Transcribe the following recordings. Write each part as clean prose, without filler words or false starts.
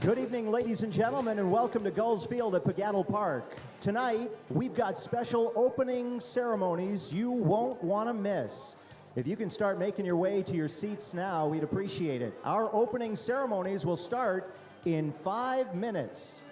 Good evening, ladies and gentlemen, and welcome to Gulls Field at Pagattle Park. Tonight, we've got special opening ceremonies you won't want to miss. If you can start making your way to your seats now, we'd appreciate it. Our opening ceremonies will start in 5 minutes.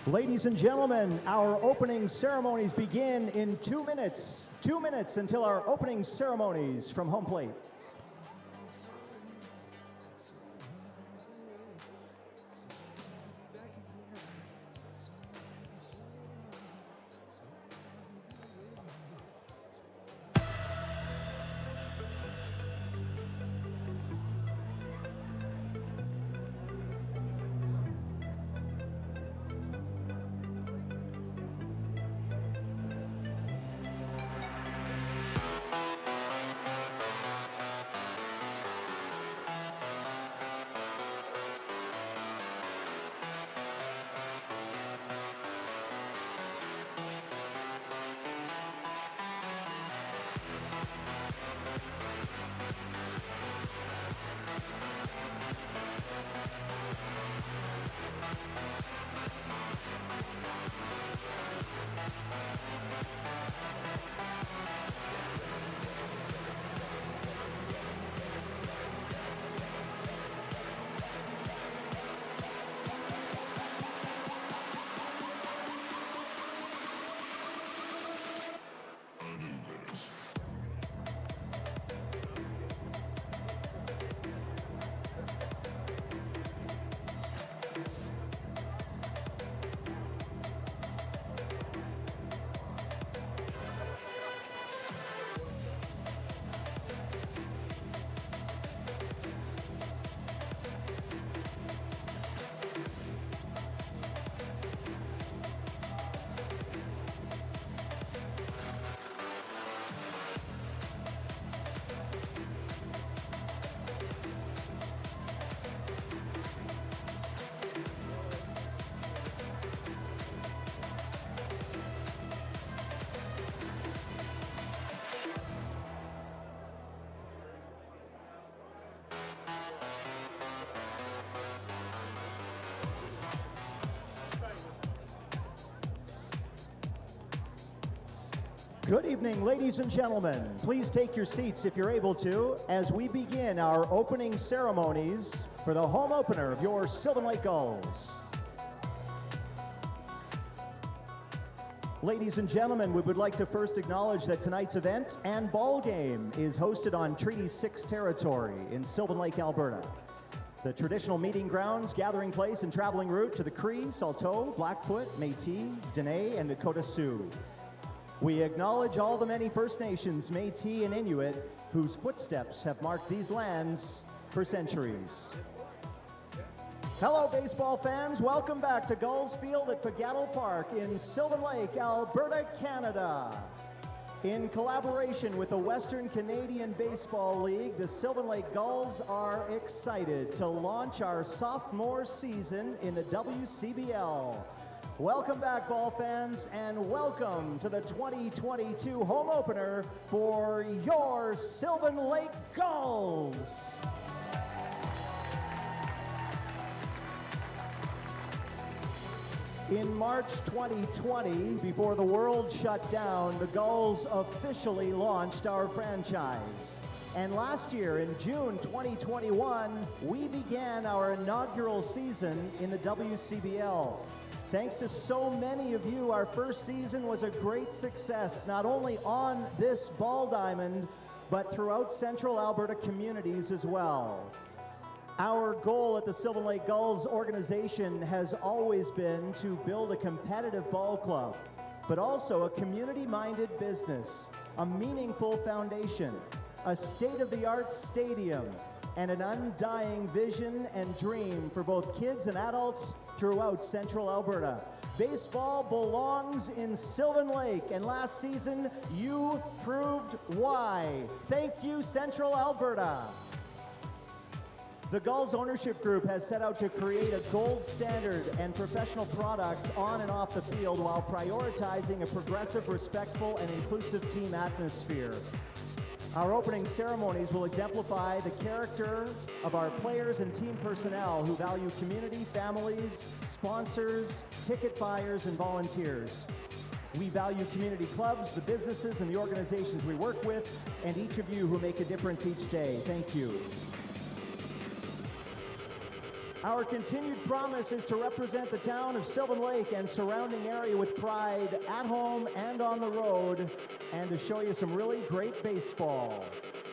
Ladies and gentlemen, our opening ceremonies begin in 2 minutes. 2 minutes until our opening ceremonies from home plate. Good evening, ladies and gentlemen. Please take your seats if you're able to as we begin our opening ceremonies for the home opener of your Sylvan Lake Gulls. Ladies and gentlemen, we would like to first acknowledge that tonight's event and ball game is hosted on Treaty 6 territory in Sylvan Lake, Alberta. The traditional meeting grounds, gathering place, and traveling route to the Cree, Saulteaux, Blackfoot, Métis, Dene, and Dakota Sioux. We acknowledge all the many First Nations, Métis, and Inuit whose footsteps have marked these lands for centuries. Hello, baseball fans. Welcome back to Gulls Field at Pagattle Park in Sylvan Lake, Alberta, Canada. In collaboration with the Western Canadian Baseball League, the Sylvan Lake Gulls are excited to launch our sophomore season in the WCBL. Welcome back, ball fans, and welcome to the 2022 home opener for your Sylvan Lake Gulls. In March 2020, before the world shut down, the Gulls officially launched our franchise. And last year, in June 2021, we began our inaugural season in the WCBL. Thanks to so many of you, our first season was a great success, not only on this ball diamond, but throughout Central Alberta communities as well. Our goal at the Sylvan Lake Gulls organization has always been to build a competitive ball club, but also a community-minded business, a meaningful foundation, a state-of-the-art stadium, and an undying vision and dream for both kids and adults throughout Central Alberta. Baseball belongs in Sylvan Lake, and last season, you proved why. Thank you, Central Alberta. The Gulls ownership group has set out to create a gold standard and professional product on and off the field while prioritizing a progressive, respectful, and inclusive team atmosphere. Our opening ceremonies will exemplify the character of our players and team personnel who value community, families, sponsors, ticket buyers, and volunteers. We value community clubs, the businesses, and the organizations we work with, and each of you who make a difference each day. Thank you. Our continued promise is to represent the town of Sylvan Lake and surrounding area with pride at home and on the road, and to show you some really great baseball.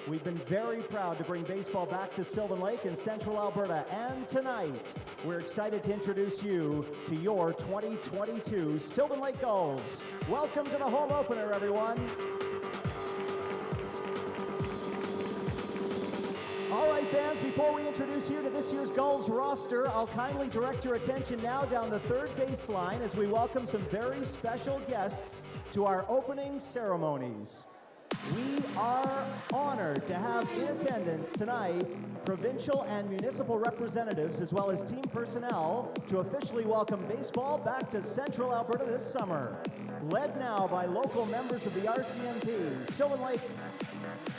We've been very proud to bring baseball back to Sylvan Lake and Central Alberta, and tonight we're excited to introduce you to your 2022 Sylvan Lake Gulls. Welcome to the home opener, everyone. All right, fans, before we introduce you to this year's Gulls roster, I'll kindly direct your attention now down the third baseline as we welcome some very special guests to our opening ceremonies. We are honored to have in attendance tonight provincial and municipal representatives as well as team personnel to officially welcome baseball back to Central Alberta this summer. Led now by local members of the RCMP, Sylvan Lake's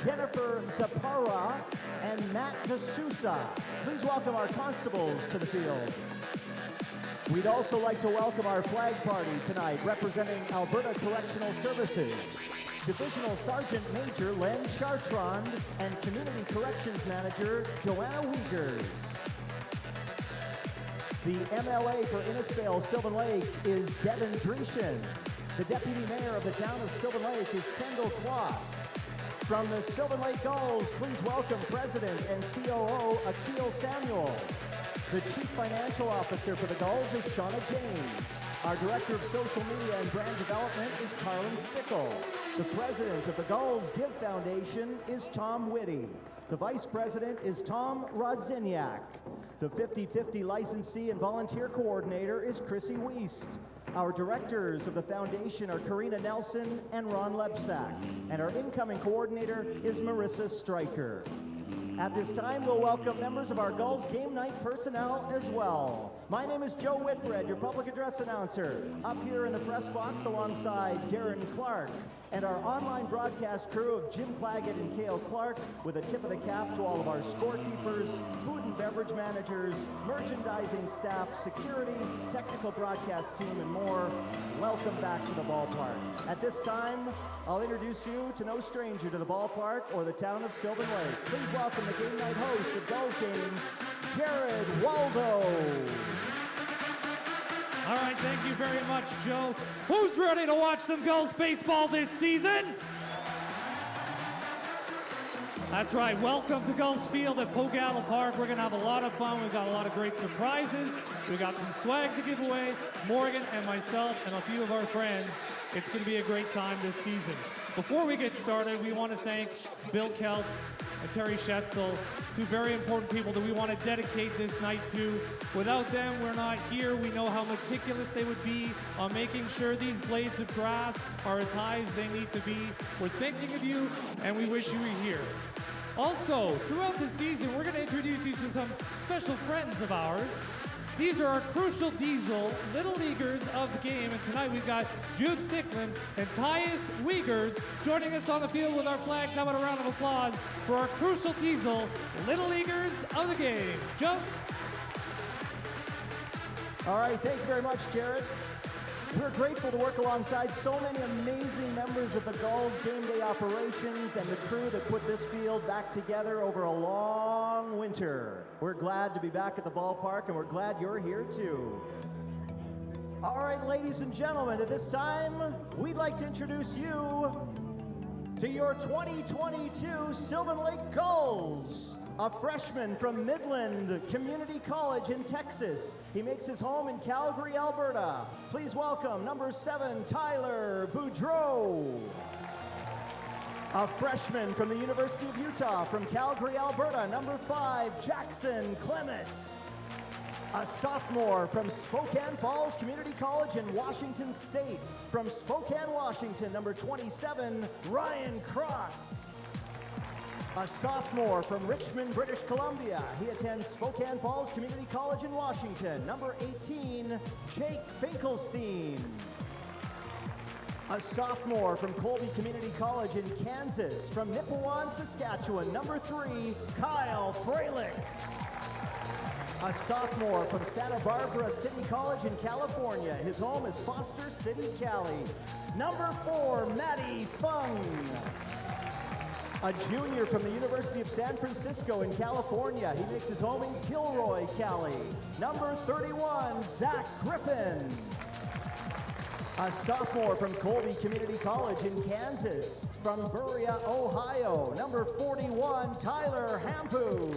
Jennifer Zapara and Matt D'Souza. Please welcome our constables to the field. We'd also like to welcome our flag party tonight, representing Alberta Correctional Services, Divisional Sergeant Major Len Chartrand and Community Corrections Manager Joanna Wiegers. The MLA for Innisfail Sylvan Lake is Devin Dreeshen. The Deputy Mayor of the town of Sylvan Lake is Kendall Kloss. From the Sylvan Lake Gulls, please welcome President and COO Akil Samuel. The Chief Financial Officer for the Gulls is Shauna James. Our Director of Social Media and Brand Development is Carlin Stickle. The President of the Gulls Give Foundation is Tom Whitty. The Vice President is Tom Rodziniak. The 50-50 licensee and volunteer coordinator is Chrissy Wiest. Our directors of the foundation are Karina Nelson and Ron Lebsack, and our incoming coordinator is Marissa Stryker. At this time, we'll welcome members of our Gulls game night personnel as well. My name is Joe Whitbread, your public address announcer, up here in the press box alongside Darren Clark and our online broadcast crew of Jim Claggett and Cale Clark, with a tip of the cap to all of our scorekeepers, food and beverage managers, merchandising staff, security, technical broadcast team, and more. Welcome back to the ballpark. At this time, I'll introduce you to no stranger to the ballpark or the town of Sylvan Lake. Please welcome the game night host of Gulls games, Jared Waldo. All right, thank you very much, Joe. Who's ready to watch some Gulls baseball this season? That's right, welcome to Gulls Field at Pogattle Park. We're gonna have a lot of fun. We've got a lot of great surprises. We've got some swag to give away. Morgan and myself and a few of our friends. It's gonna be a great time this season. Before we get started, we want to thank Bill Keltz and Terry Schetzel, two very important people that we want to dedicate this night to. Without them, we're not here. We know how meticulous they would be on making sure these blades of grass are as high as they need to be. We're thinking of you, and we wish you were here. Also, throughout the season, we're going to introduce you to some special friends of ours. These are our crucial diesel Little Leaguers of the game, and tonight we've got Jude Stickland and Tyus Wiegers joining us on the field with our flags. How about a round of applause for our crucial diesel Little Leaguers of the game? Joe? All right, thank you very much, Jared. We're grateful to work alongside so many amazing members of the Gulls game day operations and the crew that put this field back together over a long winter. We're glad to be back at the ballpark, and we're glad you're here too. All right, ladies and gentlemen, at this time, we'd like to introduce you to your 2022 Sylvan Lake Gulls. A freshman from Midland Community College in Texas. He makes his home in Calgary, Alberta. Please welcome number 7, Tyler Boudreau. A freshman from the University of Utah from Calgary, Alberta. Number 5, Jackson Clement. A sophomore from Spokane Falls Community College in Washington State. From Spokane, Washington, number 27, Ryan Cross. A sophomore from Richmond, British Columbia. He attends Spokane Falls Community College in Washington. Number 18, Jake Finkelstein. A sophomore from Colby Community College in Kansas. From Nipawin, Saskatchewan. Number 3, Kyle Freilich. A sophomore from Santa Barbara City College in California. His home is Foster City, Cali. Number 4, Matty Fung. A junior from the University of San Francisco in California. He makes his home in Gilroy, Cali. Number 31, Zach Griffin. A sophomore from Colby Community College in Kansas. From Berea, Ohio. Number 41, Tyler Hampu.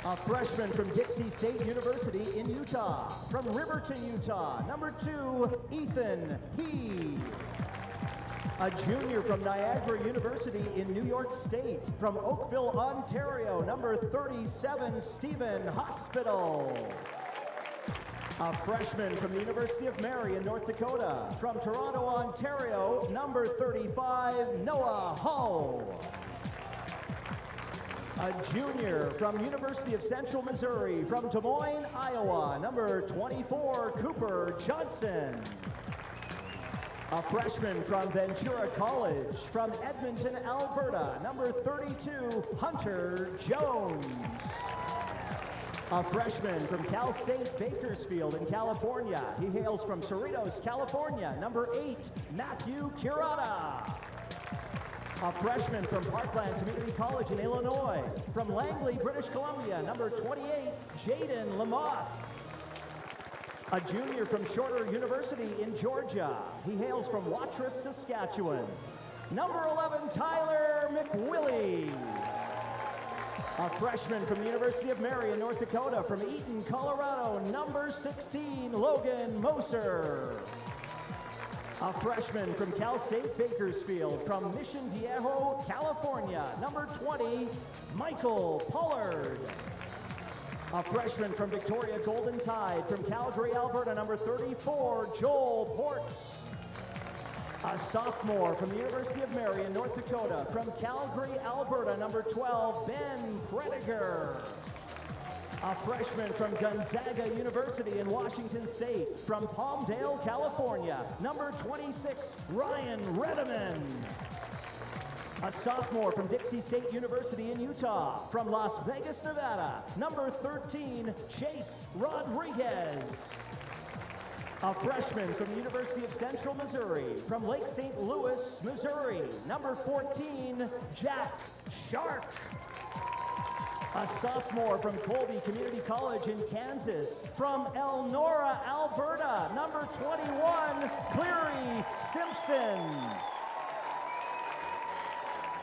A freshman from Dixie State University in Utah. From Riverton, Utah. Number 2, Ethan He. A junior from Niagara University in New York State. From Oakville, Ontario, number 37, Stephen Hospital. A freshman from the University of Mary in North Dakota. From Toronto, Ontario, number 35, Noah Hull. A junior from University of Central Missouri. From Des Moines, Iowa, number 24, Cooper Johnson. A freshman from Ventura College. From Edmonton, Alberta, number 32, Hunter Jones. A freshman from Cal State Bakersfield in California. He hails from Cerritos, California, number 8, Matthew Curata. A freshman from Parkland Community College in Illinois. From Langley, British Columbia, number 28, Jaden Lamotte. A junior from Shorter University in Georgia. He hails from Watrous, Saskatchewan. Number 11, Tyler McWillie. A freshman from the University of Mary in North Dakota. From Eaton, Colorado, number 16, Logan Moser. A freshman from Cal State Bakersfield. From Mission Viejo, California, number 20, Michael Pollard. A freshman from Victoria Golden Tide. From Calgary, Alberta, number 34, Joel Ports. A sophomore from the University of Marion, North Dakota. From Calgary, Alberta, number 12, Ben Prediger. A freshman from Gonzaga University in Washington State. From Palmdale, California, number 26, Ryan Redeman. A sophomore from Dixie State University in Utah. From Las Vegas, Nevada, number 13, Chase Rodriguez. A freshman from the University of Central Missouri. From Lake St. Louis, Missouri, number 14, Jack Shark. A sophomore from Colby Community College in Kansas. From Elnora, Alberta, number 21, Cleary Simpson.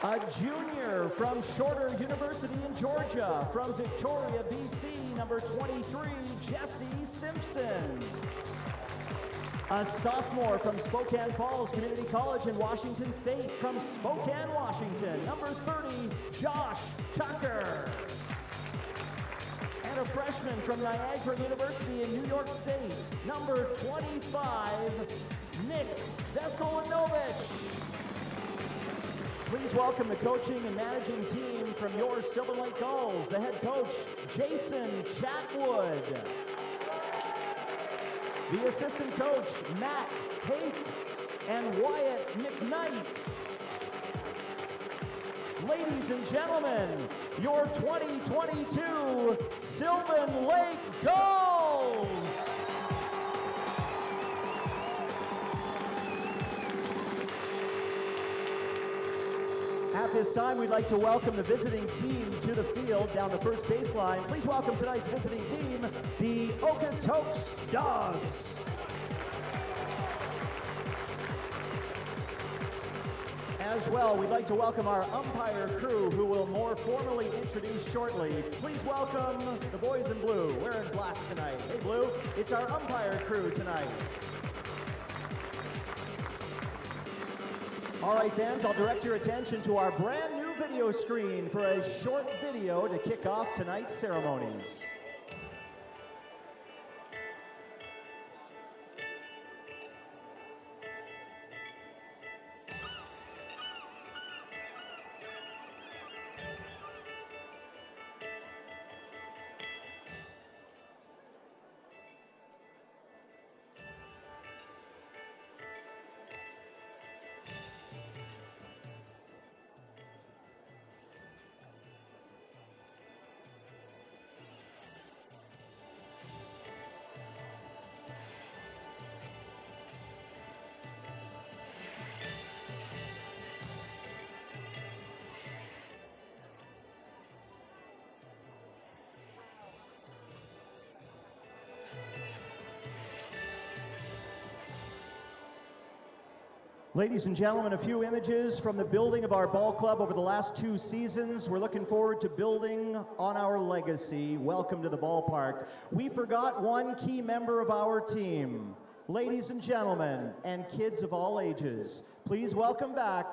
A junior from Shorter University in Georgia. From Victoria, BC, number 23, Jesse Simpson. A sophomore from Spokane Falls Community College in Washington State. From Spokane, Washington, number 30, Josh Tucker. And a freshman from Niagara University in New York State, number 25, Nick Veselinovich. Please welcome the coaching and managing team from your Silver Lake Gulls, the head coach, Jason Chatwood. The assistant coach, Matt Hape and Wyatt McKnight. Ladies and gentlemen, your 2022 Sylvan Lake Gulls! At this time, we'd like to welcome the visiting team to the field down the first baseline. Please welcome tonight's visiting team, the Okotoks Dogs. As well, we'd like to welcome our umpire crew, who will more formally introduce shortly. Please welcome the boys in blue, wearing black tonight. Hey, Blue, it's our umpire crew tonight. All right, fans, I'll direct your attention to our brand new video screen for a short video to kick off tonight's ceremonies. Ladies and gentlemen, a few images from the building of our ball club over the last 2 seasons. We're looking forward to building on our legacy. Welcome to the ballpark. We forgot one key member of our team. Ladies and gentlemen, and kids of all ages, please welcome back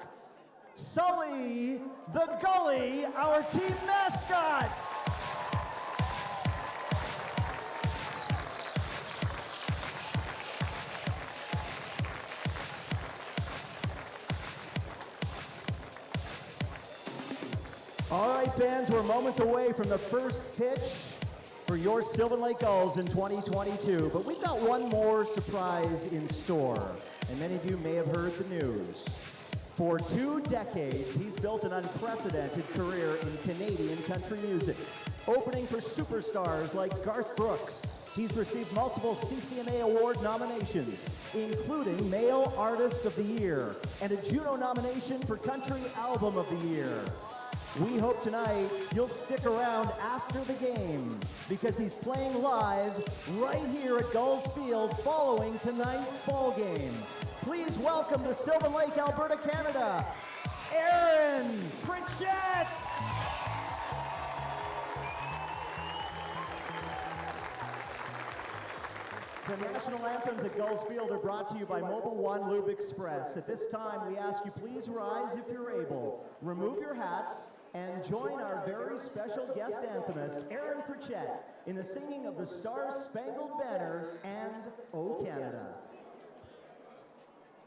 Sully the Gully, our team mascot. All right, fans, we're moments away from the first pitch for your Sylvan Lake Gulls in 2022, but we've got one more surprise in store, and many of you may have heard the news. For 2 decades, he's built an unprecedented career in Canadian country music, opening for superstars like Garth Brooks. He's received multiple CCMA Award nominations, including Male Artist of the Year and a Juno nomination for Country Album of the Year. We hope tonight you'll stick around after the game because he's playing live right here at Gulls Field following tonight's ball game. Please welcome to Sylvan Lake, Alberta, Canada, Aaron Pritchett. The national anthems at Gulls Field are brought to you by Mobile One Lube Express. At this time, we ask you please rise if you're able. Remove your hats and join our very special guest anthemist, Aaron Pritchett, in the singing of the Star Spangled Banner and O Canada.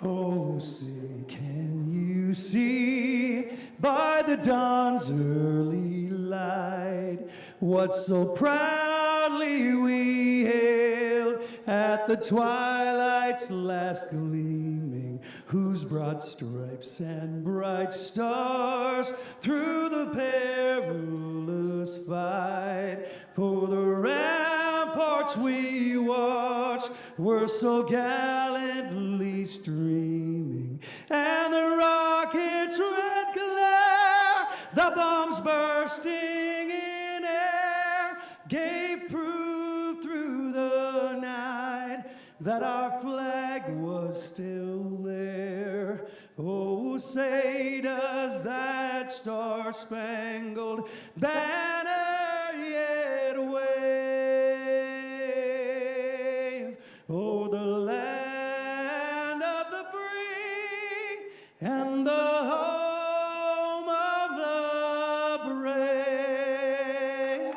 Oh, say, can you see by the dawn's early light what so proudly we hailed at the twilight's last gleaming, whose broad stripes and bright stars through the perilous fight for the ramparts we watched were so gallantly streaming, and the rockets' red glare, the bombs bursting in air, gave proof through the night that our flag was still there. Oh, say does that star-spangled banner yet wave? Oh, the land of the free and the home of the brave.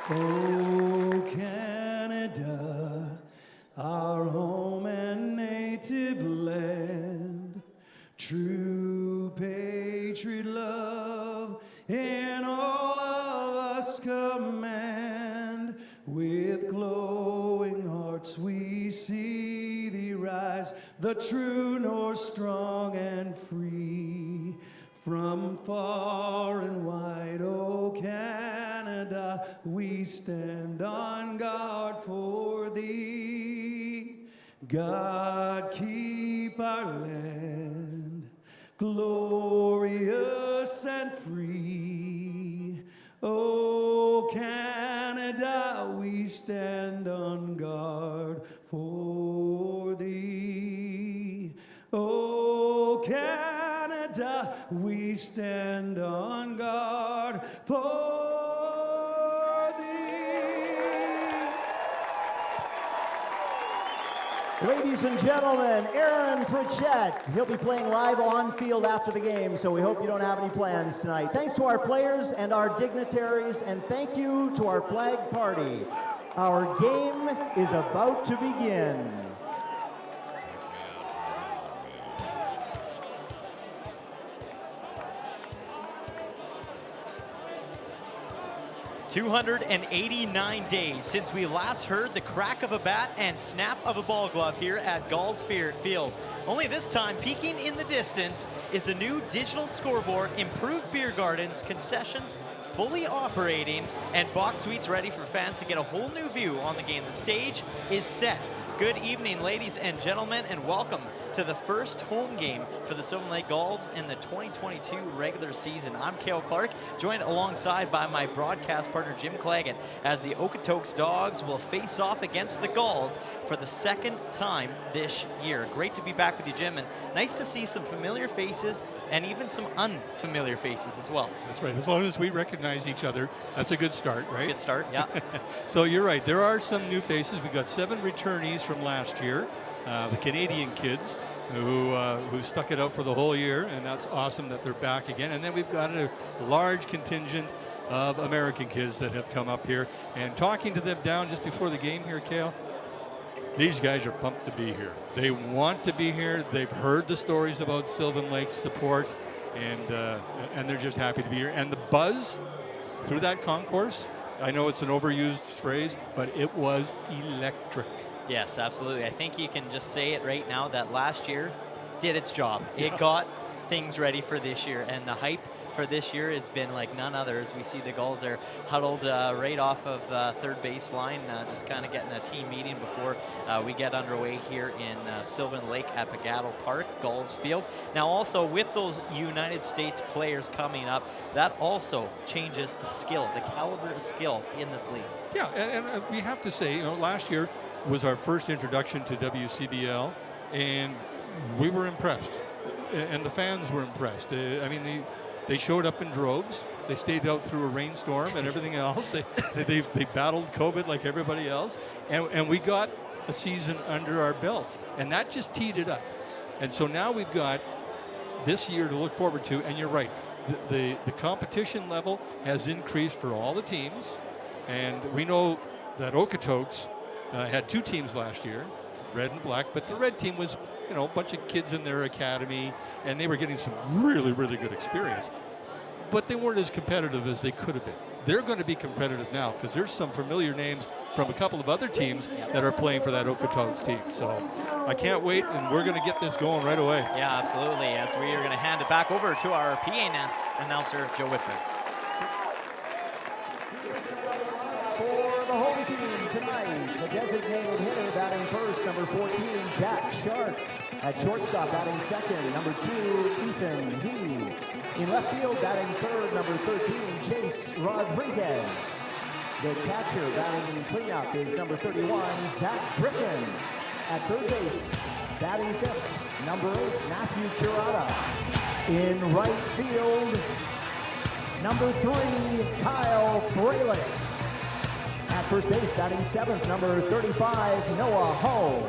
Oh, Canada, our home and native land, true patriot love in all of us command. With glowing hearts we see thee rise, the true north strong and free. From far and wide, oh Canada, we stand on guard for thee. God keep our land glorious and free. Oh Canada, we stand on guard for thee. Oh Canada, we stand on guard for thee. Ladies and gentlemen, Aaron Pritchett. He'll be playing live on field after the game, so we hope you don't have any plans tonight. Thanks to our players and our dignitaries, and thank you to our flag party. Our game is about to begin. 289 days since we last heard the crack of a bat and snap of a ball glove here at Gulls Field. Only this time, peeking in the distance, is a new digital scoreboard, improved beer gardens, concessions fully operating, and box suites ready for fans to get a whole new view on the game. The stage is set. Good evening, ladies and gentlemen, and welcome to the first home game for the Sylvan Lake Gulls in the 2022 regular season. I'm Cale Clark, joined alongside by my broadcast partner Jim Claggett, as the Okotoks Dogs will face off against the Gulls for the second time this year. Great to be back with you, Jim, and nice to see some familiar faces and even some unfamiliar faces as well. That's right. As long as we recognize each other, that's a good start, right? Good start, yeah. So you're right. There are some new faces. We've got 7 returnees from last year, the Canadian kids who stuck it out for the whole year, and that's awesome that they're back again. And then we've got a large contingent of American kids that have come up here. And talking to them down just before the game here, Cale, these guys are pumped to be here. They want to be here. They've heard the stories about Sylvan Lake's support, and they're just happy to be here. And the buzz through that concourse, I know it's an overused phrase, but it was electric. Yes, absolutely. I think you can just say it right now that last year did its job. Yeah. It got things ready for this year, and the hype for this year has been like none other. As we see the Gulls, they're huddled right off of third baseline, just kind of getting a team meeting before we get underway here in Sylvan Lake at Pagattle Park, Gulls Field. Now also with those United States players coming up, that also changes the skill, the caliber of skill in this league. Yeah, and we have to say, last year was our first introduction to WCBL, and we were impressed, and the fans were impressed. I mean, they showed up in droves. They stayed out through a rainstorm and everything else. They battled COVID like everybody else, and we got a season under our belts, and that just teed it up. And so now we've got this year to look forward to. And you're right, the competition level has increased for all the teams, and we know that Okotoks had 2 teams last year, red and black, but the red team was, you know, a bunch of kids in their academy, and they were getting some really, really good experience. But they weren't as competitive as they could have been. They're going to be competitive now because there's some familiar names from a couple of other teams that are playing for that Okotoks team. So I can't wait, and we're going to get this going right away. Yeah, absolutely, as we are going to hand it back over to our PA announcer, Joe Whitman. For the home team tonight, the designated hitter batting first, number 14, Jack Shark. At shortstop, batting second, number 2, Ethan He. In left field, batting third, number 13, Chase Rodriguez. The catcher batting cleanup is number 31, Zach Griffin. At third base, batting fifth, number 8, Matthew Curata. In right field, number 3, Kyle Freilich. At first base, batting seventh, number 35, Noah Hull.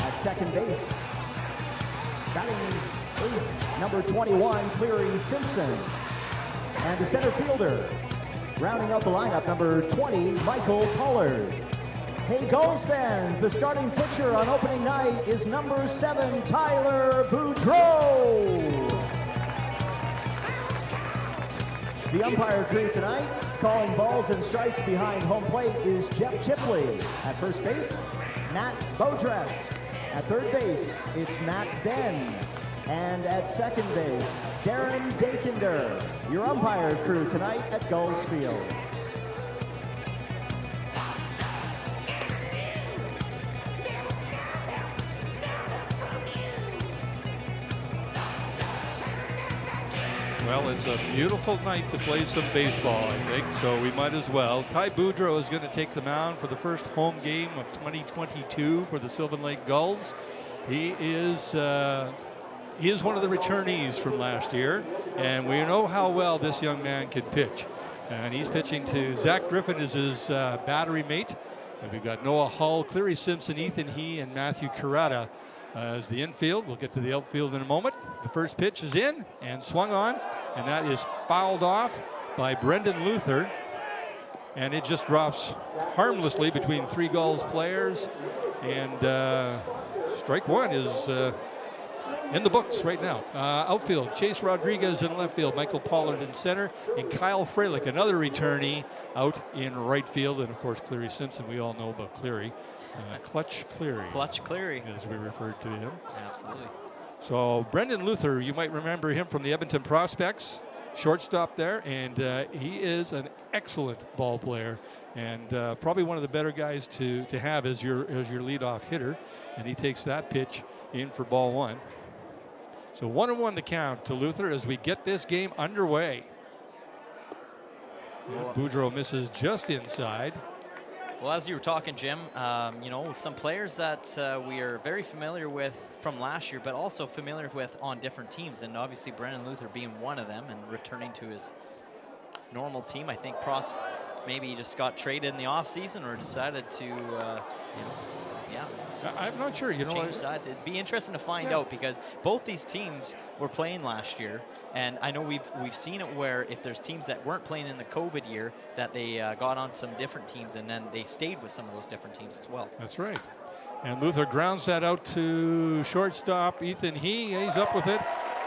At second base, batting eighth, number 21, Cleary Simpson. And the center fielder, rounding out the lineup, number 20, Michael Pollard. Hey, Gulls fans, the starting pitcher on opening night is number 7, Tyler Boudreau. The umpire crew tonight, calling balls and strikes behind home plate, is Jeff Chipley. At first base, Matt Beaudress. At third base, it's Matt Ben. And at second base, Darren Dakender. Your umpire crew tonight at Gulls Field. Well, it's a beautiful night to play some baseball, I think, so we might as well. Ty Boudreau is going to take the mound for the first home game of 2022 for the Sylvan Lake Gulls. He is one of the returnees from last year, and we know how well this young man can pitch. And he's pitching to Zach Griffin as his battery mate. And we've got Noah Hull, Cleary Simpson, Ethan He, and Matthew Curata as the infield. We'll get to the outfield in a moment. The first pitch is in and swung on, and that is fouled off by Brendan Luther. And it just drops harmlessly between 3 Gulls players. And strike one is in the books right now. Outfield, Chase Rodriguez in left field, Michael Pollard in center, and Kyle Freilich, another returnee, out in right field. And of course, Cleary Simpson, we all know about Cleary. Clutch Cleary. Clutch Cleary, as we referred to him. Absolutely. So Brendan Luther, you might remember him from the Edmonton Prospects, shortstop there, and he is an excellent ball player, and probably one of the better guys to have as your leadoff hitter. And he takes that pitch in for ball one. So 1-1 to count to Luther as we get this game underway. Well, Boudreau misses just inside. Well, as you were talking, Jim, you know, some players that we are very familiar with from last year, but also familiar with on different teams. And obviously, Brendan Luther being one of them and returning to his normal team. I think maybe he just got traded in the offseason or decided to, you know, yeah. I'm not sure. You know, change sides. It'd be interesting to find out because both these teams were playing last year, and I know we've seen it where if there's teams that weren't playing in the COVID year, that they got on some different teams, and then they stayed with some of those different teams as well. That's right. And Luther grounds that out to shortstop Ethan He. He's up with it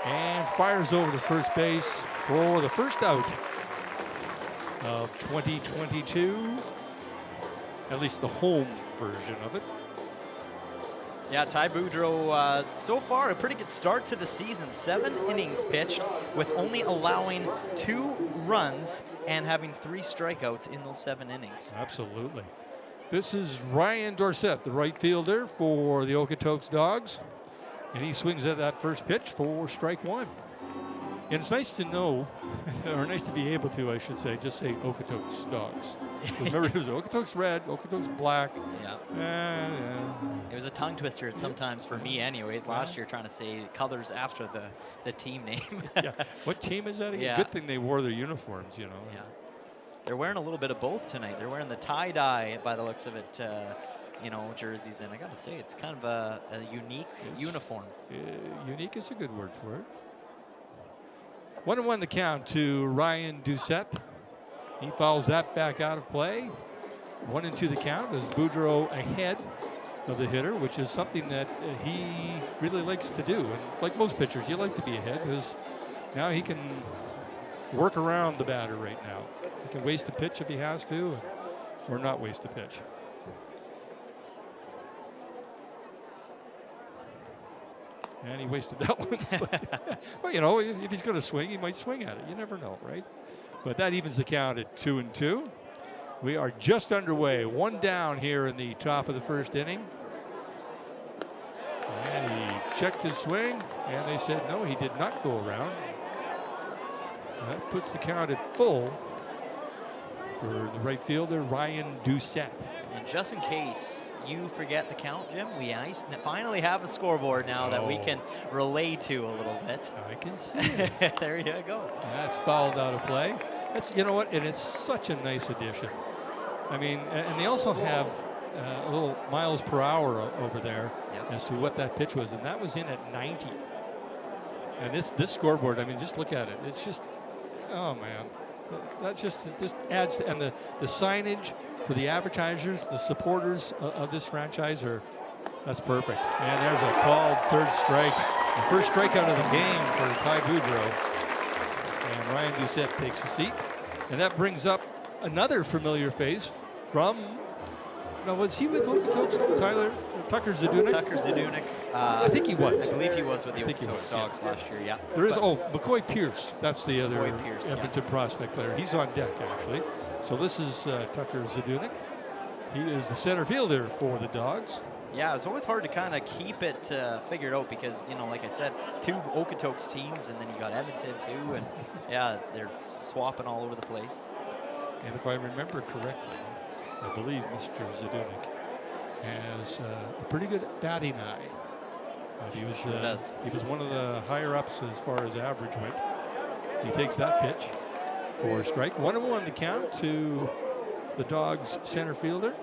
and fires over to first base for the first out of 2022. At least the home version of it. Yeah, Ty Boudreau, so far a pretty good start to the season. 7 innings pitched with only allowing 2 runs and having 3 strikeouts in those 7 innings. Absolutely. This is Ryan Dorsett, the right fielder for the Okotoks Dogs. And he swings at that first pitch for strike one. And it's nice to know, or nice to be able to, I should say, just say Okotoks Dogs. Remember, it was Okotoks Red, Okotoks Black. Yeah. It was a tongue twister sometimes for me anyways, last year trying to say colors after the team name. Yeah. What team is that again? Yeah. Good thing they wore their uniforms, you know. Yeah. They're wearing a little bit of both tonight. They're wearing the tie-dye, by the looks of it, you know, jerseys. And I got to say, it's kind of a unique uniform. Unique is a good word for it. 1-1 the count to Ryan Doucette. He fouls that back out of play. 1-2 the count as Boudreau ahead of the hitter, which is something that he really likes to do. And like most pitchers, you like to be ahead because now he can work around the batter right now. He can waste a pitch if he has to, or not waste a pitch. And he wasted that one. Well, you know, if he's going to swing, he might swing at it. You never know, right? But that evens the count at 2-2. We are just underway. One down here in the top of the first inning. And he checked his swing, and they said no, he did not go around. That puts the count at full for the right fielder, Ryan Doucette. And just in case you forget the count, Jim, we finally have a scoreboard now that we can relay to a little bit. I can see it. There you go. That's fouled out of play. That's, you know what, and it's such a nice addition. I mean, and they also have a little miles per hour over there as to what that pitch was, and that was in at 90. And this scoreboard, I mean, just look at it. It's just, oh man, that just adds to, and the signage for the advertisers, the supporters of this franchise that's perfect. And there's a called third strike, the first strikeout of the game for Ty Boudreau. And Ryan Doucette takes a seat, and that brings up another familiar face from. Now, was he with Okotoks? Tyler Tucker Zadunik? Tucker Zadunik. I think he was. I believe he was with the Okotoks Dogs last year. Yeah. There is McCoy Pierce. That's the other Pierce, Edmonton prospect player. He's on deck actually. So this is Tucker Zadunik. He is the center fielder for the Dogs. Yeah, it's always hard to kind of keep it figured out because, you know, like I said, two Okotoks teams, and then you got Edmonton too, and yeah, they're swapping all over the place. And if I remember correctly, I believe Mr. Zadunik has a pretty good batting eye. He was one of the higher ups as far as average went. He takes that pitch for a strike. 1-1 to count to the Dogs center fielder.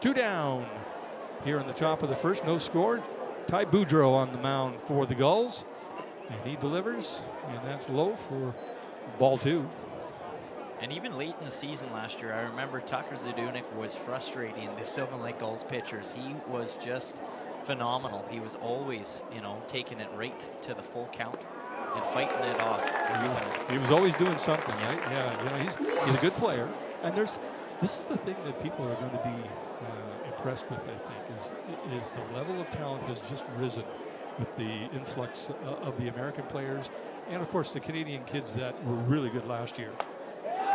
2 down here in the top of the first. No score. Ty Boudreau on the mound for the Gulls. And he delivers. And that's low for ball 2. And even late in the season last year, I remember Tucker Zadunik was frustrating the Sylvan Lake Gulls pitchers. He was just phenomenal. He was always, you know, taking it right to the full count and fighting it off every time. He was always doing something, right? Yeah, you know, he's a good player. And this is the thing that people are going to be impressed with, I think, is the level of talent has just risen with the influx of the American players and, of course, the Canadian kids that were really good last year.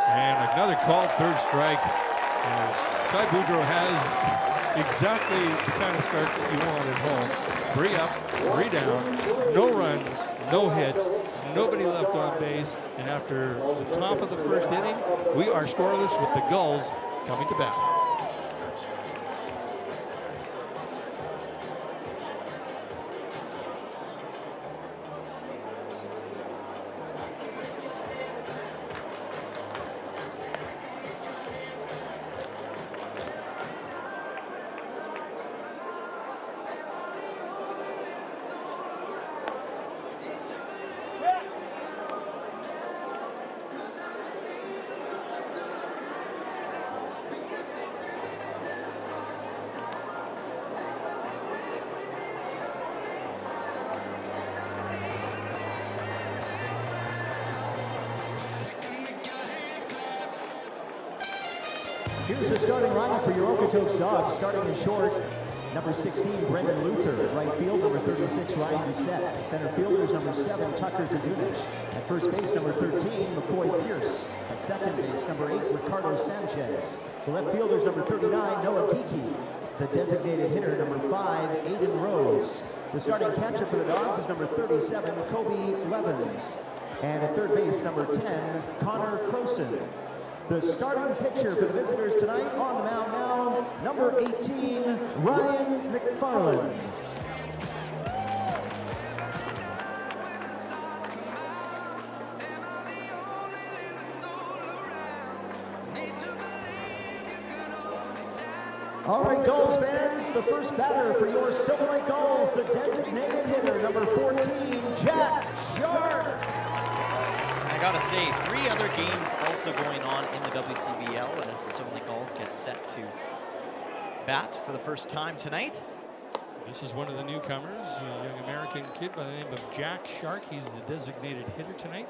And another called third strike as Ty Boudreau has exactly the kind of start that you want at home. 3 up, 3 down, no runs, no hits, nobody left on base. And after the top of the first inning, we are scoreless with the Gulls coming to bat. Here's the starting lineup for your Okotoks Dogs. Starting in short, number 16, Brendan Luther. At right field, number 36, Ryan Doucette. The center fielders, number 7, Tucker Zadunik. At first base, number 13, McCoy Pierce. At second base, number 8, Ricardo Sanchez. The left fielders, number 39, Noah Geeky. The designated hitter, number 5, Aiden Rose. The starting catcher for the Dogs is number 37, Kobe Levens. And at third base, number 10, Connor Croson. The starting pitcher for the visitors tonight on the mound now, number 18, Ryan McFarland. All right, Gulls fans, the first batter for your Silver Lake Gulls, the designated hitter, number 14, Jack Sharp. I gotta say, 3 other games also going on in the WCBL as the Sylvan Lake Gulls get set to bat for the first time tonight. This is one of the newcomers, a young American kid by the name of Jack Shark. He's the designated hitter tonight,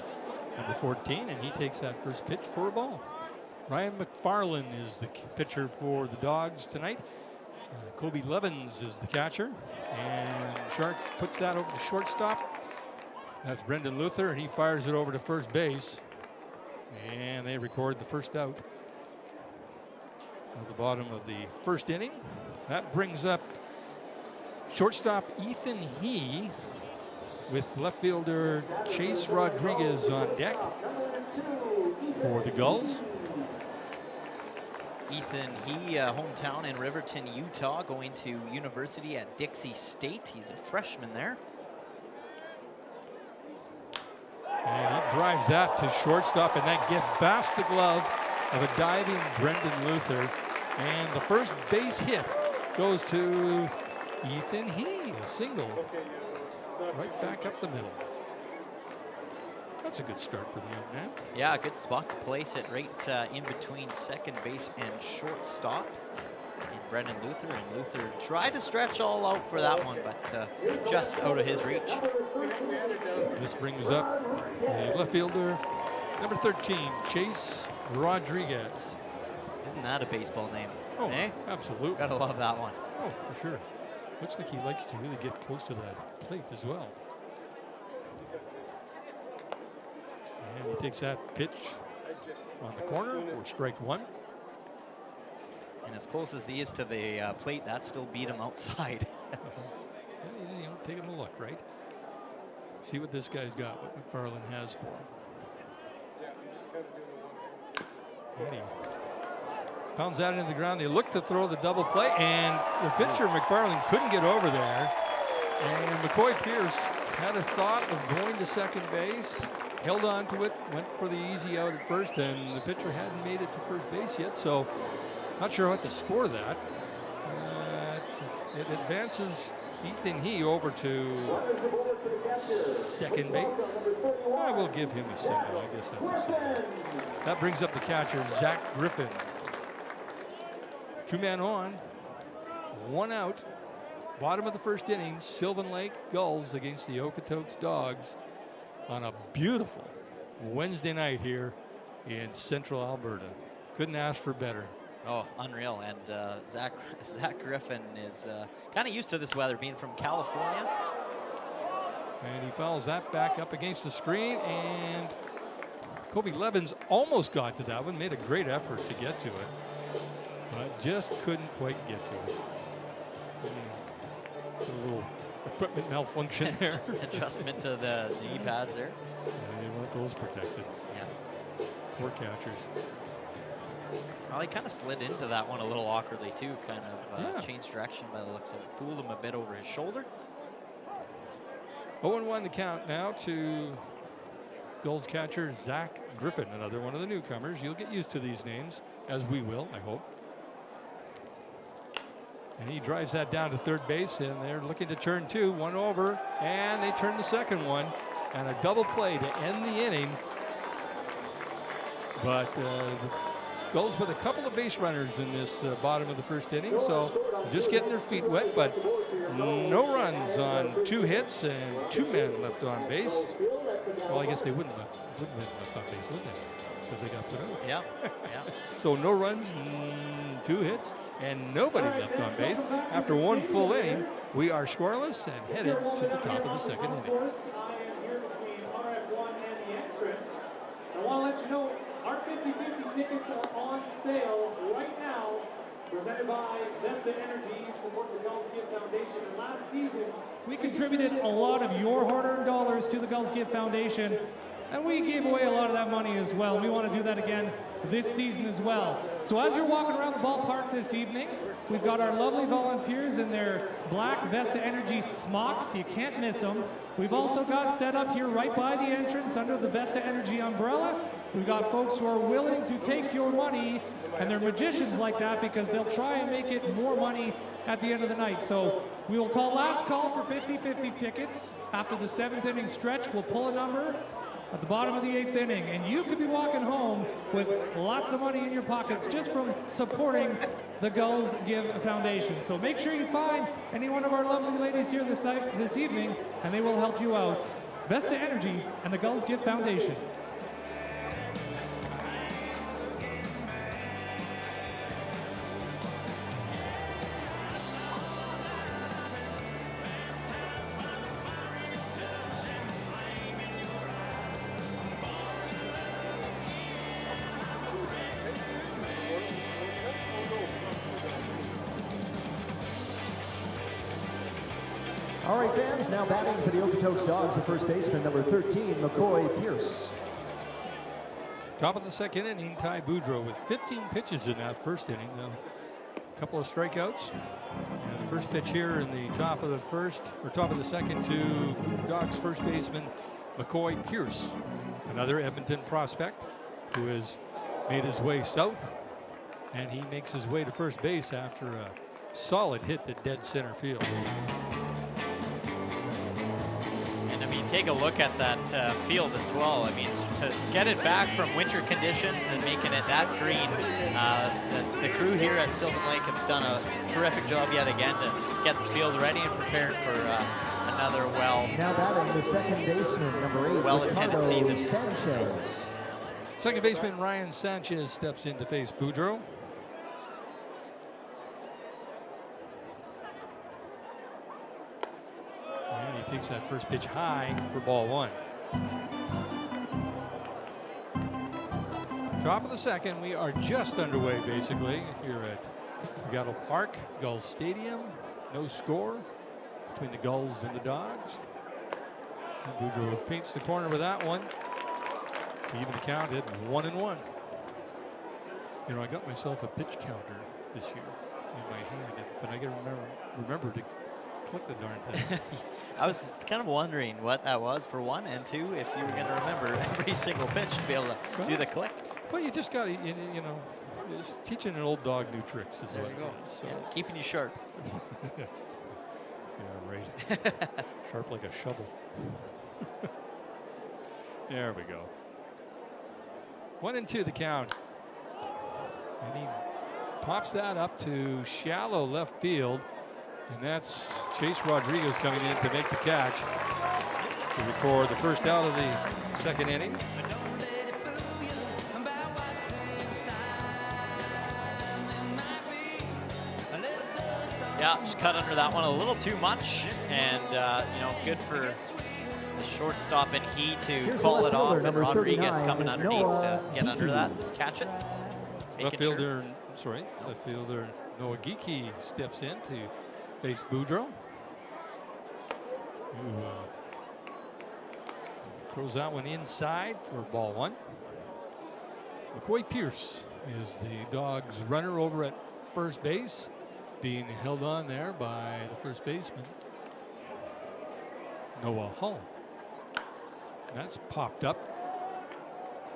number 14, and he takes that first pitch for a ball. Ryan McFarland is the pitcher for the Dogs tonight. Kobe Levins is the catcher, and Shark puts that over to shortstop. That's Brendan Luther, and he fires it over to first base, and they record the first out at the bottom of the first inning. That brings up shortstop Ethan He with left fielder Chase Rodriguez on deck for the Gulls. Ethan He, hometown in Riverton, Utah, going to university at Dixie State. He's a freshman there. And he drives that to shortstop, and that gets past the glove of a diving Brendan Luther. And the first base hit goes to Ethan He, a single right back up the middle. That's a good start for the young man. Yeah, good spot to place it right in between second base and shortstop. And Brendan Luther, and Luther tried to stretch all out for that one, but just out of his reach. This brings up the left fielder, number 13, Chase Rodriguez. Isn't that a baseball name? Oh, eh? absolutely. Gotta love that one. Oh, for sure. Looks like he likes to really get close to that plate as well. And he takes that pitch on the corner for strike one. And as close as he is to the plate, that still beat him outside. Yeah, he's, taking a look, right? See what this guy's got, what McFarland has for him. And he pounds that into the ground. They look to throw the double play, and the pitcher, McFarland, couldn't get over there. And McCoy Pierce had a thought of going to second base, held on to it, went for the easy out at first, and the pitcher hadn't made it to first base yet, so not sure what to score that. It advances Ethan He over to second base. I will give him a single. I guess that's a single. That brings up the catcher, Zach Griffin. 2 men on, 1 out. Bottom of the first inning, Sylvan Lake Gulls against the Okotoks Dogs on a beautiful Wednesday night here in central Alberta. Couldn't ask for better. Oh, unreal. And Zach Griffin is kind of used to this weather, being from California. And he fouls that back up against the screen, and Kobe Levins almost got to that one, made a great effort to get to it, but just couldn't quite get to it. A little equipment malfunction there. Adjustment to the knee pads there. Yeah, they want those protected. Yeah. Poor catchers. Well, he kind of slid into that one a little awkwardly too, kind of Yeah. changed direction by the looks of it. Fooled him a bit over his shoulder. 0-1 to count now to Gulls catcher Zach Griffin, another one of the newcomers. You'll get used to these names, as we will, I hope. And he drives that down to third base, and they're looking to turn 2, 1 over, and they turn the second one, and a double play to end the inning. But the Gulls with a couple of base runners in this bottom of the first inning, so just getting their feet wet, but no runs on 2 hits and 2 men left on base. Well, I guess they wouldn't have been left on base, would they? Because they got put out. Yeah, yeah. So no runs, 2 hits, and nobody left on base. After 1 full inning, we are scoreless and headed to the top of the second inning. I am here between RF1 and the entrance. I want to let you know our 50-50 tickets are on sale right now, presented by Vesta Energy, support the Gulls Gift Foundation. And last season, we contributed a lot of your hard-earned dollars to the Gulls Gift Foundation, and we gave away a lot of that money as well. We want to do that again this season as well. So as you're walking around the ballpark this evening, we've got our lovely volunteers in their black Vesta Energy smocks. You can't miss them. We've also got set up here right by the entrance under the Vesta Energy umbrella. We've got folks who are willing to take your money, and they're magicians like that because they'll try and make it more money at the end of the night. So we will call last call for 50-50 tickets. After the 7th inning stretch, we'll pull a number, at the bottom of the 8th inning, and you could be walking home with lots of money in your pockets just from supporting the Gulls Give Foundation. So make sure you find any one of our lovely ladies here this evening, and they will help you out. Best of Energy and the Gulls Give Foundation. All right, fans, now batting for the Okotoks Dogs, the first baseman, number 13, McCoy Pierce. Top of the second inning, Ty Boudreau with 15 pitches in that first inning. A couple of strikeouts. And the first pitch here in the top of the first, or top of the second, to Dogs first baseman McCoy Pierce, another Edmonton prospect who has made his way south, and he makes his way to first base after a solid hit to dead center field. Take a look at that field as well. I mean, to get it back from winter conditions and making it that green, the crew here at Sylvan Lake have done a terrific job yet again to get the field ready and prepared for another Now batting the second baseman, number 8, well-attended Ricardo season. Sanchez. Second baseman Ryan Sanchez steps in to face Boudreau. And he takes that first pitch high for ball 1. Top of the second, we are just underway basically here at Gulls Park, Gulls Stadium. No score between the Gulls and the Dogs. And Boudreau paints the corner with that one. Even the count at 1-1. You know, I got myself a pitch counter this year in my hand, but I got to remember to click the darn thing. I was kind of wondering what that was for one, and two, if you were going to remember every single pitch to be able to do the click. Well, you just got to, you know, it's teaching an old dog new tricks is There what you it go. is. So. Yeah, keeping you sharp. Yeah, right. Sharp like a shovel. There we go. 1-2 the count. And he pops that up to shallow left field. And that's Chase Rodriguez coming in to make the catch to record the first out of the second inning. Yeah, just cut under that one a little too much, and you know, good for the shortstop and he to Here's call the it left off, fielder, and number Rodriguez 39, coming underneath Noah to get under Geeky. that, catch it. Left Making fielder, left fielder Noah Geeky steps in to face Boudreau, who throws that one inside for ball 1. McCoy Pierce is the Dogs' runner over at first base, being held on there by the first baseman, Noah Hull. That's popped up.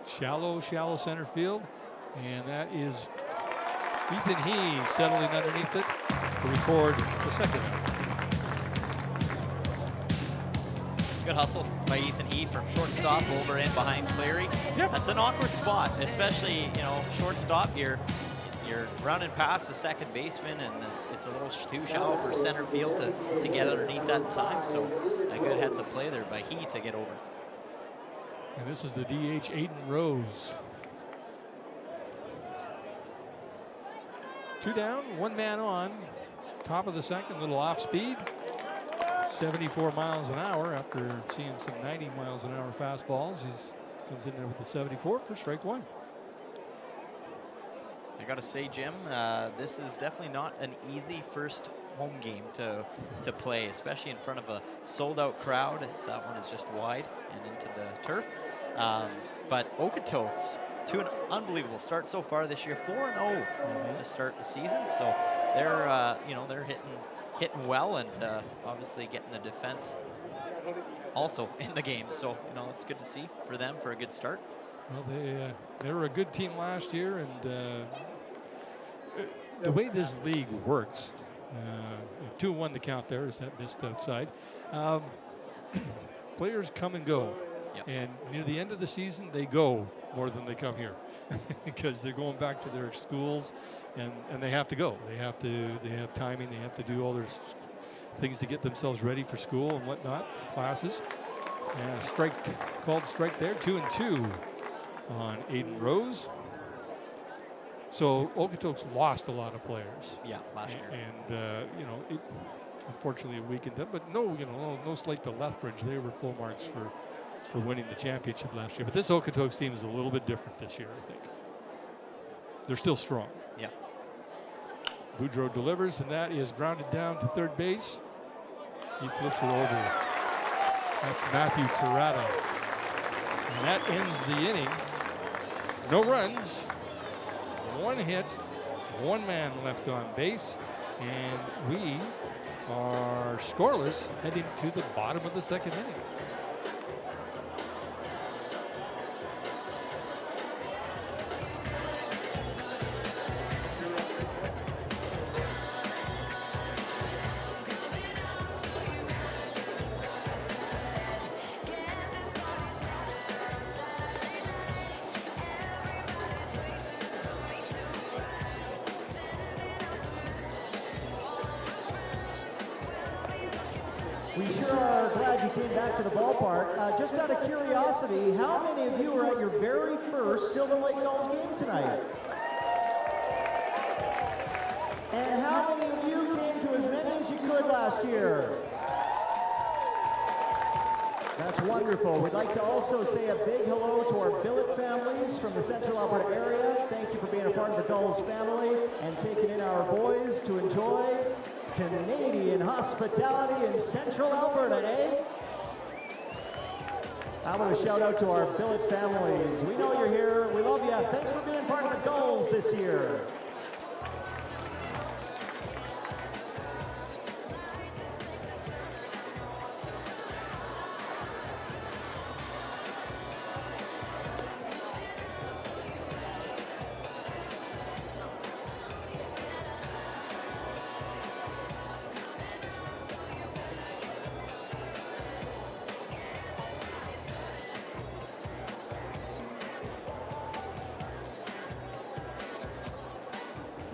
Shallow center field. And that is Ethan He settling underneath it to record the second. Good hustle by Ethan He from shortstop over in behind Cleary. Yep. That's an awkward spot, especially, you know, shortstop. You're running past the second baseman, and it's a little too shallow for center field to get underneath that time. So a good heads up play there by He to get over. And this is the DH, Aiden Rose. 2 down, 1 man on. Top of the second, little off speed. 74 miles an hour after seeing some 90 miles an hour fastballs. He comes in there with the 74 for strike 1. I gotta say, Jim, this is definitely not an easy first home game to play, especially in front of a sold-out crowd, as that one is just wide and into the turf. But Okotoks, to an unbelievable start so far this year, 4-0 to start the season. So they're they're hitting well, and obviously getting the defense also in the game. So it's good to see for them for a good start. Well, they were a good team last year, and the way this league works, 2-1 the count there, is that missed outside. Players come and go Yep. And near the end of the season, they go more than they come here because they're going back to their schools, and they have to go. They have timing. They have to do all their things to get themselves ready for school and whatnot, for classes. And a called strike there, 2-2 on Aiden Rose. So Okotoks lost a lot of players. Yeah, last year. And it unfortunately weakened them. But no slight to Lethbridge. They were full marks for winning the championship last year. But this Okotoks team is a little bit different this year, I think. They're still strong. Yeah. Boudreau delivers, and that is grounded down to third base. He flips it over. That's Matthew Curata. And that ends the inning. No runs, one hit, one man left on base, and we are scoreless heading to the bottom of the second inning. We sure are glad you came back to the ballpark. Just out of curiosity, how many of you were at your very first Silver Lake Gulls game tonight? And how many of you came to as many as you could last year? That's wonderful. We'd like to also say a big hello to our billet families from the Central Alberta area. Thank you for being a part of the Gulls family and taking in our boys to enjoy Canadian hospitality in Central Alberta, eh? I want to shout out to our billet families. We know you're here. We love you. Thanks for being part of the Gulls this year.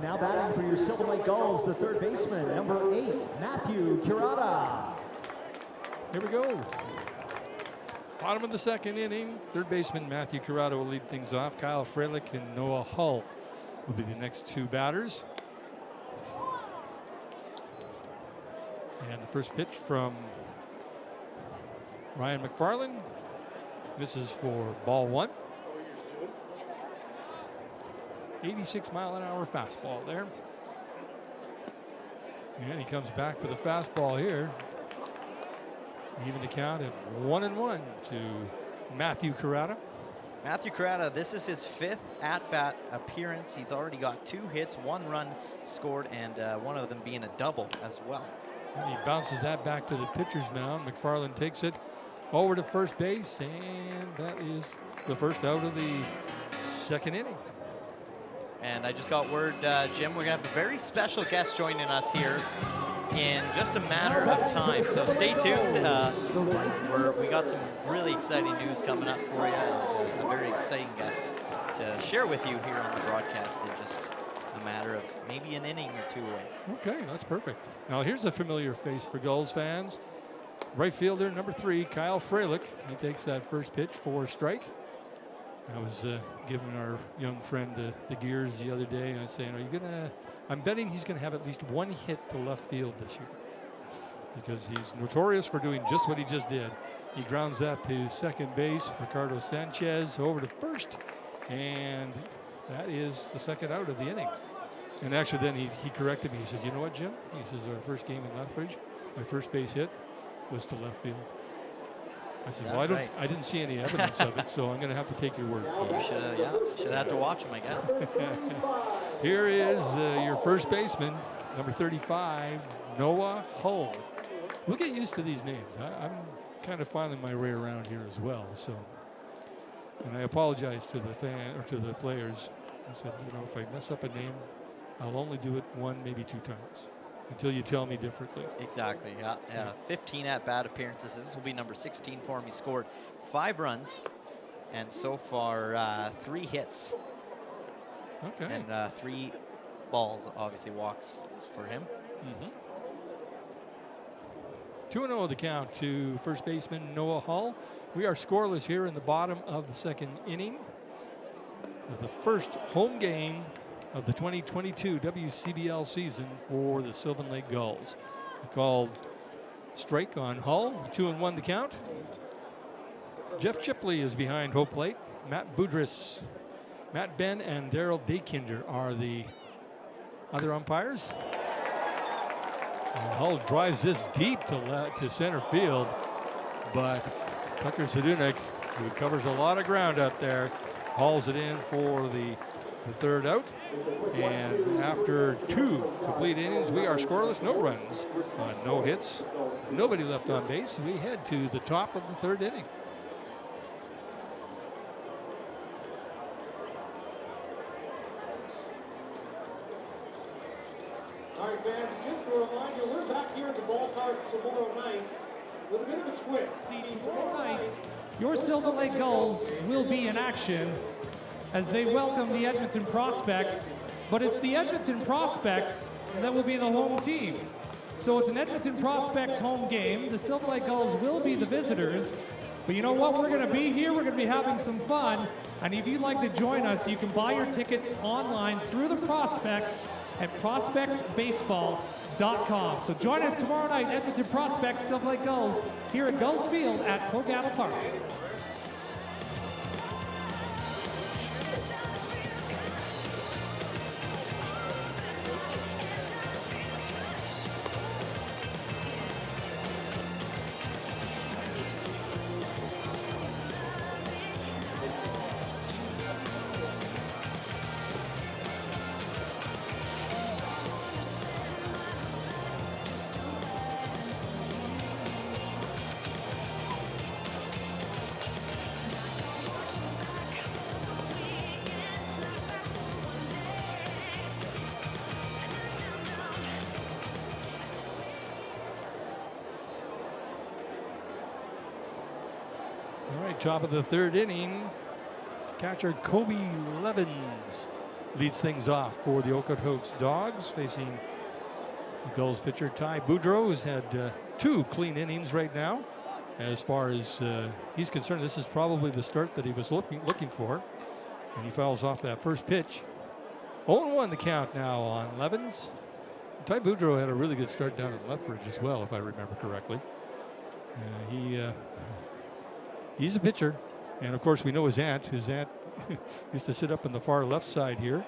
Now batting for your Silver Lake Gulls, the third baseman, number 8, Matthew Curata. Here we go. Bottom of the second inning. Third baseman Matthew Curata will lead things off. Kyle Freilich and Noah Hull will be the next two batters. And the first pitch from Ryan McFarland misses for ball one. 86-mile-an-hour fastball there. And he comes back with a fastball here. Even the count at 1-1 to Matthew Curata. Matthew Curata, this is his 5th at-bat appearance. He's already got 2 hits, 1 run scored, and one of them being a double as well. And he bounces that back to the pitcher's mound. McFarland takes it over to first base, and that is the first out of the second inning. And I just got word, Jim, we're going to have a very special guest joining us here in just a matter of time. So stay tuned. We got some really exciting news coming up for you, and a very exciting guest to share with you here on the broadcast in just a matter of maybe an inning or 2 away. Okay, that's perfect. Now here's a familiar face for Gulls fans. Right fielder number 3, Kyle Freilich. He takes that first pitch for a strike. I was giving our young friend the gears the other day, and I was saying, I'm betting he's going to have at least 1 hit to left field this year, because he's notorious for doing just what he just did. He grounds that to second base. Ricardo Sanchez over to first, and that is the second out of the inning. And actually then he corrected me. He said, you know what, Jim? He says, our first game in Lethbridge, my first base hit was to left field. I said, well, I didn't see any evidence of it, so I'm going to have to take your word for it. You should have to watch him, I guess. Here is your first baseman, number 35, Noah Hull. We'll get used to these names. I'm kind of finding my way around here as well. So, and I apologize to the players. I said, if I mess up a name, I'll only do it 1, maybe 2 times. until you tell me differently. Exactly, yeah. 15 at-bat appearances. This will be number 16 for him. He scored 5 runs, and so far 3 hits. Okay. And 3 balls, obviously walks for him. 2-0 the count to first baseman Noah Hull. We are scoreless here in the bottom of the second inning of the first home game of the 2022 WCBL season for the Sylvan Lake Gulls. Called strike on Hull. 2-1 the count. Jeff Chipley is behind home plate. Matt Boudris, Matt Ben, and Daryl Daykinder are the other umpires. And Hull drives this deep to center field, but Tucker Sadunik, who covers a lot of ground out there, hauls it in for the third out. And after 2 complete innings, we are scoreless, no runs, no hits, nobody left on base. We head to the top of the third inning. All right, fans, just to remind you, we're back here at the ballpark tomorrow night with a bit of a twist. Tomorrow night, your Silver Lake Gulls will be in action as they welcome the Edmonton Prospects, but it's the Edmonton Prospects that will be the home team. So it's an Edmonton Prospects home game. The Silver Lake Gulls will be the visitors, but you know what? We're going to be here. We're going to be having some fun, and if you'd like to join us, you can buy your tickets online through the Prospects at prospectsbaseball.com. So join us tomorrow night, Edmonton Prospects, Silver Lake Gulls, here at Gulls Field at Pogattle Park. All right, top of the third inning, catcher Kobe Levins leads things off for the Okotoks Dogs, facing the Gulls pitcher Ty Boudreau, who's had 2 clean innings right now. As far as he's concerned, this is probably the start that he was looking for, and he fouls off that first pitch. 0-1 the count now on Levins. Ty Boudreau had a really good start down at Lethbridge as well, if I remember correctly. He's a pitcher, and of course we know his aunt. His aunt used to sit up on the far left side here,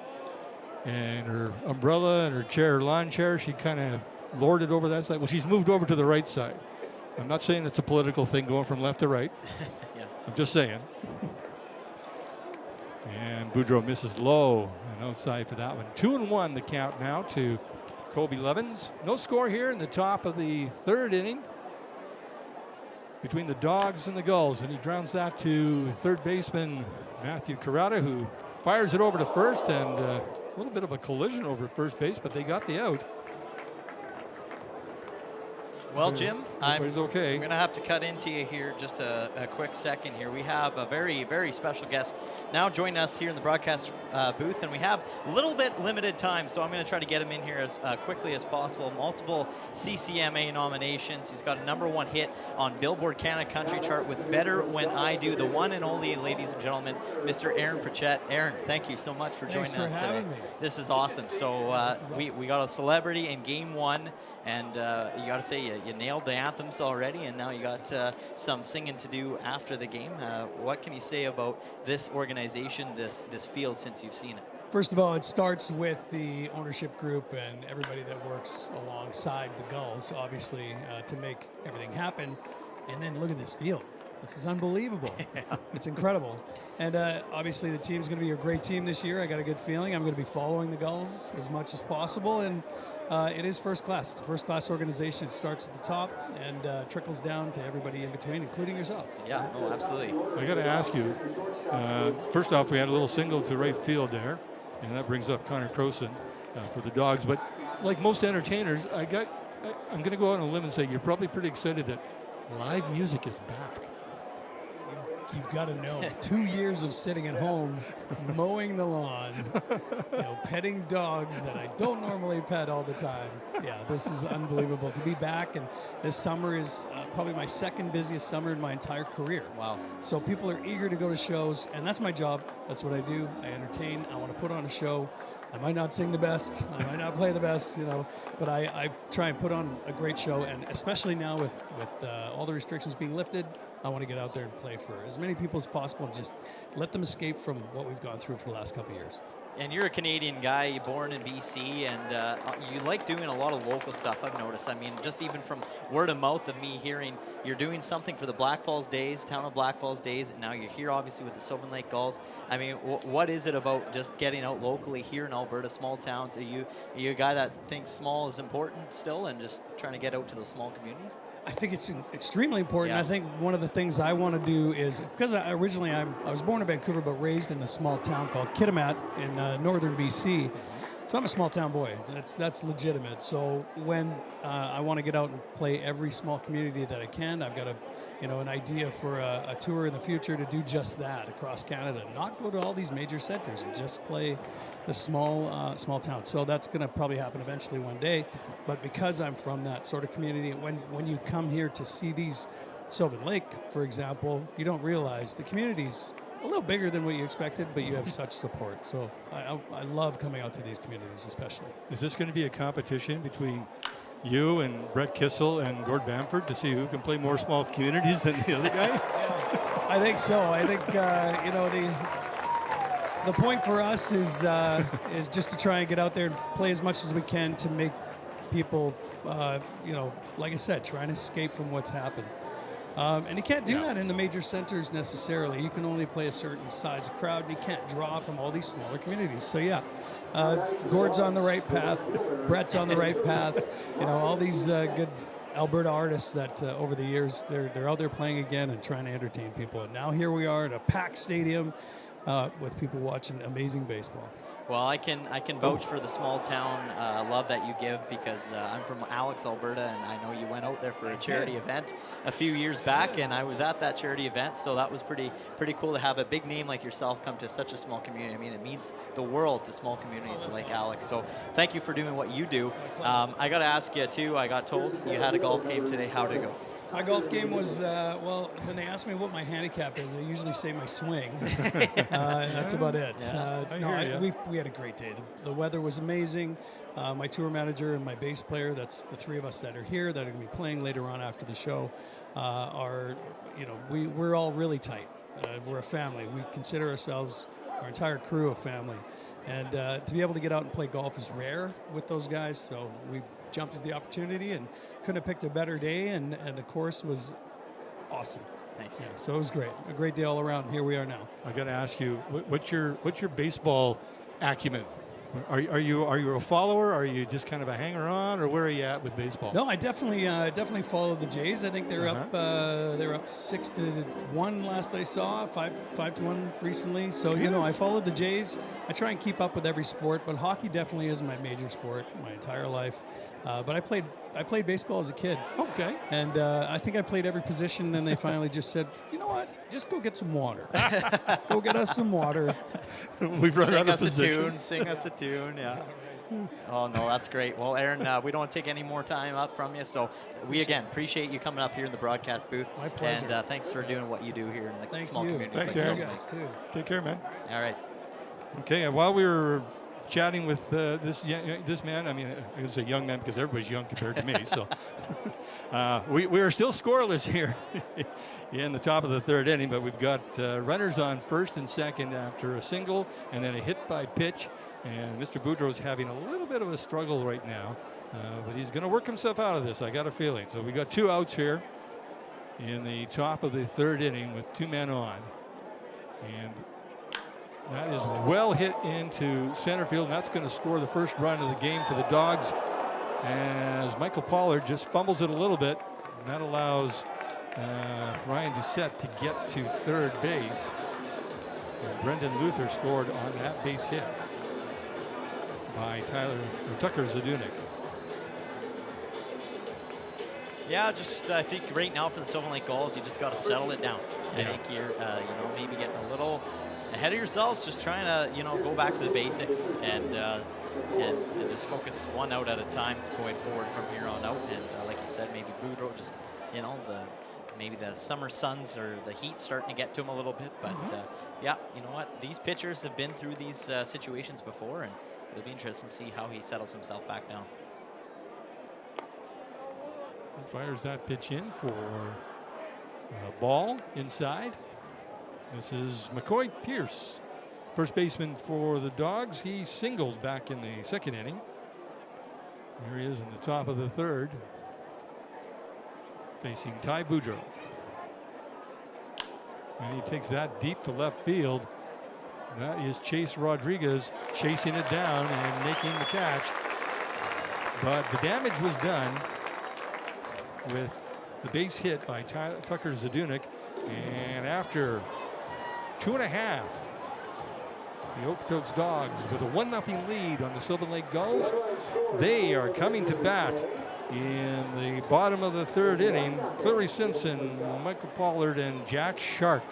and her umbrella and her chair, her lawn chair, she kind of lorded over that side. Well, she's moved over to the right side. I'm not saying it's a political thing going from left to right. Yeah. I'm just saying. And Boudreau misses low and outside for that one. 2-1 the count now to Kobe Levins. No score here in the top of the third inning between the Dogs and the Gulls, and he grounds that to third baseman Matthew Carrata, who fires it over to first, and a little bit of a collision over at first base, but they got the out. Well, Jim, I'm okay. going to have to cut into you here just a quick second here. We have a very, very special guest now joining us here in the broadcast booth, and we have a little bit limited time, so I'm going to try to get him in here as quickly as possible. Multiple CCMA nominations. He's got a #1 hit on Billboard Canada Country Chart with Better When I Do. The one and only, ladies and gentlemen, Mr. Aaron Pritchett. Aaron, thank you so much for joining us today. This is awesome. So we got a celebrity in Game 1, and you got to say you nailed the anthems already, and now you got some singing to do after the game. What can you say about this organization, this field, since you've seen it? First of all, it starts with the ownership group and everybody that works alongside the Gulls, obviously, to make everything happen. And then look at this field. This is unbelievable. Yeah. It's incredible. And obviously the team's going to be a great team this year. I got a good feeling. I'm going to be following the Gulls as much as possible. And it is first class. It's a first class organization. It starts at the top and trickles down to everybody in between, including yourselves. Yeah, no, absolutely. I got to ask you, first off, we had a little single to right field there, and that brings up Connor Croson for the Dogs. But like most entertainers, I'm going to go out on a limb and say you're probably pretty excited that live music is back. You've got to know, 2 years of sitting at home, mowing the lawn, petting dogs that I don't normally pet all the time. Yeah, this is unbelievable to be back. And this summer is probably my second busiest summer in my entire career. Wow. So people are eager to go to shows, and that's my job. That's what I do. I entertain. I want to put on a show. I might not sing the best. I might not play the best, but I try and put on a great show. And especially now with all the restrictions being lifted, I want to get out there and play for as many people as possible and just let them escape from what we've gone through for the last couple of years. And you're a Canadian guy, you're born in BC, and you like doing a lot of local stuff, I've noticed. I mean, just even from word of mouth of me hearing you're doing something for the Black Falls Days, Town of Black Falls Days, and now you're here obviously with the Sylvan Lake Gulls. I mean, what is it about just getting out locally here in Alberta, small towns? Are you a guy that thinks small is important still and just trying to get out to those small communities? I think it's extremely important. Yeah. I think one of the things I want to do is, because I was born in Vancouver but raised in a small town called Kitimat in northern BC. So I'm a small town boy. That's legitimate. So when I want to get out and play every small community that I can, I've got an idea for a tour in the future to do just that across Canada. Not go to all these major centers and just play the small towns. So that's going to probably happen eventually one day. But because I'm from that sort of community, when you come here to see these Sylvan Lake, for example, you don't realize the community's a little bigger than what you expected, but you have such support. So I love coming out to these communities, especially. Is this going to be a competition between you and Brett Kissel and Gord Bamford to see who can play more small communities than the other guy? I think so. I think the point for us is just to try and get out there and play as much as we can to make people, like I said, trying to escape from what's happened. And you can't do that in the major centers necessarily. You can only play a certain size of crowd, and you can't draw from all these smaller communities. So yeah, Gord's on the right path, Brett's on the right path. All these good Alberta artists that over the years they're out there playing again and trying to entertain people. And now here we are at a packed stadium with people watching amazing baseball. Well, I can vouch for the small town love that you give because I'm from Alex, Alberta, and I know you went out there for a charity event a few years back, and I was at that charity event, so that was pretty cool to have a big name like yourself come to such a small community. I mean, it means the world to small communities like awesome. Alex. So thank you for doing what you do. I got to ask you too. I got told you had a golf game today. How did it go? My golf game was, when they ask me what my handicap is, I usually say my swing. That's about it. Yeah. We had a great day. The weather was amazing. My tour manager and my bass player, that's the three of us that are here that are going to be playing later on after the show, we're all really tight. We're a family. We consider ourselves, our entire crew, a family. And to be able to get out and play golf is rare with those guys, so we jumped at the opportunity and couldn't have picked a better day, and the course was awesome. Nice. Yeah, so it was great. A great day all around. Here we are now. I got to ask you, what's your baseball acumen? Are you a follower? Are you just kind of a hanger-on, or where are you at with baseball? No, I definitely follow the Jays. I think they're up 6-1 last I saw, 5-1 recently. So I followed the Jays. I try and keep up with every sport, but hockey definitely is my major sport my entire life. But I played baseball as a kid. Okay. And I think I played every position. Then they finally just said, you know what? Just go get some water. Go get us some water. We've run out of positions. Sing us a tune. Yeah. Oh, no, that's great. Well, Aaron, we don't want to take any more time up from you. So we, again, appreciate you coming up here in the broadcast booth. My pleasure. And thanks for doing what you do here in the small communities. Thanks, Thank Aaron. you guys, too. Take care, man. All right. Okay, and while we were chatting with this man, I mean, I would say young man because everybody's young compared to me, so we are still scoreless here in the top of the third inning, but we've got runners on first and second after a single and then a hit by pitch, and Mr. Boudreau's having a little bit of a struggle right now, but he's going to work himself out of this, I got a feeling. So we got 2 outs here in the top of the third inning with 2 men on, and that is well hit into center field, and that's going to score the first run of the game for the Dogs as Michael Pollard just fumbles it a little bit, and that allows Ryan Doucette to get to third base. And Brendan Luther scored on that base hit. by Tucker Zadunik. Yeah, just I think right now for the Sylvan Lake Gulls, you just got to settle it down. I think you're, maybe getting a little ahead of yourselves, just trying to, go back to the basics and just focus one out at a time going forward from here on out. And like you said, maybe Boudreaux just, maybe the summer suns or the heat starting to get to him a little bit. But yeah, you know what? These pitchers have been through these situations before, and it'll be interesting to see how he settles himself back down. Fires that pitch in for a ball inside. This is McCoy Pierce, first baseman for the Dogs. He singled back in the second inning. There he is in the top of the third, facing Ty Boudreaux. And he takes that deep to left field. That is Chase Rodriguez chasing it down and making the catch. But the damage was done with the base hit by Tucker Zadunik. And after 2.5, the Okotoks Dogs with a 1-0 lead on the Sylvan Lake Gulls. They are coming to bat in the bottom of the third inning. Clary Simpson, Michael Pollard, and Jack Shark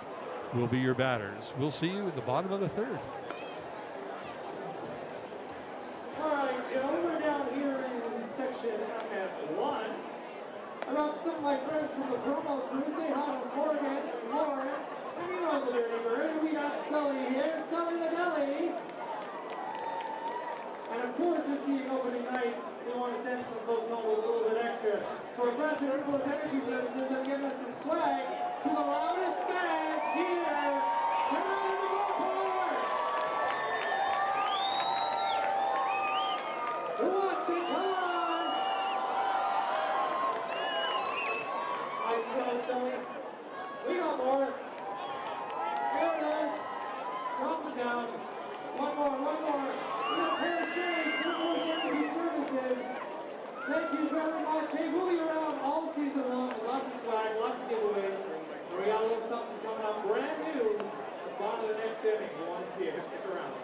will be your batters. We'll see you at the bottom of the third. All right, Joe, we're down here in section MS1. Around some of my friends from the promo crew, say hi to Morgan and Lauren. And you know the Dirty Bird. We got Sully here, Sully the Deli. And of course, this being opening night, we want to send some folks home with a little bit extra. So our friends at Earthboat Energy Services have given us some swag to the loudest fans here. Turn on the ballpark! Who wants it? Come on! Nice try, Sully. We got more. There it is. Drop it down. One more. We got a pair of shades. Earthboat Energy Services. Thank you very much. Hey, we'll be around all season long. Lots of swag, lots of giveaways. We got a little something coming up brand new. At the bottom of the next inning. You want to see it. Stick around.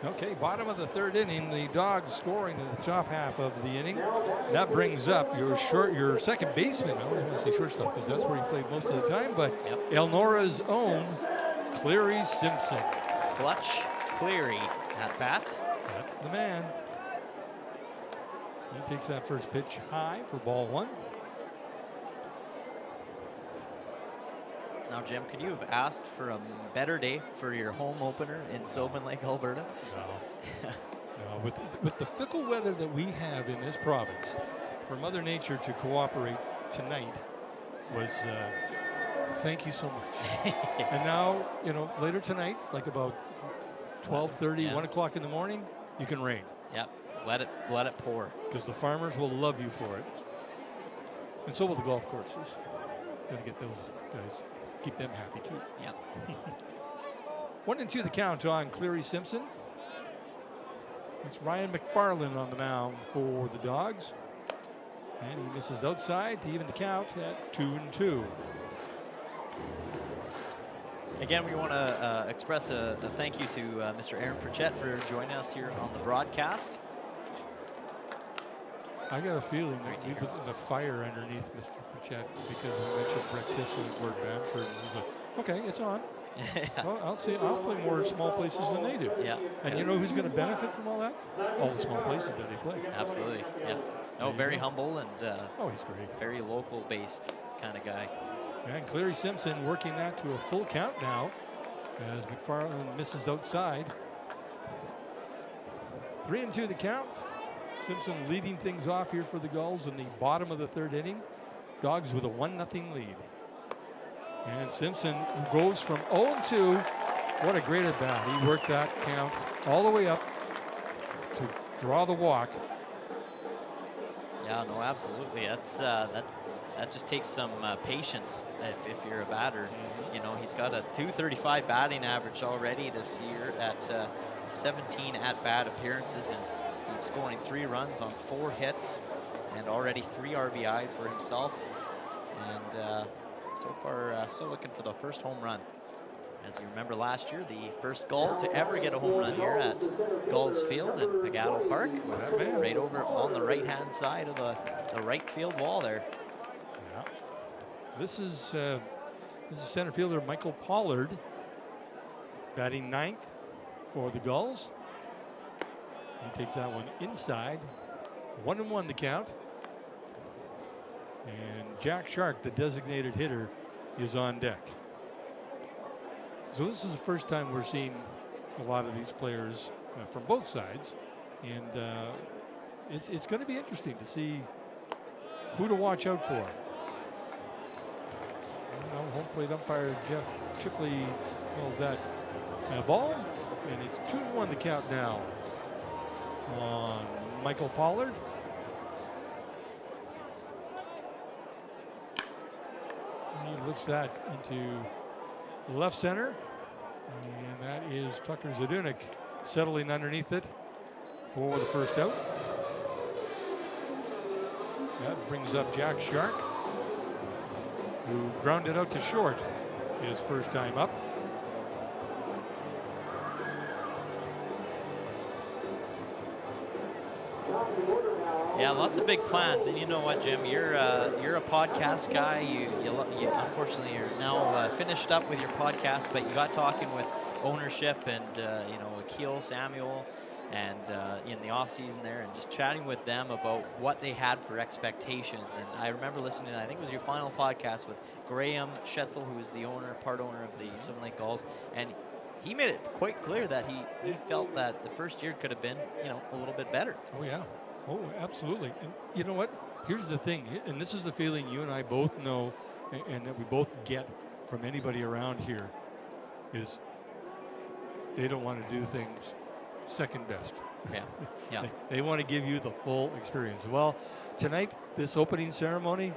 Okay, bottom of the third inning, the Dogs scoring in the top half of the inning. That brings up your second baseman. I always want to say shortstop because that's where he played most of the time, but Elnora's own Clary Simpson. Clutch Cleary at bat. That's the man. He takes that first pitch high for ball one. Now, Jim, could you have asked for a better day for your home opener in Sylvan Lake, Alberta? No. No, with the fickle weather that we have in this province, for Mother Nature to cooperate tonight was thank you so much. And now, later tonight, like about 12:30, 1 o'clock in the morning, you can rain. Yep, let it pour. Because the farmers will love you for it. And so will the golf courses. Got to get those guys. Keep them happy too. Yeah. 1-2 the count on Clary Simpson. It's Ryan McFarland on the mound for the Dogs. And he misses outside to even the count at 2-2. Again, we want to express a thank you to Mr. Aaron Pritchett for joining us here on the broadcast. I got a feeling that he was in the fire underneath Mr. Pritchett because we mentioned Brett Kissel and Gord Bamford. And he's like, okay, it's on. Well, I'll see. I'll play more small places than they do. Yeah. And you know who's going to benefit from all that? All the small places that they play. Absolutely. Yeah. No, very humble and he's great. Very local based kind of guy. And Clary Simpson working that to a full count now as McFarland misses outside. 3-2 the count. Simpson leading things off here for the Gulls in the bottom of the third inning. Dogs with a 1-0 lead. And Simpson goes from 0-2. What a great at bat. He worked that count all the way up to draw the walk. Yeah, no, absolutely. That's that just takes some patience if you're a batter. You know, he's got a 235 batting average already this year at 17 at-bat appearances, and he's scoring 3 runs on 4 hits and already 3 RBIs for himself. And so far, still looking for the first home run. As you remember last year, the first Gull to ever get a home run here at Gulls Field in Pagato Park was right over on the right-hand side of the right field wall there. Yeah. This is center fielder Michael Pollard, batting 9th for the Gulls. He takes that one inside. 1-1 the count. And Jack Shark, the designated hitter, is on deck. So this is the first time we're seeing a lot of these players from both sides, and it's going to be interesting to see who to watch out for. You know, home plate umpire Jeff Chipley calls that a ball, and it's 2-1 the count now on Michael Pollard. And he lifts that into left center, and that is Tucker Zadunik settling underneath it for the first out. That brings up Jack Shark, who grounded out to short his first time up. Yeah, lots of big plans, and you know what, Jim? You're a podcast guy. You unfortunately you're now finished up with your podcast, but you got talking with ownership and you know, Akil, Samuel, and in the off season there, and just chatting with them about what they had for expectations. And I remember listening to, I think it was your final podcast with Graham Schetzel, who is the part owner of the Sylvan Lake Gulls, and he made it quite clear that he felt that the first year could have been, you know, a little bit better. Oh yeah. Oh, absolutely. And you know what? Here's the thing, and this is the feeling you and I both know, and that we both get from anybody around here, is they don't want to do things second best. Yeah, yeah. They want to give you the full experience. Well, tonight, this opening ceremony,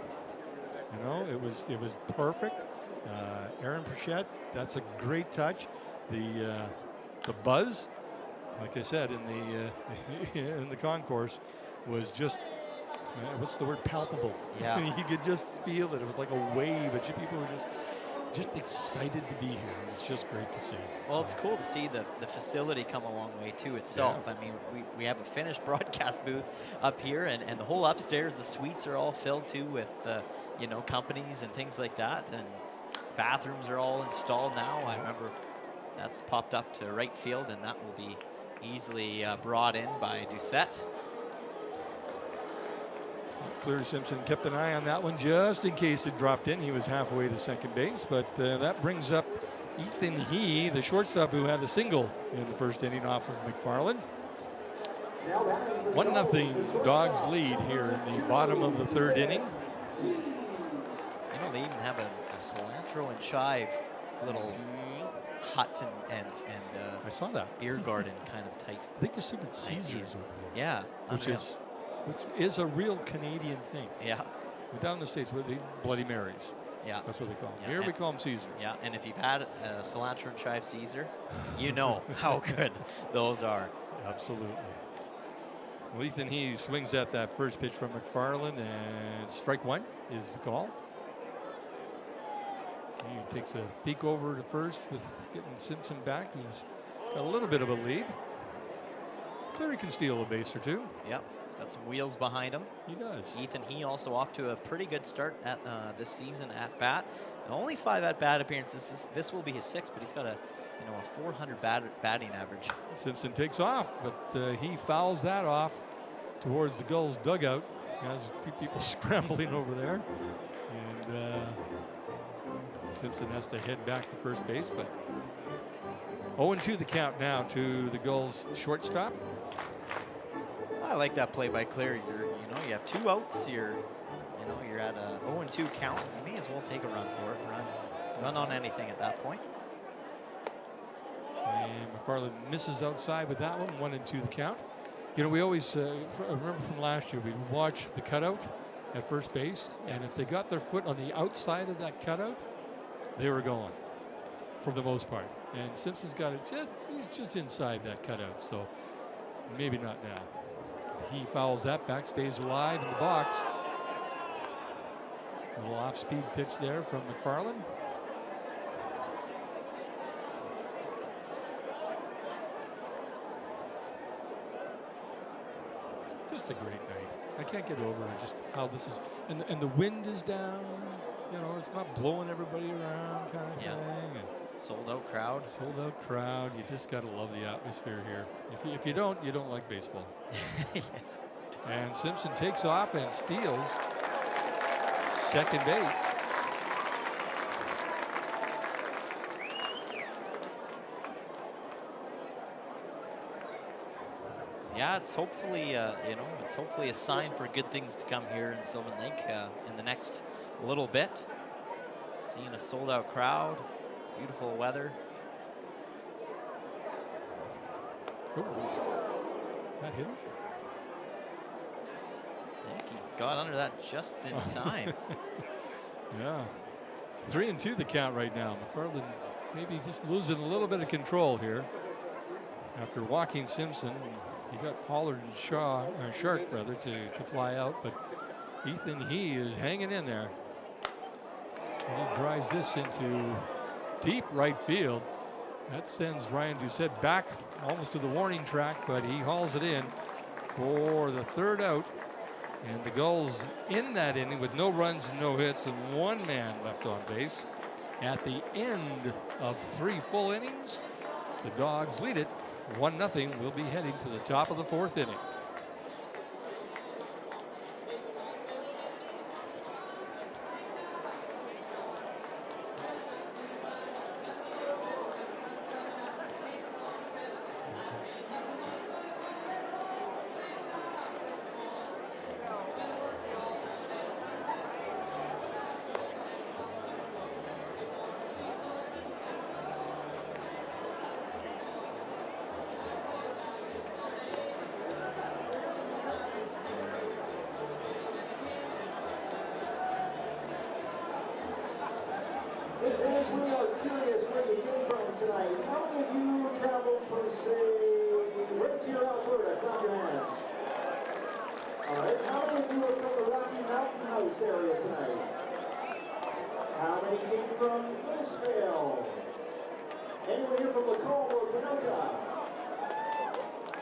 you know, it was perfect. Aaron Pritchett, that's a great touch. The buzz, like I said, in the concourse, was just what's the word, palpable. Yeah. You could just feel it. It was like a wave. But people were just excited to be here. It's just great to see. Well, it's cool to see the facility come a long way too itself. Yeah. I mean, we have a finished broadcast booth up here, and the whole upstairs, the suites are all filled too with you know, companies and things like that, and bathrooms are all installed now. I remember that's popped up to right field, and that will be easily brought in by Doucette. Cleary Simpson kept an eye on that one just in case it dropped in. He was halfway to second base, but that brings up Ethan He, the shortstop, who had a single in the first inning off of McFarland. 1-0 Dogs lead here in the bottom of the third inning. You know, they even have a cilantro and chive little hut and I saw that. beer garden kind of type. I think you said it's Caesars over there. Yeah, which is a real Canadian thing. yeah, Down in the States, with the Bloody Marys. yeah. That's what they call them. Yeah, Here we call them Caesars. Yeah, and if you've had cilantro and chive Caesar, you know how good those are. Absolutely. Well, Ethan He swings at that first pitch from McFarland, and strike one is the call. He takes a peek over to first with getting Simpson back. He's got a little bit of a lead. Cleary can steal a base or two. Yep, he's got some wheels behind him. He does. Ethan He also off to a pretty good start at this season at bat. Only 5 at bat appearances. This will be his 6th, but he's got a 400 batting average. Simpson takes off, but he fouls that off towards the Gulls dugout. Has a few people scrambling over there, and Simpson has to head back to first base. But 0-2 the count now to the Gulls shortstop. I like that play by Cleary. You have 2 outs. You're at a 0-2 count. You may as well take a run for it. Run on anything at that point. And McFarland misses outside with that one. 1-2 the count. You know, we always, I remember from last year, we'd watch the cutout at first base, and if they got their foot on the outside of that cutout, they were going for the most part. And Simpson's got it he's just inside that cutout, so maybe not now. He fouls that back, stays alive in the box. A little off-speed pitch there from McFarland. Just a great night. I can't get over just how this is, and the wind is down. You know, it's not blowing everybody around kind of Yeah. thing. And Sold out crowd. sold out crowd. You just got to love the atmosphere here. If you don't, you don't like baseball. And Simpson takes off and steals second base. Yeah, it's hopefully, it's hopefully a sign for good things to come here in Sylvan Lake in the next little bit. Seeing a sold-out crowd, beautiful weather. Ooh. That hit him? I think he got under that just in time. Yeah. 3-2 the count right now. McFarland maybe just losing a little bit of control here after walking Simpson. He got Pollard and Shark rather to fly out, but Ethan He is hanging in there. And he drives this into deep right field. That sends Ryan Doucette back almost to the warning track, but he hauls it in for the third out. And the Gulls in that inning with no runs, no hits, and one man left on base. At the end of 3 full innings, the Dogs lead it 1-0. We'll be heading to the top of the 4th inning. If we are curious where you came from tonight, how many of you traveled from, say, right here, Alberta? Clap your hands. All right. How many of you are from the Rocky Mountain House area tonight? How many came from Louisville? Anyone here from Lacombe or Pinoca?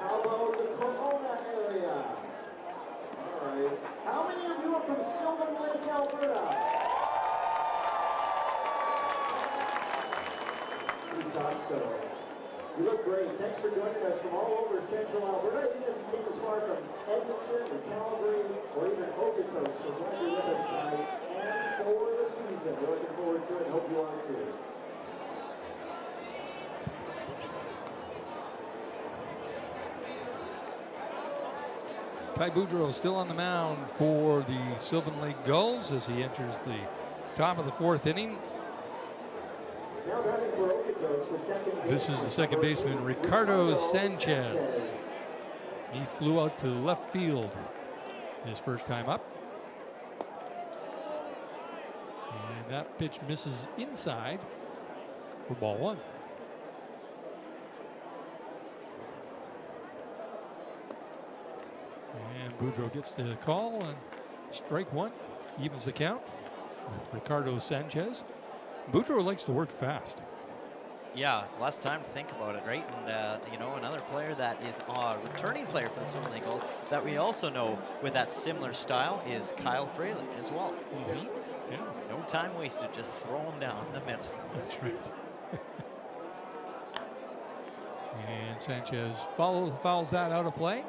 How about the Corona area? All right. How many of you are from Sylvan Lake, Alberta? So, you look great. Thanks for joining us from all over Central Alberta, even if you came as far from Edmonton or Calgary or even Okotoks. We're glad you're with us tonight and for the season. We're looking forward to it and hope you are too. Ty Boudreau still on the mound for the Sylvan Lake Gulls as he enters the top of the 4th inning. This is the second baseman, Ricardo Sanchez. He flew out to left field his first time up. And that pitch misses inside for ball 1. And Boudreau gets the call, and strike 1 evens the count with Ricardo Sanchez. Boudreau likes to work fast. Yeah, less time to think about it, right? And, another player that is a returning player for the Sylvan Lake Gulls that we also know with that similar style is Kyle Freilich as well. Mm-hmm. Yeah. No time wasted, just throw him down the middle. That's right. And Sanchez fouls that out of play.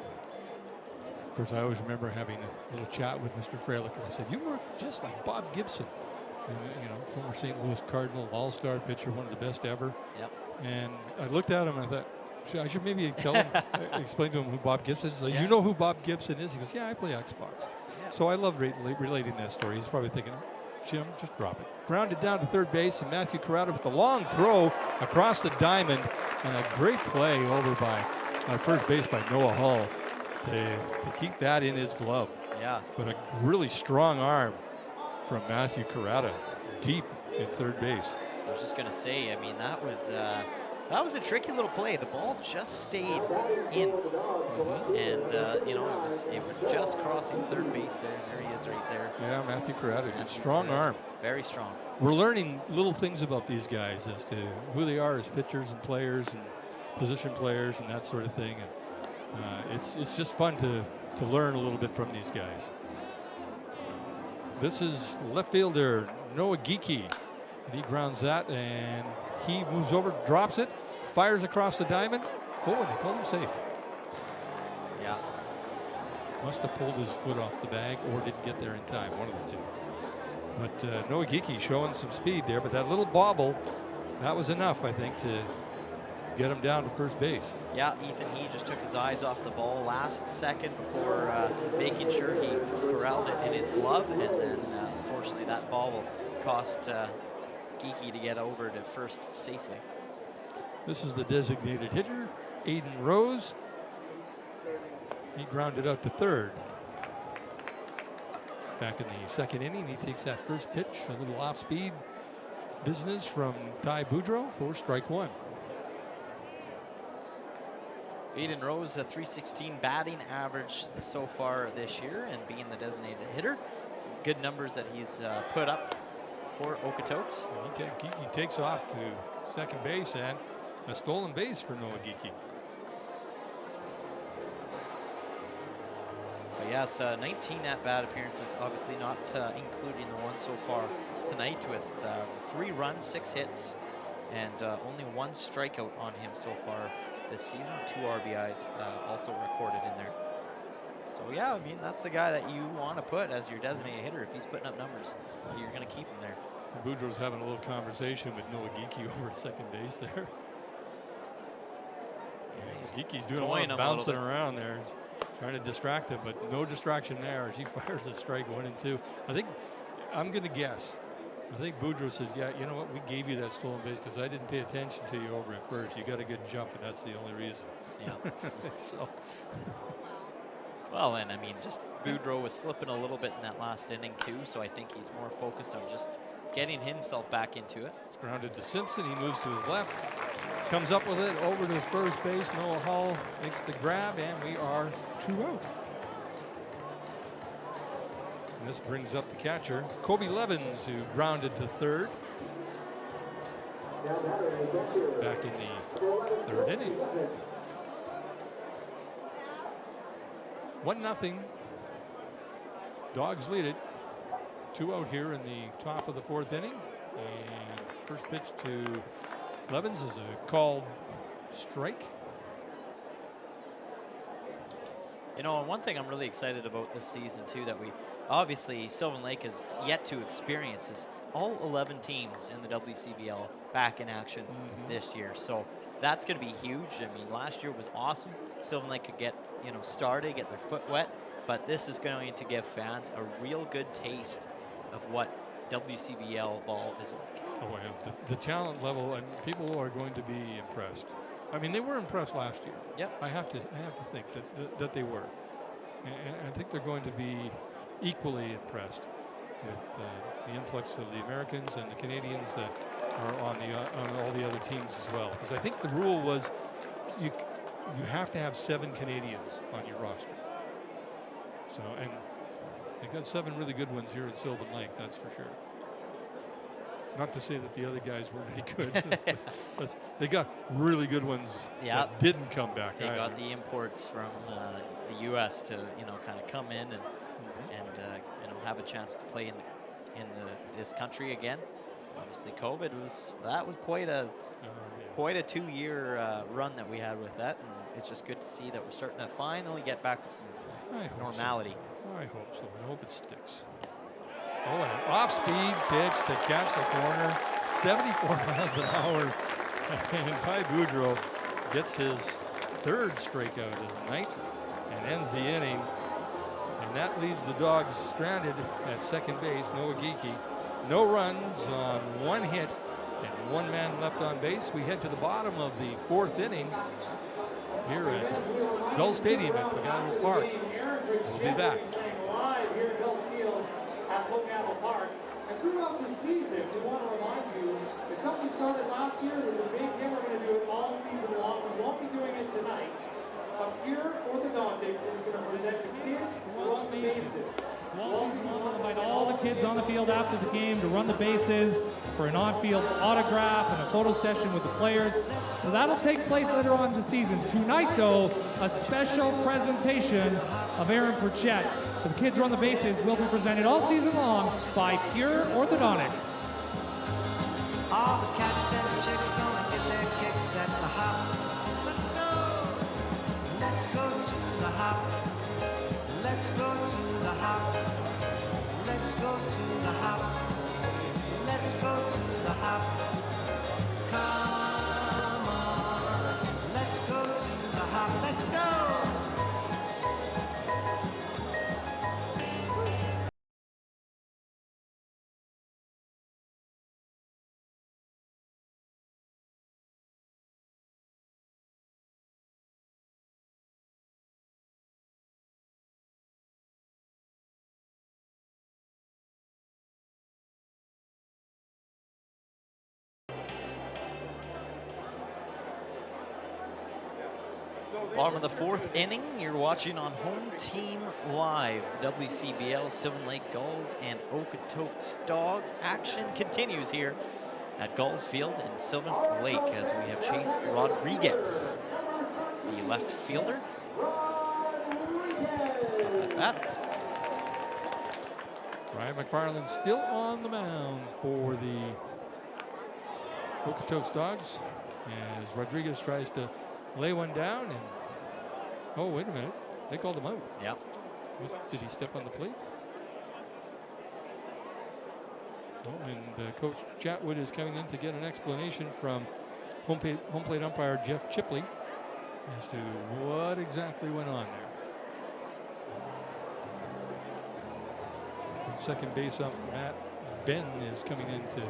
Of course, I always remember having a little chat with Mr. Freilich, and I said, "You work just like Bob Gibson." And, former St. Louis Cardinal, all-star pitcher, one of the best ever. Yep. And I looked at him and I thought, I should maybe tell him, explain to him who Bob Gibson is. Like, Yeah. You know who Bob Gibson is? He goes, yeah, I play Xbox. Yeah. So I love relating that story. He's probably thinking, Jim, just drop it. Grounded down to third base, and Matthew Corrado with the long throw across the diamond, and a great play over by first base by Noah Hull. to keep that in his glove. Yeah. But a really strong arm from Matthew Carrata, deep in third base. I was just gonna say, I mean, that was a tricky little play. The ball just stayed in, and you know, it was just crossing third base there. And there he is, right there. Yeah, Matthew Carrata, strong arm. Very strong. We're learning little things about these guys as to who they are as pitchers and players and position players and that sort of thing. And it's just fun to learn a little bit from these guys. This is left fielder Noah Geekie, and he grounds that, and he moves over, drops it, fires across the diamond. Oh, and they called him safe. Yeah. Must have pulled his foot off the bag or didn't get there in time, one of the two. But Noah Geekie showing some speed there, but that little bobble, that was enough, I think, to get him down to first base. Yeah, Ethan He just took his eyes off the ball last second before making sure he corralled it in his glove, and then unfortunately that ball will cost Geekie to get over to first safely. This is the designated hitter, Aiden Rose. He grounded out to third. Back in the second inning, he takes that first pitch, a little off-speed business from Ty Boudreau for strike one. Aiden Rose, a .316 batting average so far this year, and being the designated hitter. Some good numbers that he's put up for Okotoks. Okay, Geekie takes off to second base, and a stolen base for Noah Geekie. But yes, 19 at-bat appearances, obviously not including the one so far tonight, with the 3 runs, 6 hits, and only 1 strikeout on him so far this season. 2 RBIs also recorded in there. So yeah, I mean, that's the guy that you want to put as your designated hitter. If he's putting up numbers, you're going to keep him there. Boudreau's having a little conversation with Noah Geekie over at second base there. Yeah, Geekie's doing a lot of bouncing around there, trying to distract him, but no distraction there as he fires a strike 1 and 2. I think, I'm going to guess, I think Boudreau says, yeah, you know what, we gave you that stolen base because I didn't pay attention to you over at first. You got a good jump, and that's the only reason. Yeah. So. Well, and I mean, just Boudreau was slipping a little bit in that last inning too, so I think he's more focused on just getting himself back into it. It's grounded to Simpson. He moves to his left, comes up with it over to first base. Noah Hall makes the grab, and we are 2 out. And this brings up the catcher, Kobe Levins, who grounded to third. Back in the third inning. 1-0. Dogs lead it. 2 out here in the top of the 4th inning. And first pitch to Levins is a called strike. You know, and one thing I'm really excited about this season too, that we obviously Sylvan Lake has yet to experience, is all 11 teams in the WCBL back in action this year. So that's going to be huge. I mean, last year was awesome. Sylvan Lake could get, you know, started, get their foot wet, but this is going to give fans a real good taste of what WCBL ball is like. Oh, yeah. The talent level, and people are going to be impressed. I mean, they were impressed last year. Yep. I have to think that they were, and I think they're going to be equally impressed with the influx of the Americans and the Canadians that are on all the other teams as well. Because I think the rule was you have to have 7 Canadians on your roster. So, and they've got 7 really good ones here at Sylvan Lake, that's for sure. Not to say that the other guys weren't any good. They got really good ones that didn't come back. They got the imports from the U.S. to, you know, kind of come in and you know, have a chance to play in this country again. Obviously, COVID was quite a 2-year run that we had with that, and it's just good to see that we're starting to finally get back to some normality. So. I hope so. I hope it sticks. Oh, and an off-speed pitch to catch the corner, 74 miles an hour, and Ty Boudreau gets his 3rd strikeout of the night and ends the inning. And that leaves the Dogs stranded at second base. Noah Geekie, no runs on 1 hit and 1 man left on base. We head to the bottom of the 4th inning here at Gulls Stadium at Pagano Park. We'll be back. Live here at Gulls Field at Pagano Park. And throughout the season, we want to remind you, it's something we started last year. It was a big hit. We're going to do it all season long. We won't be doing it tonight. But Pure Orthodontics is going to present the kids who run the bases. So all season long, we'll invite all the kids on the field after the game to run the bases for an on-field autograph and a photo session with the players. So that'll take place later on in the season. Tonight, though, a special presentation of Aaron Pritchett. The kids who run the bases will be presented all season long by Pure Orthodontics. All the cats and the chicks gonna get their kicks at the hop. Let's go. Let's go to the hop. Let's go to the hop. Let's go to the hop. Let's go to the hop. Come on. Let's go to the hop. Let's go. Bottom of the fourth inning, you're watching on Home Team Live. The WCBL, Sylvan Lake Gulls and Okotoks Dogs. Action continues here at Gulls Field in Sylvan Lake as we have Chase Rodriguez, the left fielder. Up at bat. Ryan McFarland still on the mound for the Okotoks Dogs as Rodriguez tries to lay one down, and oh, wait a minute, they called him out. Yep. Did he step on the plate? Oh, and Coach Chatwood is coming in to get an explanation from home plate umpire Jeff Chipley as to what exactly went on there. And second base ump Matt Ben is coming in to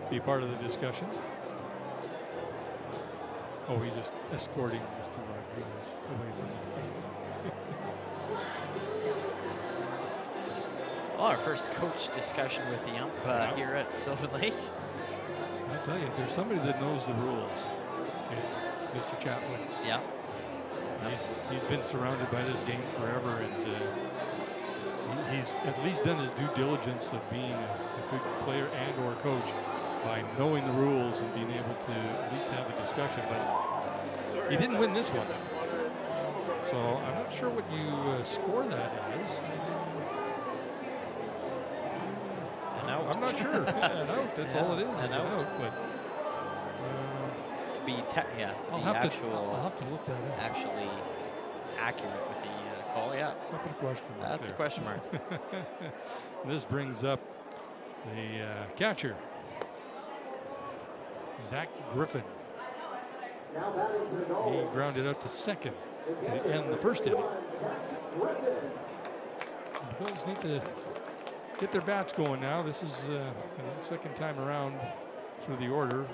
be part of the discussion. Oh, he's just escorting Mr. Rodriguez away from the plate. Well, our first coach discussion with the ump here at Sylvan Lake. I'll tell you, if there's somebody that knows the rules, it's Mr. Chatwood. Yeah. He's been surrounded by this game forever, and he's at least done his due diligence of being a good player and or coach by knowing the rules and being able to at least have a discussion. But he didn't win this one, so I'm not sure what you score that as. An out. I'm not sure. Yeah, an out. That's all it is. An out. But to be I'll have to look that up. actually accurate with the call. Yeah. I'll put a question mark That's there. a question mark. This brings up the catcher, Zach Griffin. He grounded out to second to end the first inning. The Gulls need to get their bats going now. This is second time around through the order.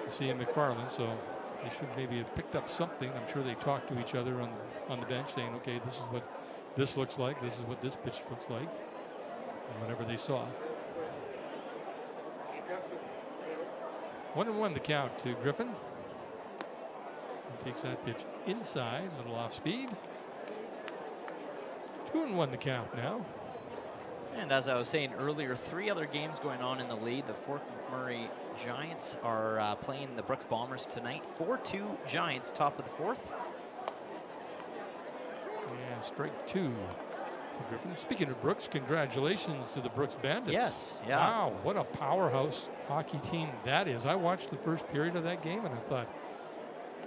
Seeing McFarland, so they should maybe have picked up something. I'm sure they talked to each other on the bench, saying, "Okay, this is what this looks like. This is what this pitch looks like," and whatever they saw. 1-1 the count to Griffin. He takes that pitch inside, a little off speed. 2-1 the count now. And as I was saying earlier, 3 other games going on in the lead. The Fort McMurray Giants are playing the Brooks Bombers tonight. 4-2 Giants, top of the fourth. And strike 2 to Griffin. Speaking of Brooks, congratulations to the Brooks Bandits. Yes, yeah. Wow, what a powerhouse hockey team that is. I watched the first period of that game and I thought,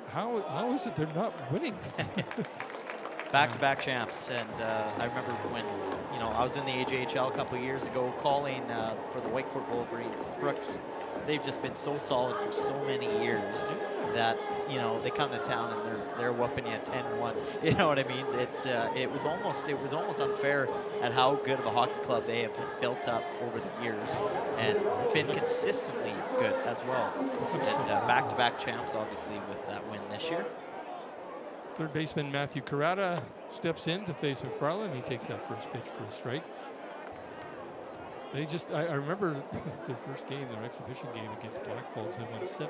how is it they're not winning? Back-to-back champs, and I remember when I was in the AJHL a couple of years ago calling for the Whitecourt Wolverines. Brooks, they've just been so solid for so many years that they come to town and they're whooping you 10-1. You know what I mean? It was almost unfair at how good of a hockey club they have built up over the years and been consistently good as well. And back-to-back champs, obviously, with that win this year. Third baseman Matthew Carrata steps in to face McFarland. He takes that first pitch for a strike. They just, I remember the first game, their exhibition game against Black Falls, they won 17-0.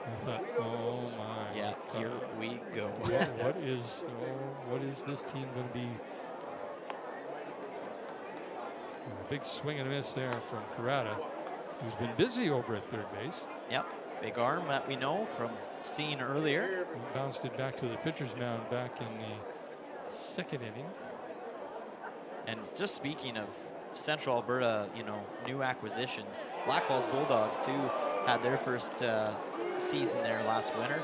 I thought, oh my. Yeah, here we go. What is this team going to be? A big swing and a miss there from Carrata, who's been busy over at third base. Yep, big arm that we know from seeing earlier. He bounced it back to the pitcher's mound back in the second inning. And just speaking of Central Alberta, new acquisitions, Black Falls Bulldogs too had their first season there last winter,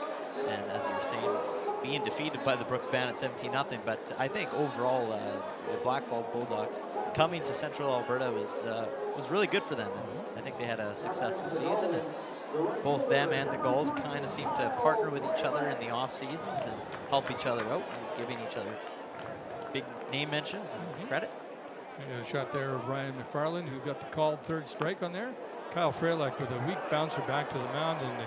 and as you were saying, being defeated by the Brooks Band at 17-0. But I think overall, the Black Falls Bulldogs coming to Central Alberta was really good for them. And I think they had a successful season, and both them and the Gulls kind of seem to partner with each other in the off seasons and help each other out, and giving each other big name mentions and credit. And a shot there of Ryan McFarland, who got the called third strike on there. Kyle Frelick with a weak bouncer back to the mound, and the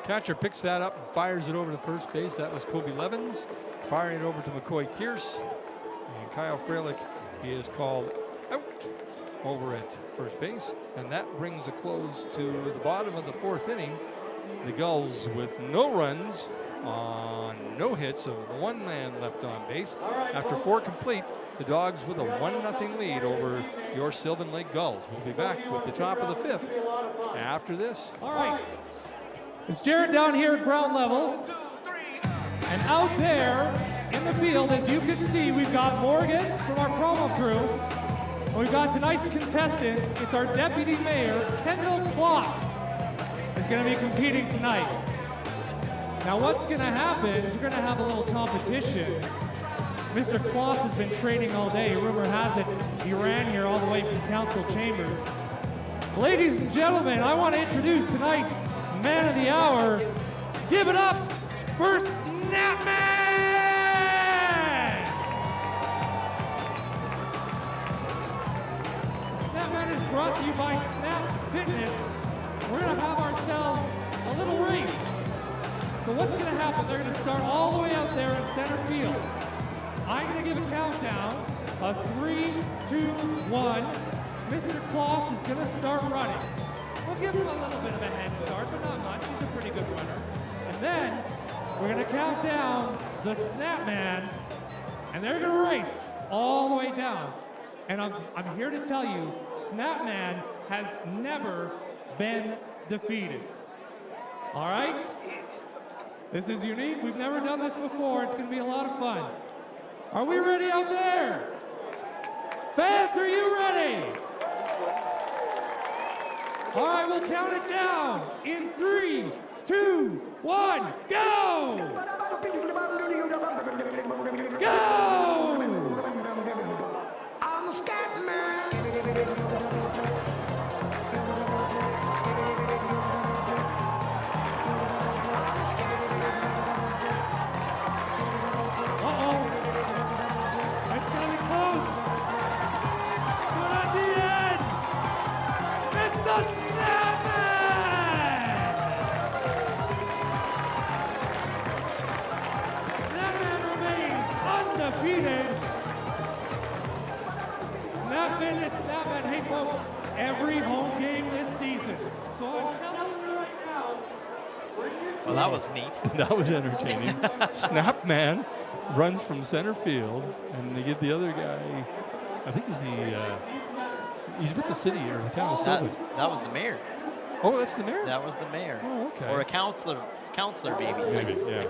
catcher picks that up and fires it over to first base. That was Kobe Levens firing it over to McCoy Pierce. And Kyle Frelick is called out over at first base. And that brings a close to the bottom of the fourth inning. The Gulls with no runs on no hits of one man left on base. After 4 complete, the Dogs with a 1-0 lead over your Sylvan Lake Gulls. We'll be back with the top of the 5th after this. All right. It's Jared down here at ground level. And out there in the field, as you can see, we've got Morgan from our promo crew. And we've got tonight's contestant. It's our deputy mayor, Kendall Kloss, is going to be competing tonight. Now what's going to happen is we're going to have a little competition. Mr. Kloss has been training all day. Rumor has it he ran here all the way from council chambers. Ladies and gentlemen, I want to introduce tonight's man of the hour. Give it up for Snapman! Snapman is brought to you by Snap Fitness. We're going to have ourselves a little race. So what's going to happen? They're going to start all the way out there in center field. I'm going to give a countdown, a 3, 2, 1. Mr. Kloss is going to start running. We'll give him a little bit of a head start, but not much. He's a pretty good runner. And then we're going to count down the Snapman, and they're going to race all the way down. And I'm here to tell you, Snapman has never been defeated. All right? This is unique. We've never done this before. It's going to be a lot of fun. Are we ready out there? Fans, are you ready? All right, we'll count it down in 3, 2, 1, go! Go! I'm a scat man. Snapman, hey folks, every home game this season. So I'm telling you right now. Well, that was neat. That was entertaining. Snapman runs from center field, and they give the other guy, I think he's with the city or the town of Sylvan. That was the mayor. Oh, that's the mayor? That was the mayor. Oh, okay. Or a counselor maybe. Maybe, yeah.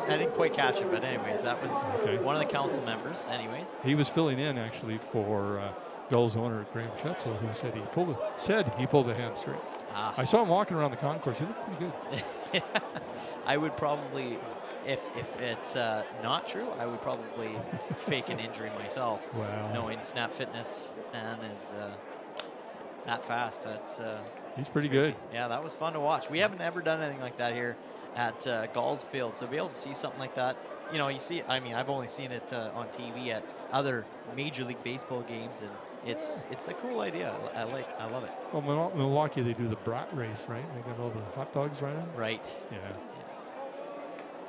I didn't quite catch it, but anyways, that was Okay. one of the council members. Anyways, He was filling in actually for Gulls owner Graham Schetzel, who said he pulled a hamstring. I saw him walking around the concourse. He looked pretty good. I would probably, if it's not true, I would probably fake an injury myself. Wow. Knowing Snap Fitness man is that fast. He's pretty good. Yeah, that was fun to watch. We haven't ever done anything like that here at Gulls Field, so to be able to see something like that, you see, I mean, I've only seen it on TV at other Major League Baseball games, and it's a cool idea. I love it. Well, Milwaukee, they do the brat race, right? They got all the hot dogs running. Right. Yeah.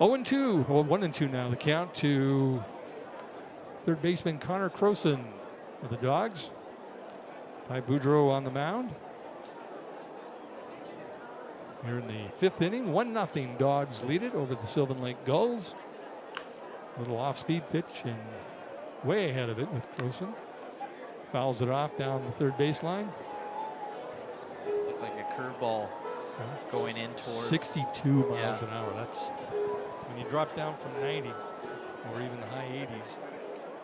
0-2, well, 1-2 now. The count to third baseman Connor Croson with the Dogs. Ty Boudreau on the mound. Here in the 5th inning, 1-0 Dogs lead it over the Sylvan Lake Gulls. Little off-speed pitch and way ahead of it with Croson. Fouls it off down the third baseline. Looked like a curveball going in towards 62 miles an hour. That's when you drop down from 90 or even the high 80s.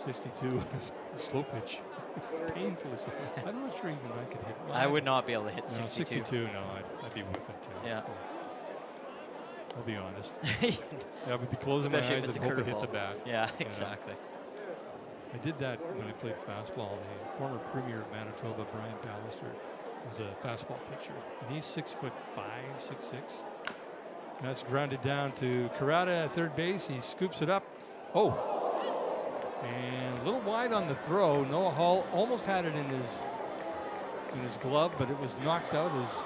62 is a slow pitch. It's painful. I'm not sure even I could hit. Well, I would not be able to hit no, 62. 62. No, I'd be whiffing too. Yeah. So I'll be honest. I would be closing my eyes and hope it hit the bat. Yeah, exactly. I did that when I played fastball. The former premier of Manitoba, Brian Pallister, was a fastball pitcher, and he's 6'5", 6'6". That's grounded down to Karada at third base. He scoops it up. Oh, and a little wide on the throw. Noah Hall almost had it in his glove, but it was knocked out as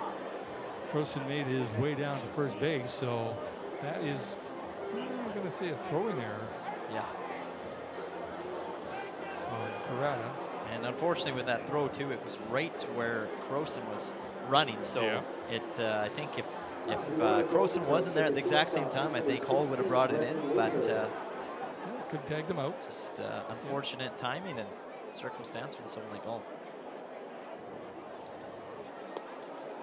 Croson made his way down to first base. So that is, I'm going to say, a throwing error. Yeah. Karada. And unfortunately with that throw too, it was right to where Croson was running. So I think if Croson wasn't there at the exact same time, I think Hall would have brought it in. But could tag them out. Just unfortunate timing and circumstance for the Sylvan Lake Gulls.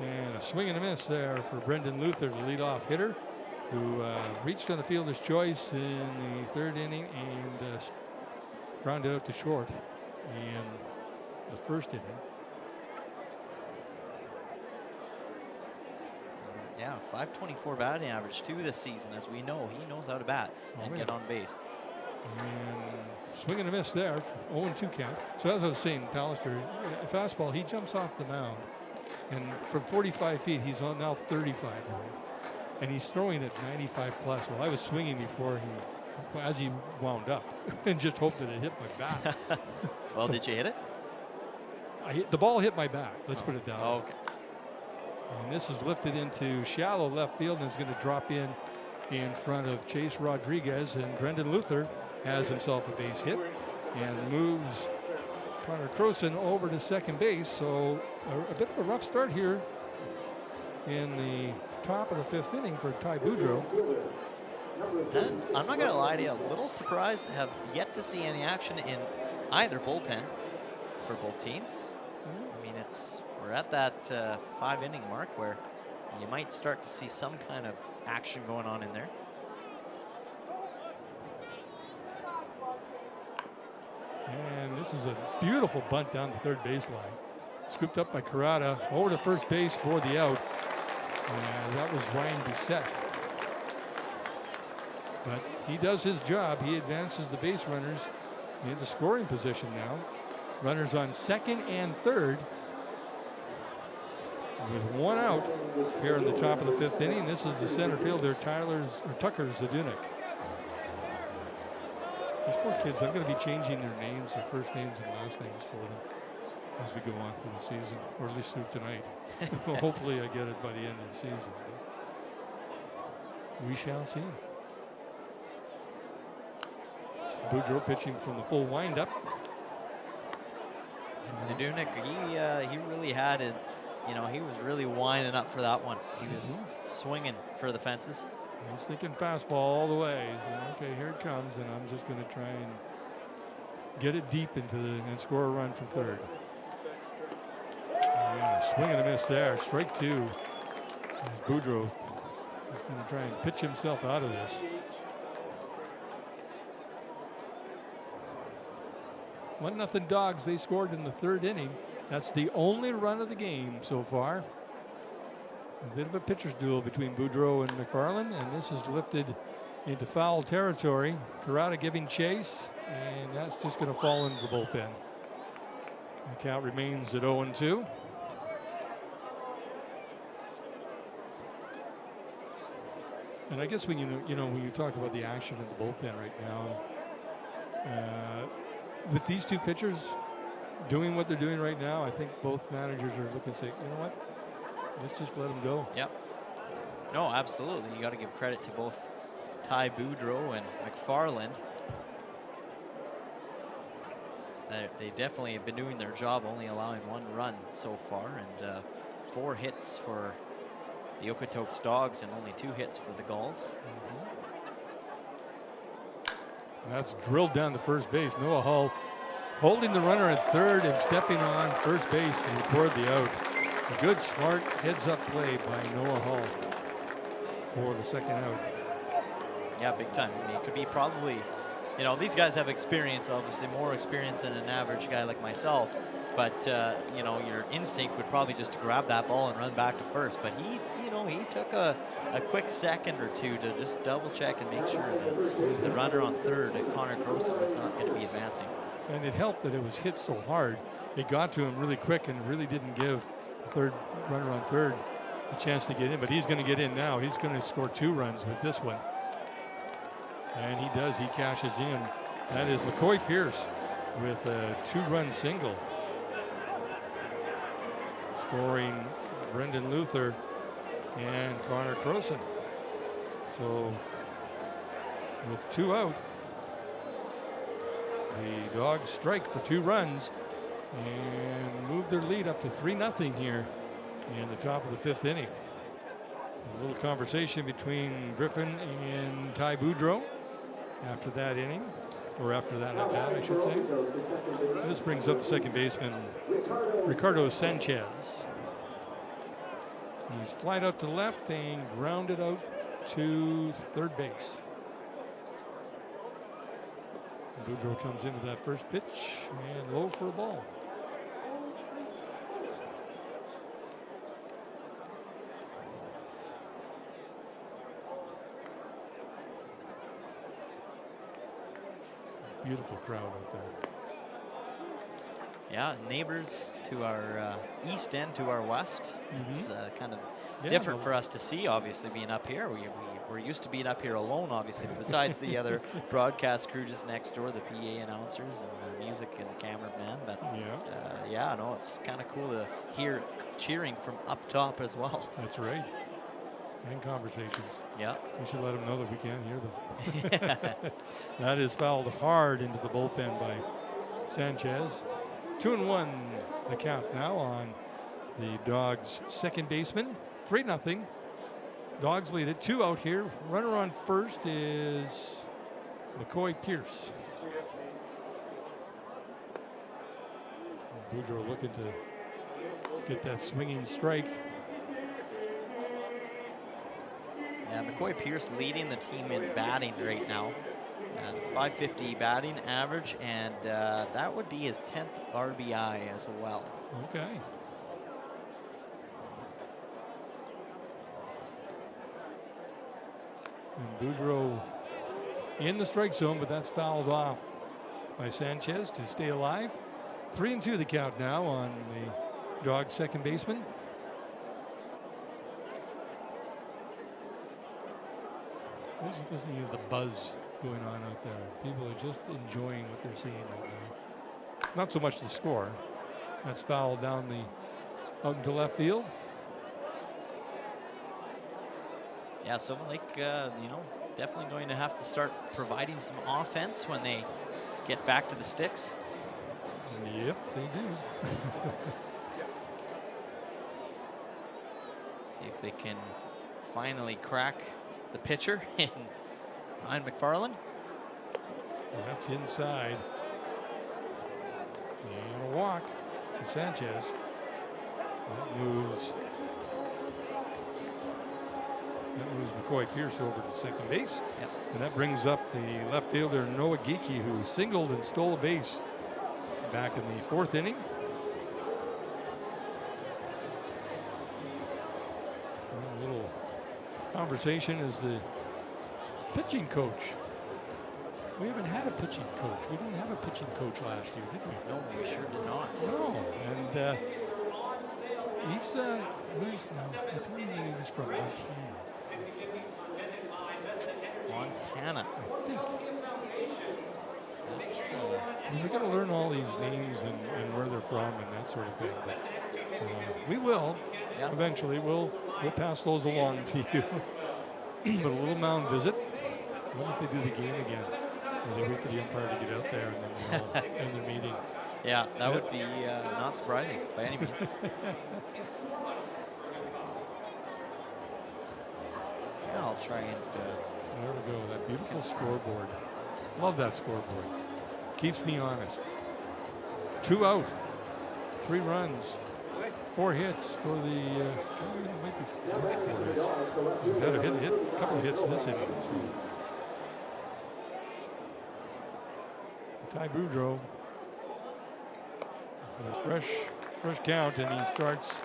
And a swing and a miss there for Brendan Luther, the leadoff hitter, who reached on the fielder's choice in the 3rd inning and grounded out to short in the 1st inning. Yeah, 524 batting average too this season. As we know, he knows how to bat and get on base. And swing and a miss there, 0-2 count. So as I was saying, Pallister, fastball, he jumps off the mound. And from 45 feet, he's on now 35 away. And he's throwing at 95 plus. Well, I was swinging before as he wound up and just hoped that it hit my bat. Well, so, did you hit it? The ball hit my bat. Let's put it down. Oh, okay. And this is lifted into shallow left field and is going to drop in front of Chase Rodriguez. And Brendan Luther has himself a base hit and moves Connor Croson over to second base. So a bit of a rough start here in the top of the 5th inning for Ty Boudreau. And I'm not going to lie to you, a little surprised to have yet to see any action in either bullpen for both teams. I mean, we're at that 5-inning mark where you might start to see some kind of action going on in there. And this is a beautiful bunt down the third baseline. Scooped up by Karada over to first base for the out. And that was Ryan Doucette. But he does his job. He advances the base runners into scoring position now. Runners on 2nd and 3rd. With 1 out here in the top of the 5th inning. This is the center fielder, Tucker Zadunik. These poor kids, I'm going to be changing their names, their first names and last names for them as we go on through the season, or at least through tonight. Hopefully I get it by the end of the season. But we shall see. Boudreau pitching from the full windup. Zadunik, he really had it. You know, he was really winding up for that one. He was swinging for the fences. He's thinking fastball all the way. He's like, okay, here it comes, and I'm just going to try and get it deep and score a run from third. Yeah, swing and a miss there. Strike 2. As Boudreau is going to try and pitch himself out of this. 1-0 Dogs. They scored in the 3rd inning. That's the only run of the game so far. A bit of a pitcher's duel between Boudreau and McFarland, and this is lifted into foul territory. Karada giving chase, and that's just going to fall into the bullpen. The count remains at 0-2. And I guess when when you talk about the action in the bullpen right now, with these two pitchers doing what they're doing right now, I think both managers are looking to say, you know what, let's just let them go. Yep. No, absolutely. You got to give credit to both Ty Boudreau and McFarland. They definitely have been doing their job, only allowing 1 run so far, and 4 hits for the Okotoks Dogs and only 2 hits for the Gulls. That's drilled down to first base. Noah Hull holding the runner at third and stepping on first base to record the out. A good, smart heads-up play by Noah Hull for the second out. Yeah, big time. I mean, it could be probably, you know, these guys have experience, obviously more experience than an average guy like myself. But, you know, your instinct would probably just to grab that ball and run back to first. But he, you know, he took a quick second or two to just double check and make sure that the runner on third, Connor Crowson, was not going to be advancing. And it helped that it was hit so hard. It got to him really quick and really didn't give the third runner on third a chance to get in. But he's going to get in now. He's going to score 2 runs with this one. And he does. He cashes in. That is McCoy Pierce with a 2-run single, scoring Brendan Luther and Connor Crowson. So with 2 out, the Dogs strike for 2 runs and move their lead up to 3-0 here in the top of the 5th inning. A little conversation between Griffin and Ty Boudreau after that inning, or after that at bat, I should say. This brings up the second baseman, Ricardo Sanchez. He's flied out to left and grounded out to third base. Boudreau comes into that first pitch and low for a ball. Beautiful crowd out there. Yeah, neighbors to our east and to our west. It's kind of different for us to see, obviously, being up here. We're used to being up here alone, obviously, besides the other broadcast crew just next door, the PA announcers and the music and the cameraman. But yeah, no, it's kind of cool to hear cheering from up top as well. That's right. And conversations. Yeah. We should let them know that we can't hear them. That is fouled hard into the bullpen by Sanchez. 2-1 the count now on the Dogs' second baseman. 3-0. Dogs lead it. 2 out here. Runner on first is McCoy Pierce. Boudreau looking to get that swinging strike. Yeah, McCoy Pierce leading the team in batting right now. .550 batting average, and that would be his 10th RBI as well. Okay. And Boudreau in the strike zone, but that's fouled off by Sanchez to stay alive. 3-2 the count now on the Dogs' second baseman. This is listening to the buzz going on out there. People are just enjoying what they're seeing right now. Not so much the score. That's fouled down the out into left field. Yeah, Sylvan Lake, you know, definitely going to have to start providing some offense when they get back to the sticks. Yep, they do. See if they can finally crack the pitcher in Ryan McFarland. That's inside. And a walk to Sanchez. That moves McCoy Pierce over to second base. Yep. And that brings up the left fielder Noah Geekie, who singled and stole a base back in the 4th inning. A little conversation as the pitching coach. We haven't had a pitching coach. We didn't have a pitching coach last year, did we? No, we sure did not. No, and he's who's now? I told you he's from Montana. Montana. I think. We got to learn all these names and where they're from and that sort of thing. But we will eventually. We'll pass those along to you. But a little mound visit wonder if they do the game again, or they wait for the umpire to get out there and then they all end their meeting. Yeah, that would be not surprising by any means. Yeah, I'll try and. There we go, that beautiful scoreboard. Love that scoreboard. Keeps me honest. 2 out, 3 runs, 4 hits for the. Might be 4 hits. We've had a couple of hits this inning. So. Ty Boudreau. With a fresh count, and he starts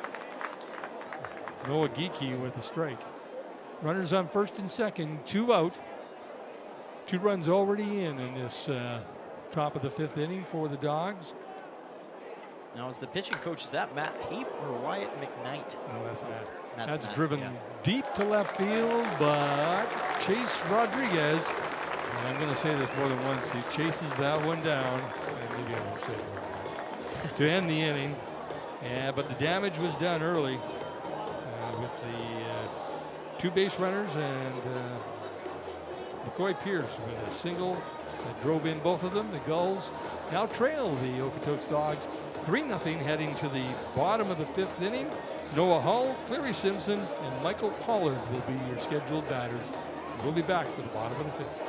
Noah Geeky with a strike. Runners on first and second, 2 out. 2 runs already in this top of the 5th inning for the Dogs. Now, is the pitching coach, is that Matt Heap or Wyatt McKnight? No, that's Matt. That's That's Matt, driven yeah. deep to left field, but Chase Rodriguez, and I'm going to say this more than once, he chases that one down, and maybe I won't say it more than once, to end the inning. Yeah, but the damage was done early with the 2 base runners and McCoy Pierce with a single that drove in both of them. The Gulls now trail the Okotoks Dogs 3-0 heading to the bottom of the 5th inning. Noah Hull, Cleary Simpson, and Michael Pollard will be your scheduled batters. We'll be back for the bottom of the 5th.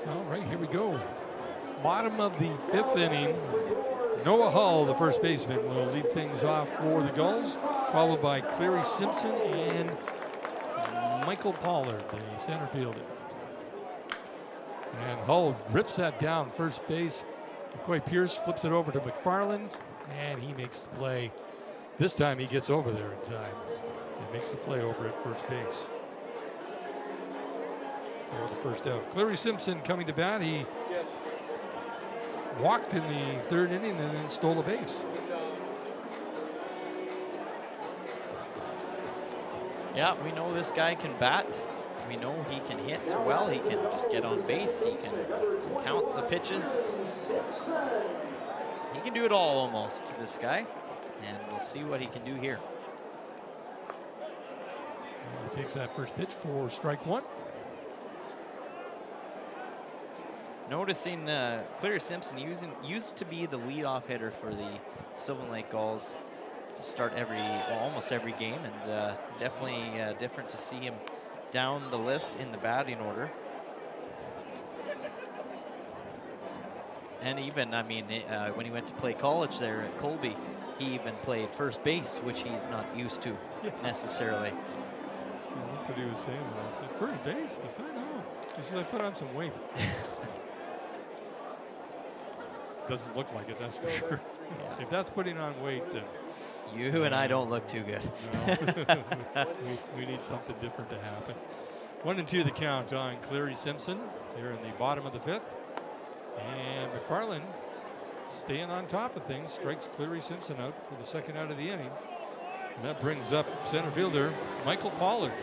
All right, here we go. Bottom of the 5th inning. Noah Hull, the first baseman, will lead things off for the Gulls, followed by Cleary Simpson and Michael Pollard, the center fielder. And Hull rips that down first base. McCoy Pierce flips it over to McFarland, and he makes the play. This time he gets over there in time and makes the play over at first base. For the first out. Cleary Simpson coming to bat. He walked in the 3rd inning and then stole a base. Yeah, we know this guy can bat. We know he can hit well. He can just get on base. He can count the pitches. He can do it all almost, this guy. And we'll see what he can do here. He takes that first pitch for strike 1. Noticing Cleary Simpson used to be the leadoff hitter for the Sylvan Lake Gulls to start almost every game, and definitely different to see him down the list in the batting order. And even, I mean, when he went to play college there at Colby, he even played first base, which he's not used to necessarily. Yeah, that's what he was saying when I said first base. He said, no. He said, I put on some weight. Doesn't look like it, that's for sure. Yeah. If that's putting on weight, then you and I don't look too good. No. we need something different to happen. 1-2 the count on Cleary Simpson here in the bottom of the 5th. And McFarland staying on top of things, strikes Cleary Simpson out for the 2nd out of the inning. And that brings up center fielder Michael Pollard.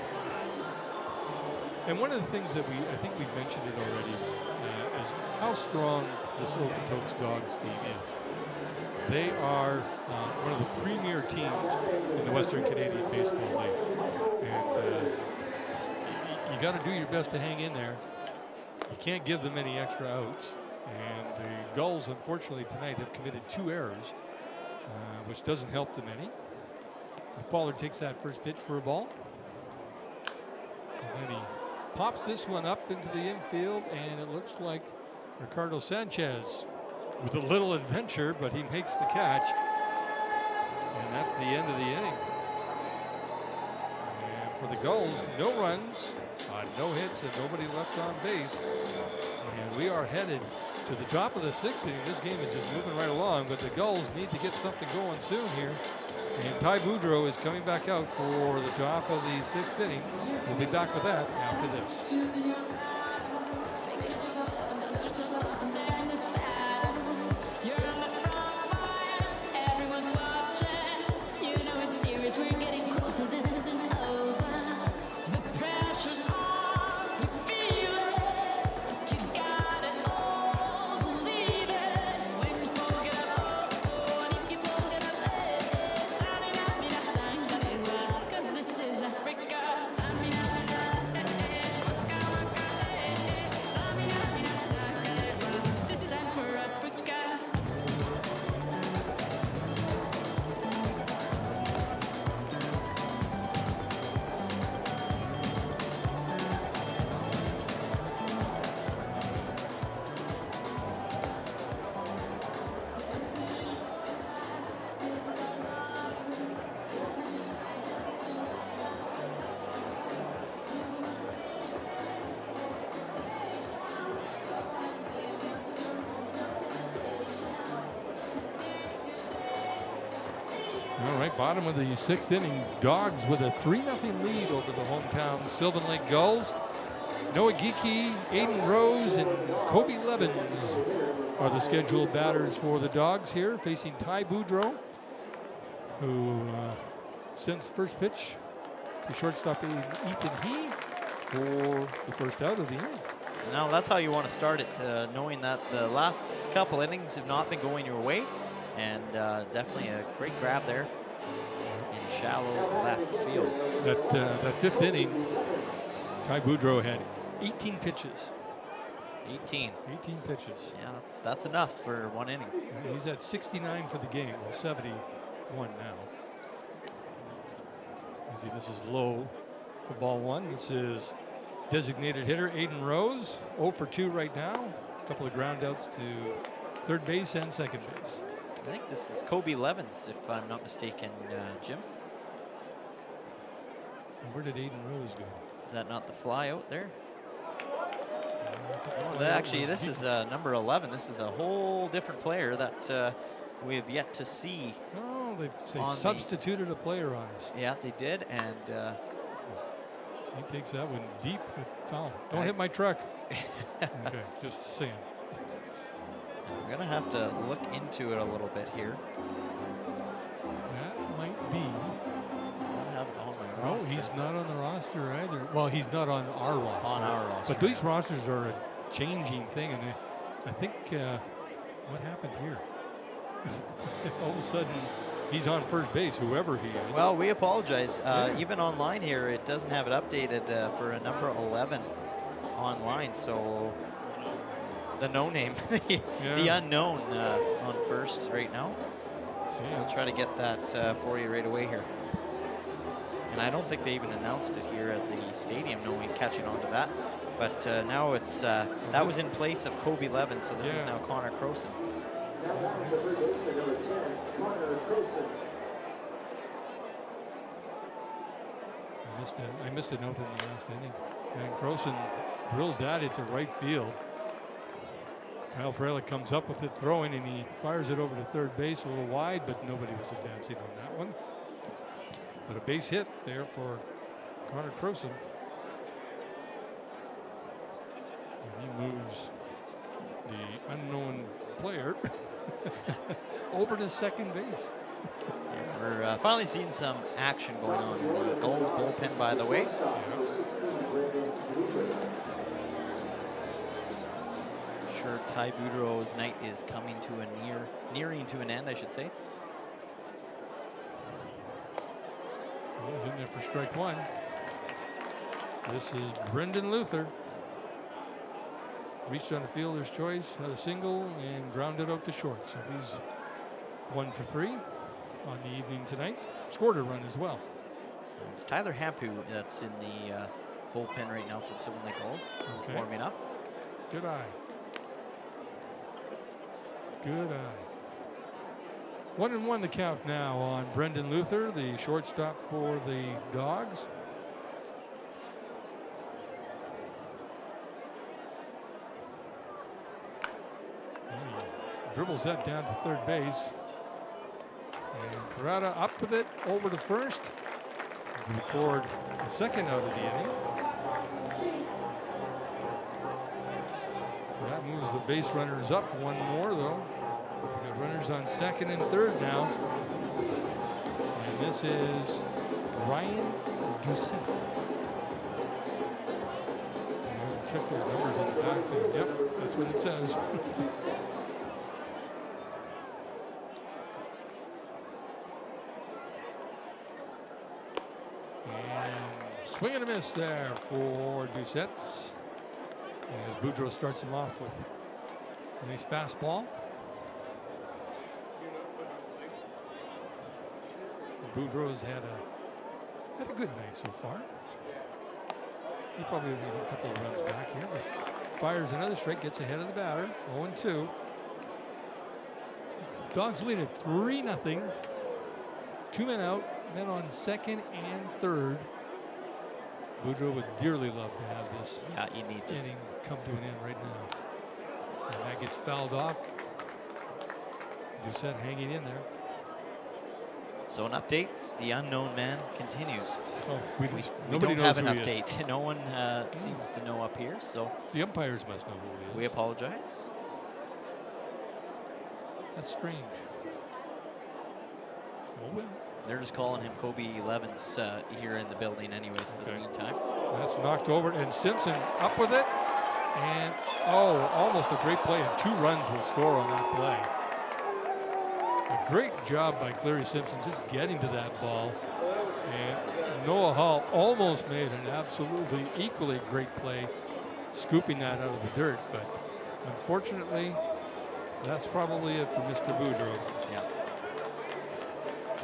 And one of the things that I think we've mentioned it already, is how strong this Okotoks Dogs team is. They are one of the premier teams in the Western Canadian Baseball League. And you got to do your best to hang in there. you can't give them any extra outs. And the Gulls, unfortunately, tonight have committed 2 errors, which doesn't help them any. Pollard takes that first pitch for a ball. And then he pops this one up into the infield, and it looks like Ricardo Sanchez with a little adventure, but he makes the catch. And that's the end of the inning. And for the Gulls, no runs, no hits, and nobody left on base. And we are headed to the top of the 6th inning. This game is just moving right along, but the Gulls need to get something going soon here. And Ty Boudreau is coming back out for the top of the 6th inning. We'll be back with that after this. All right, bottom of the 6th inning, Dogs with a 3-0 lead over the hometown Sylvan Lake Gulls. Noah Geekie, Aiden Rose, and Kobe Levins are the scheduled batters for the Dogs here, facing Ty Boudreau, who sends first pitch to shortstop Ethan He for the first out of the inning. Now that's how you want to start it, knowing that the last couple innings have not been going your way. And definitely a great grab there in shallow left field. That 5th inning, Ty Boudreau had 18 pitches. 18 pitches. Yeah, that's enough for one inning. He's at 69 for the game. Well, 71 now. See, this is low for ball 1. This is designated hitter Aiden Rose, 0 for 2 right now. A couple of ground outs to third base and second base. I think this is Kobe Levins, if I'm not mistaken, Jim. Where did Aiden Rose go? Is that not the fly out there? Actually, this is number 11. This is a whole different player that we have yet to see. Oh, they substituted a player on us. Yeah, they did, and he takes that one deep with foul. Don't hit my truck. Okay, just saying. We're gonna have to look into it a little bit here. That might be. I don't have it on my roster. No, he's not on the roster either. Well, he's not on our roster. On our roster. But these rosters are a changing thing, and I think what happened here? All of a sudden, he's on first base, whoever he is. Well, we apologize. Even online here, it doesn't have it updated for a number 11 online. So the no name, the unknown on first right now. So we'll try to get that for you right away here. And I don't think they even announced it here at the stadium, knowing catching on to that. But now it's that was in place of Kobe Levin, so this is now Connor Croson. I missed a note in the last inning, and Croson drills that into right field. Kyle Frelick comes up with it throwing, and he fires it over to third base a little wide, but nobody was advancing on that one. But a base hit there for Connor Croson. And he moves the unknown player over to second base. And we're finally seeing some action going on in the Gulls bullpen, by the way. Sure, Ty Boudreau's night is coming to a nearing to an end, I should say. He's in there for strike one. This is Brendan Luther. reached on the fielder's choice, had a single, and grounded out to short. So he's 1 for 3 on the evening tonight. Scored a run as well. It's Tyler Hampu that's in the bullpen right now for the Silver Lake Gulls, warming up. Good eye. Good eye. 1-1 the count now on Brendan Luther, the shortstop for the Dogs. He dribbles that down to third base. And Carrata up with it over to first. To record the second out of the inning. That moves the base runners up one more, though. We've got runners on second and third now. And this is Ryan Doucette. Check those numbers in the back there. Yep, that's what it says. And swing and a miss there for Doucette. As Boudreau starts him off with a nice fastball. Boudreau's had a good night so far. He probably will need a couple of runs back here, but fires another strike, gets ahead of the batter. 0-2. Dogs lead at 3-0. 2 men out, men on second and third. Boudreau would dearly love to have this You need this inning come to an end right now. And that gets fouled off. Doucette hanging in there. So an update, the unknown man continues. Oh, We nobody don't knows have an who he is. update. No one seems to know up here, so The umpires must know who he is. we apologize. That's strange. Oh, well. They're just calling him Kobe 11's here in the building anyways for the meantime. That's knocked over, and Simpson up with it. And, almost a great play, and 2 runs will score on that play. A great job by Clary Simpson just getting to that ball. And Noah Hall almost made an absolutely equally great play, scooping that out of the dirt. But unfortunately, that's probably it for Mr. Boudreau. Yeah.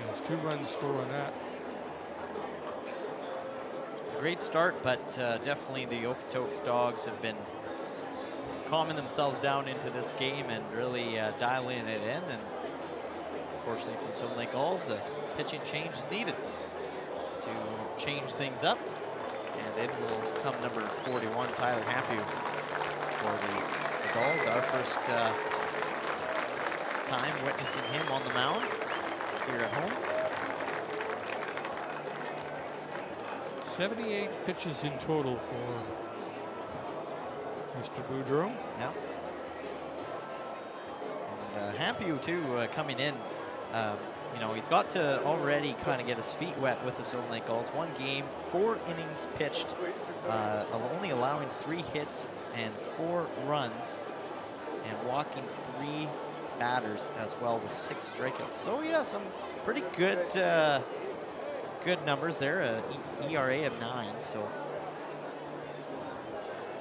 Has 2 runs score on that. Great start, but definitely the Okotoks Dogs have been calming themselves down into this game and really dialing it in. And unfortunately for the Silver Lake Gulls, the pitching change is needed to change things up. And in will come number 41, Tyler Hampu, for the Gulls. Our first time witnessing him on the mound here at home. 78 pitches in total for Mr. Boudreau. Yeah. And Hampu too coming in. He's got to already kind of get his feet wet with the Silver Lake Gulls. 1 game, 4 innings pitched, only allowing 3 hits and 4 runs, and walking 3 batters as well with 6 strikeouts. So yeah, some pretty good good numbers there. ERA of 9, so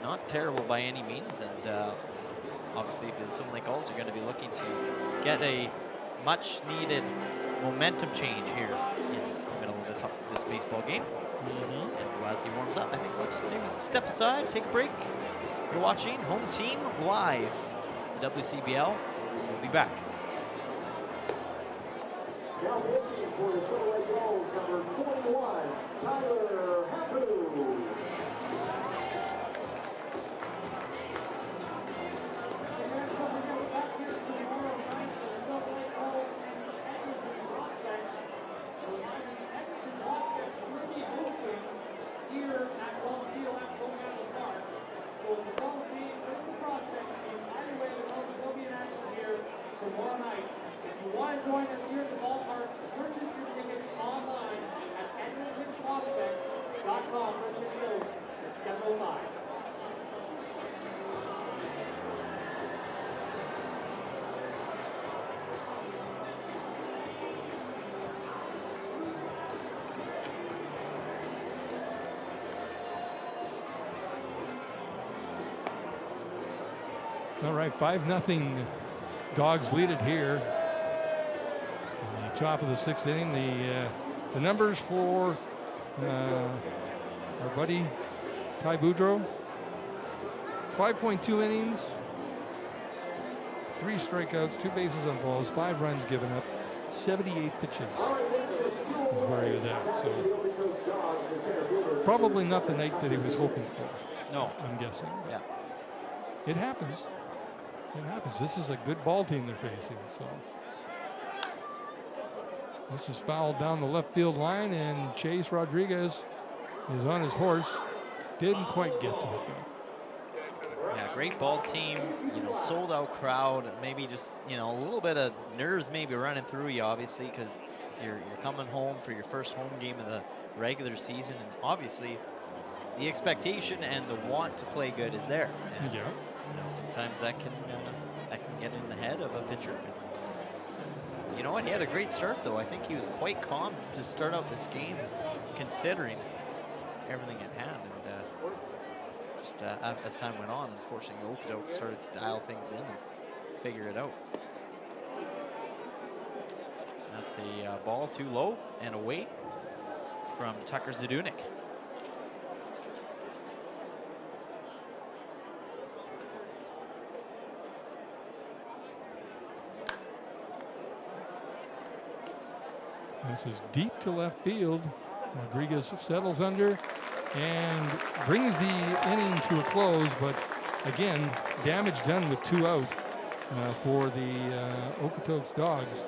not terrible by any means. And obviously, if the Silver Lake Gulls are going to be looking to get a much-needed momentum change here in the middle of this baseball game. And as he warms up, I think we'll just maybe step aside, take a break. You're watching Home Team Live, the WCBL. We'll be back. Now pitching for the Silver Lake Gulls, number 41, Tyler Hampu. Here at Gulls Field at Coconut Park. So the Gulls team with the prospect team, either way, the Gulls will be in action here tomorrow night. If you want to join us here at the ballpark, purchase your tickets online at edmontonprospects.com. It's schedule 5. All right, 5-0 Dogs lead it here. In the top of the 6th inning, the numbers for our buddy Ty Boudreau: 5.2 innings, 3 strikeouts, 2 bases on balls, 5 runs given up, 78 pitches is where he was at. So probably not the night that he was hoping for. No. I'm guessing. Yeah. It happens. It happens. This is a good ball team they're facing. So this is fouled down the left field line, and Chase Rodriguez is on his horse. Didn't quite get to it though. Yeah, great ball team, you know, sold out crowd, maybe just, you know, a little bit of nerves maybe running through you, obviously, because you're coming home for your first home game of the regular season, and obviously the expectation and the want to play good is there. And, Yeah. you know, sometimes that can get in the head of a pitcher. You know what? He had a great start, though. I think he was quite calm to start out this game, considering everything at hand. And as time went on, unfortunately, Okotoks started to dial things in and figure it out. That's a ball too low and away from Tucker Zadunik. This is deep to left field. Rodriguez settles under and brings the inning to a close, but again, damage done with 2 out for the Okotoks Dogs.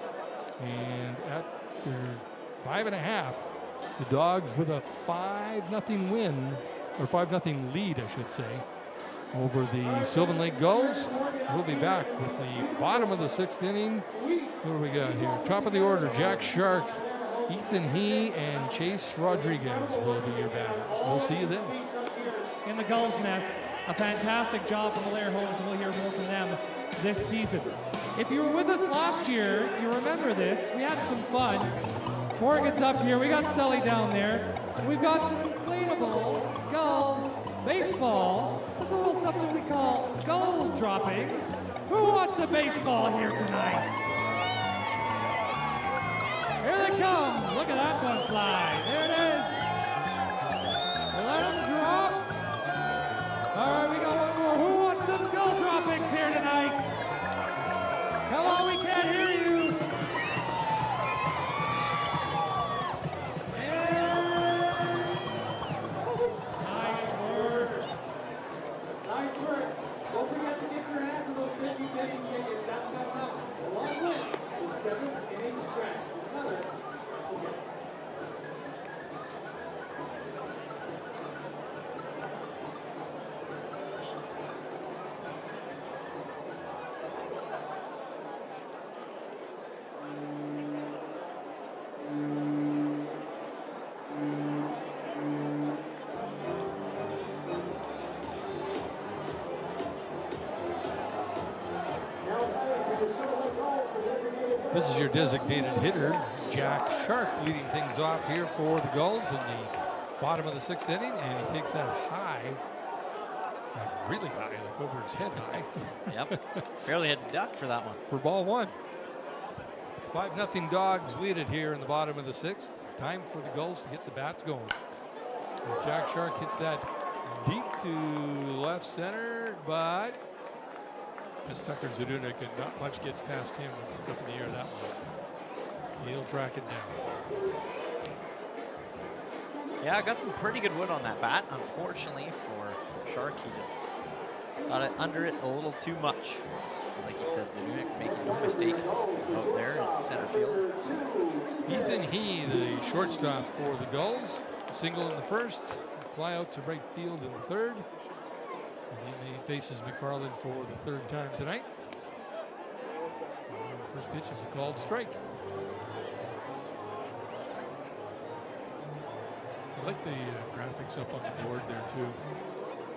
And after 5.5, the Dogs with a 5-0 win, or 5-0 lead, I should say, over the Sylvan Lake Gulls. We'll be back with the bottom of the 6th inning. What do we got here? Top of the order, Jack Shark, Ethan He, and Chase Rodriguez will be your batters. We'll see you then. In the Gulls nest, a fantastic job from the Lair Homes, and we'll hear more from them this season. If you were with us last year, you remember this. We had some fun. Morgan's up here. We got Sully down there. We've got some inflatable Gulls baseball. That's a little something we call gull droppings. Who wants a baseball here tonight? Here they come. Look at that one fly. There it is. Let them drop. All right, we got one more. Who wants some gull droppings here tonight? Come on, we can't hear you. Nice work. Nice work. Don't forget to get your hands on those 50 betting tickets. That's coming up. Along with the 7th inning stretch. Another special guest. This is your designated hitter, Jack Shark, leading things off here for the Gulls in the bottom of the 6th inning, and he takes that high, like really high, like over his head high. Yep. Barely had to duck for that one. For ball 1. 5-0 Dogs lead it here in the bottom of the 6th. Time for the Gulls to get the bats going. And Jack Shark hits that deep to left center, but it's Tucker Zadunik, and not much gets past him when it's up in the air that way. He'll track it down. Yeah, I got some pretty good wood on that bat. Unfortunately for Shark, he just got it under it a little too much. Like you said, Zadunik making no mistake out there in center field. Ethan He, the shortstop for the Gulls, single in the first, fly out to right field in the third. And he faces McFarland for the 3rd time tonight. And the first pitch is a called strike. I like the graphics up on the board there too.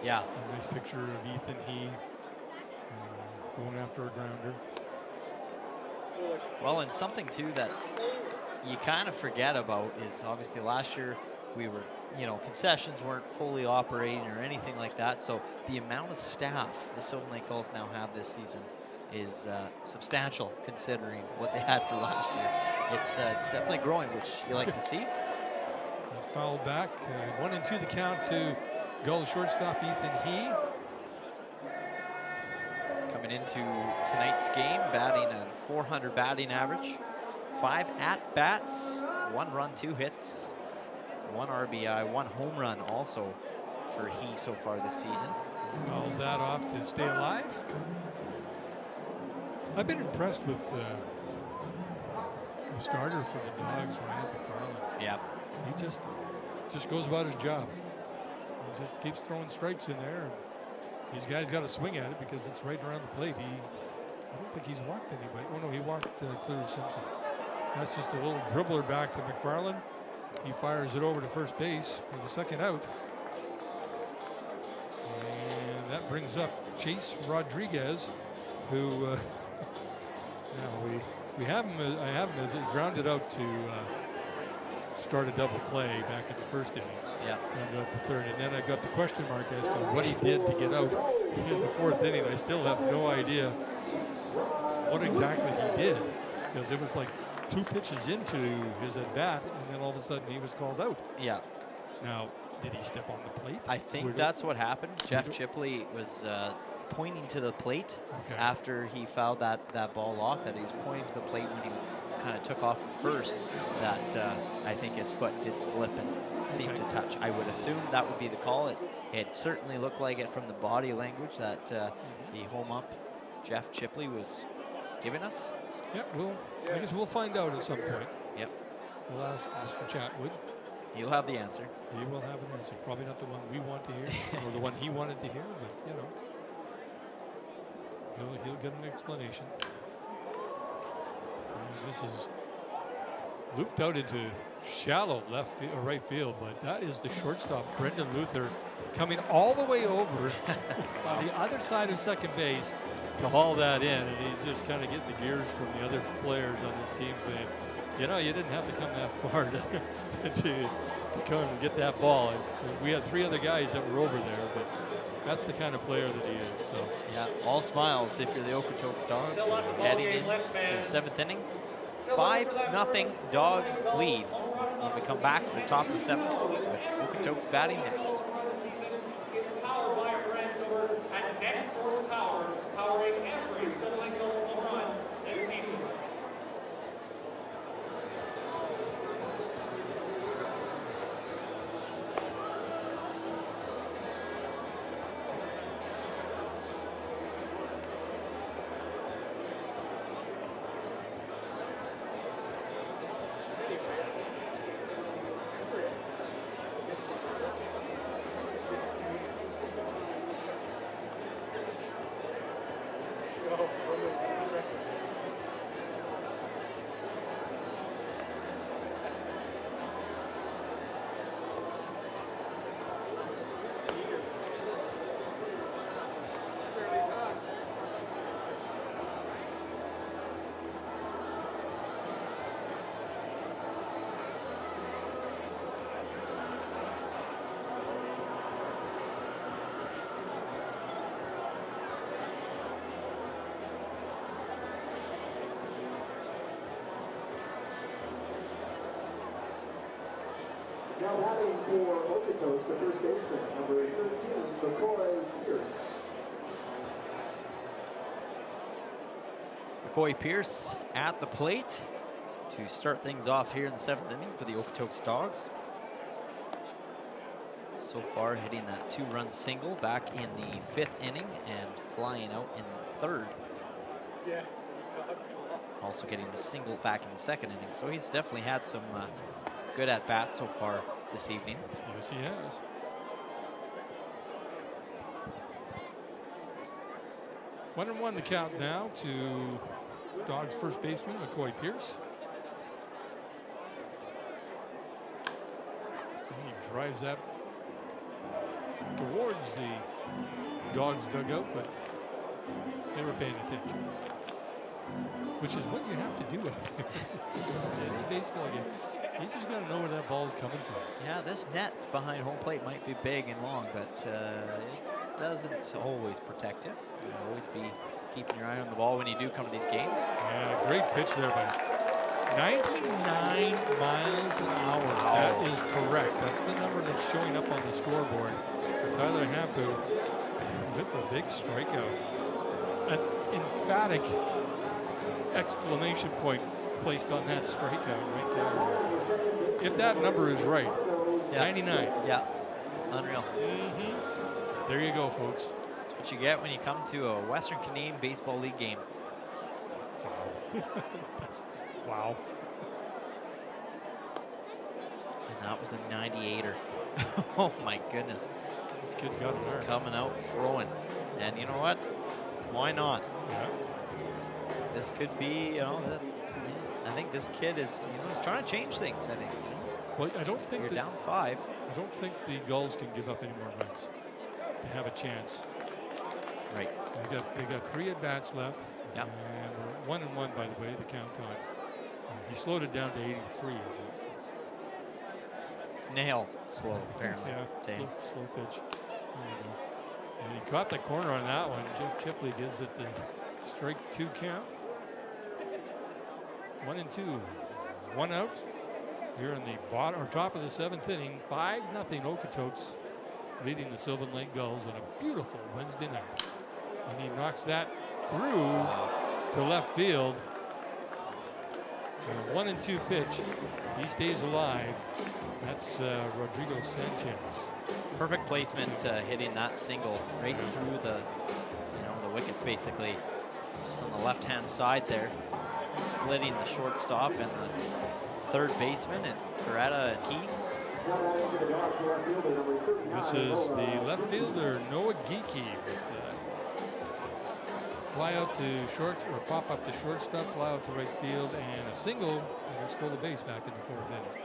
Yeah. A nice picture of Ethan He going after a grounder. Well, and something too that you kind of forget about is obviously last year we were, concessions weren't fully operating or anything like that. So the amount of staff the Sylvan Lake Gulls now have this season is substantial considering what they had for last year. It's definitely growing, which you like to see. That's fouled back. 1-2 the count to Gulls shortstop Ethan He. Coming into tonight's game, batting at 400 batting average, 5 at-bats, 1 run, 2 hits, 1 RBI, 1 home run also for He so far this season. Fouls that off to stay alive. I've been impressed with the starter for the Dogs, Ryan McFarland. Yeah. He just goes about his job. He just keeps throwing strikes in there. And these guys got to swing at it because it's right around the plate. I don't think he's walked anybody. Oh no, he walked Cleary Simpson. That's just a little dribbler back to McFarland. He fires it over to first base for the second out. And that brings up Chase Rodriguez, who now we have him. I have him as he grounded out to start a double play back in the first inning. Yeah. Grounded out the third, and then I got the question mark as to what he did to get out in the fourth inning. I still have no idea what exactly he did, because it was like 2 pitches into his at bat, and then all of a sudden he was called out. Yeah. Now, did he step on the plate? I think that's what happened. Jeff Chipley was pointing to the plate after he fouled that ball off, that he was pointing to the plate when he kind of took off at first, that I think his foot did slip and seemed to touch. I would assume that would be the call. It certainly looked like it from the body language that the home ump, Jeff Chipley, was giving us. Yep, I guess we'll find out at some point. Yep. We'll ask Mr. Chatwood. He'll have the answer. He will have an answer. Probably not the one we want to hear, or the one he wanted to hear, but he'll get an explanation. And this is looped out into shallow right field, but that is the shortstop, Brendan Luther, coming all the way over on the other side of second base to haul that in, and he's just kind of getting the gears from the other players on his team saying, you didn't have to come that far to come and get that ball. And we had 3 other guys that were over there, but that's the kind of player that he is. So yeah, all smiles if you're the Okotoks Dogs heading into the 7th inning. 5-0 Dogs lead when we come back to the top of the 7th with Okotoks batting next. Is powered by our friends over at Next Source Power, powering every Sylvan Lake Gulls home run this season. Now batting for Okotoks, the first baseman, number 13, McCoy Pierce. McCoy Pierce at the plate to start things off here in the 7th inning for the Okotoks Dogs. So far hitting that 2-run single back in the 5th inning and flying out in the 3rd. Yeah. Also getting a single back in the 2nd inning. So he's definitely had some good at-bats so far this evening. yes, he has. One and one the count now to Dogs first baseman McCoy Pierce. And he drives that towards the Dogs dugout, but they were paying attention, which is what you have to do out here in any baseball game. He's just got to know where that ball's coming from. Yeah, this net behind home plate might be big and long, but it doesn't always protect you. You'll always be keeping your eye on the ball when you do come to these games. Yeah, great pitch there by 99 miles an hour. Wow. That is correct. That's the number that's showing up on the scoreboard. And Tyler Hampu with a big strikeout. An emphatic exclamation point placed on that strikeout right there. If that number is right, Yeah. 99. Yeah, unreal. There you go, folks. That's what you get when you come to a Western Canadian Baseball League game. That's wow. And that was a 98er. Oh my goodness. This kid's got He's it. coming out throwing. And you know what? Why not? Yeah. This could be, I think this kid is, he's trying to change things, I think. Well, I don't think You're that- down 5. I don't think the Gulls can give up any more runs to have a chance. Right. They got 3 at bats left. Yep. And we're 1-1, by the way, the count on. He slowed it down to 83. Snail slow, apparently. Yeah, Dang. slow pitch. There you go. And he caught the corner on that one. Jeff Chipley gives it the strike 2 count. 1-2. 1 out. Here in the bottom or top of the 7th inning, 5-0 Okotoks leading the Sylvan Lake Gulls on a beautiful Wednesday night. And he knocks that through to left field. And a 1-2 pitch. He stays alive. That's Rodrigo Sanchez. Perfect placement, hitting that single right through the wickets, basically. Just on the left-hand side there, splitting the shortstop and the third baseman, and Coretta and he. This is the left fielder, Noah Geeky, with fly out to short, or pop up to shortstop, fly out to right field, and a single, and he stole the base back in the 4th inning.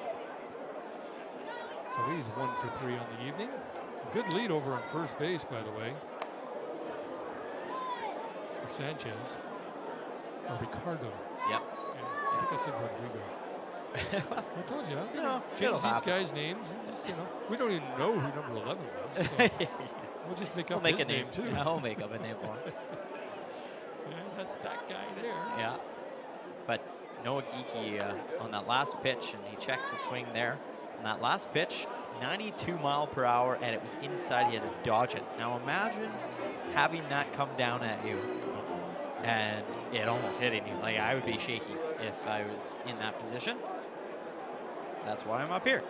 So he's 1 for 3 on the evening. A good lead over on first base, by the way, for Sanchez. Or Ricardo. Yep. Yeah, I think I said Rodrigo. I told you, I'm going to change it'll these happen. guys' names. And just, we don't even know who number 11 was. So we'll just make up his name, too. I'll make up a name for him. Yeah, that's that guy there. Yeah. But Noah Geeky on that last pitch, and he checks the swing there. And that last pitch, 92 mile per hour, and it was inside. He had to dodge it. Now imagine having that come down at you and it almost hitting you. Like, I would be shaky if I was in that position. That's why I'm up here.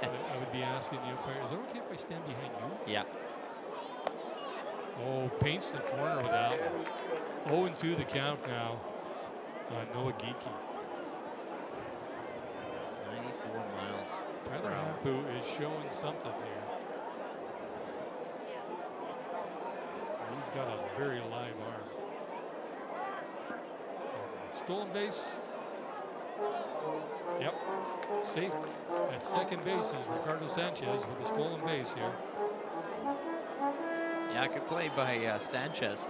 I would be asking the umpire, is it okay if I stand behind you? Yeah. Oh, paints the corner with that one. 0-2 the count now on Noah Geeky. 94 miles. Tyler Hampu is showing something here. He's got a very live arm. Stolen base. Yep. Safe at second base is Ricardo Sanchez with a stolen base here. Yeah, good play by Sanchez.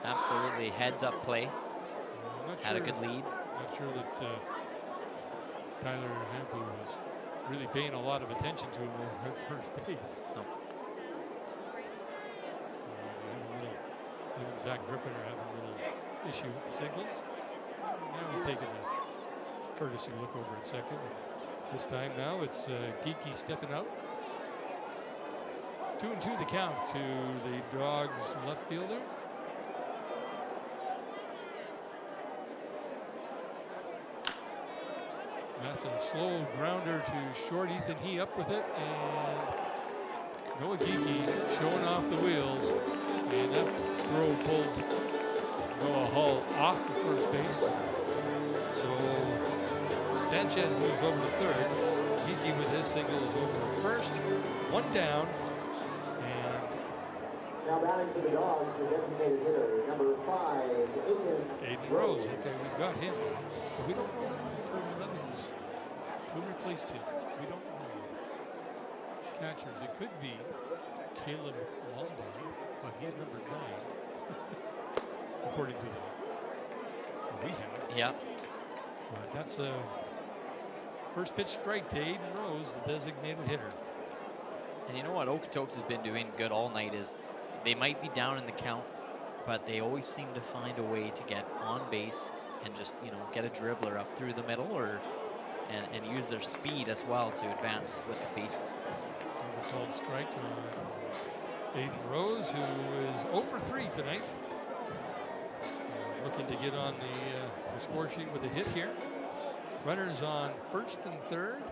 Absolutely heads up play. Had a good lead. Not sure that Tyler Hampu was really paying a lot of attention to him over at first base. No. Him and Zach Griffin are having a little issue with the signals. Now he's taking a courtesy look over at second. This time now it's Geeky stepping out. 2-2 the count to the Dogs left fielder. That's a slow grounder to short. Ethan He up with it, and Noah Geeky showing off the wheels, and that throw pulled Noah Hull off of first base. So Sanchez moves over to third. Geeky with his single is over to first. 1 down. And now batting for the Dogs, the designated hitter, number 5, Aiden Rose. Okay, we've got him, but we don't know if Cody Levens, who replaced him. We don't know yet. Catchers, it could be Caleb Lombard, but he's number 9, according to the we have. Yeah. But that's First pitch strike to Aiden Rose, the designated hitter. And you know what Okotoks has been doing good all night is they might be down in the count, but they always seem to find a way to get on base and just, you know, get a dribbler up through the middle and use their speed as well to advance with the bases. There's a called strike on Aiden Rose, who is 0 for 3 tonight. Looking to get on the score sheet with a hit here. Runners on first and third.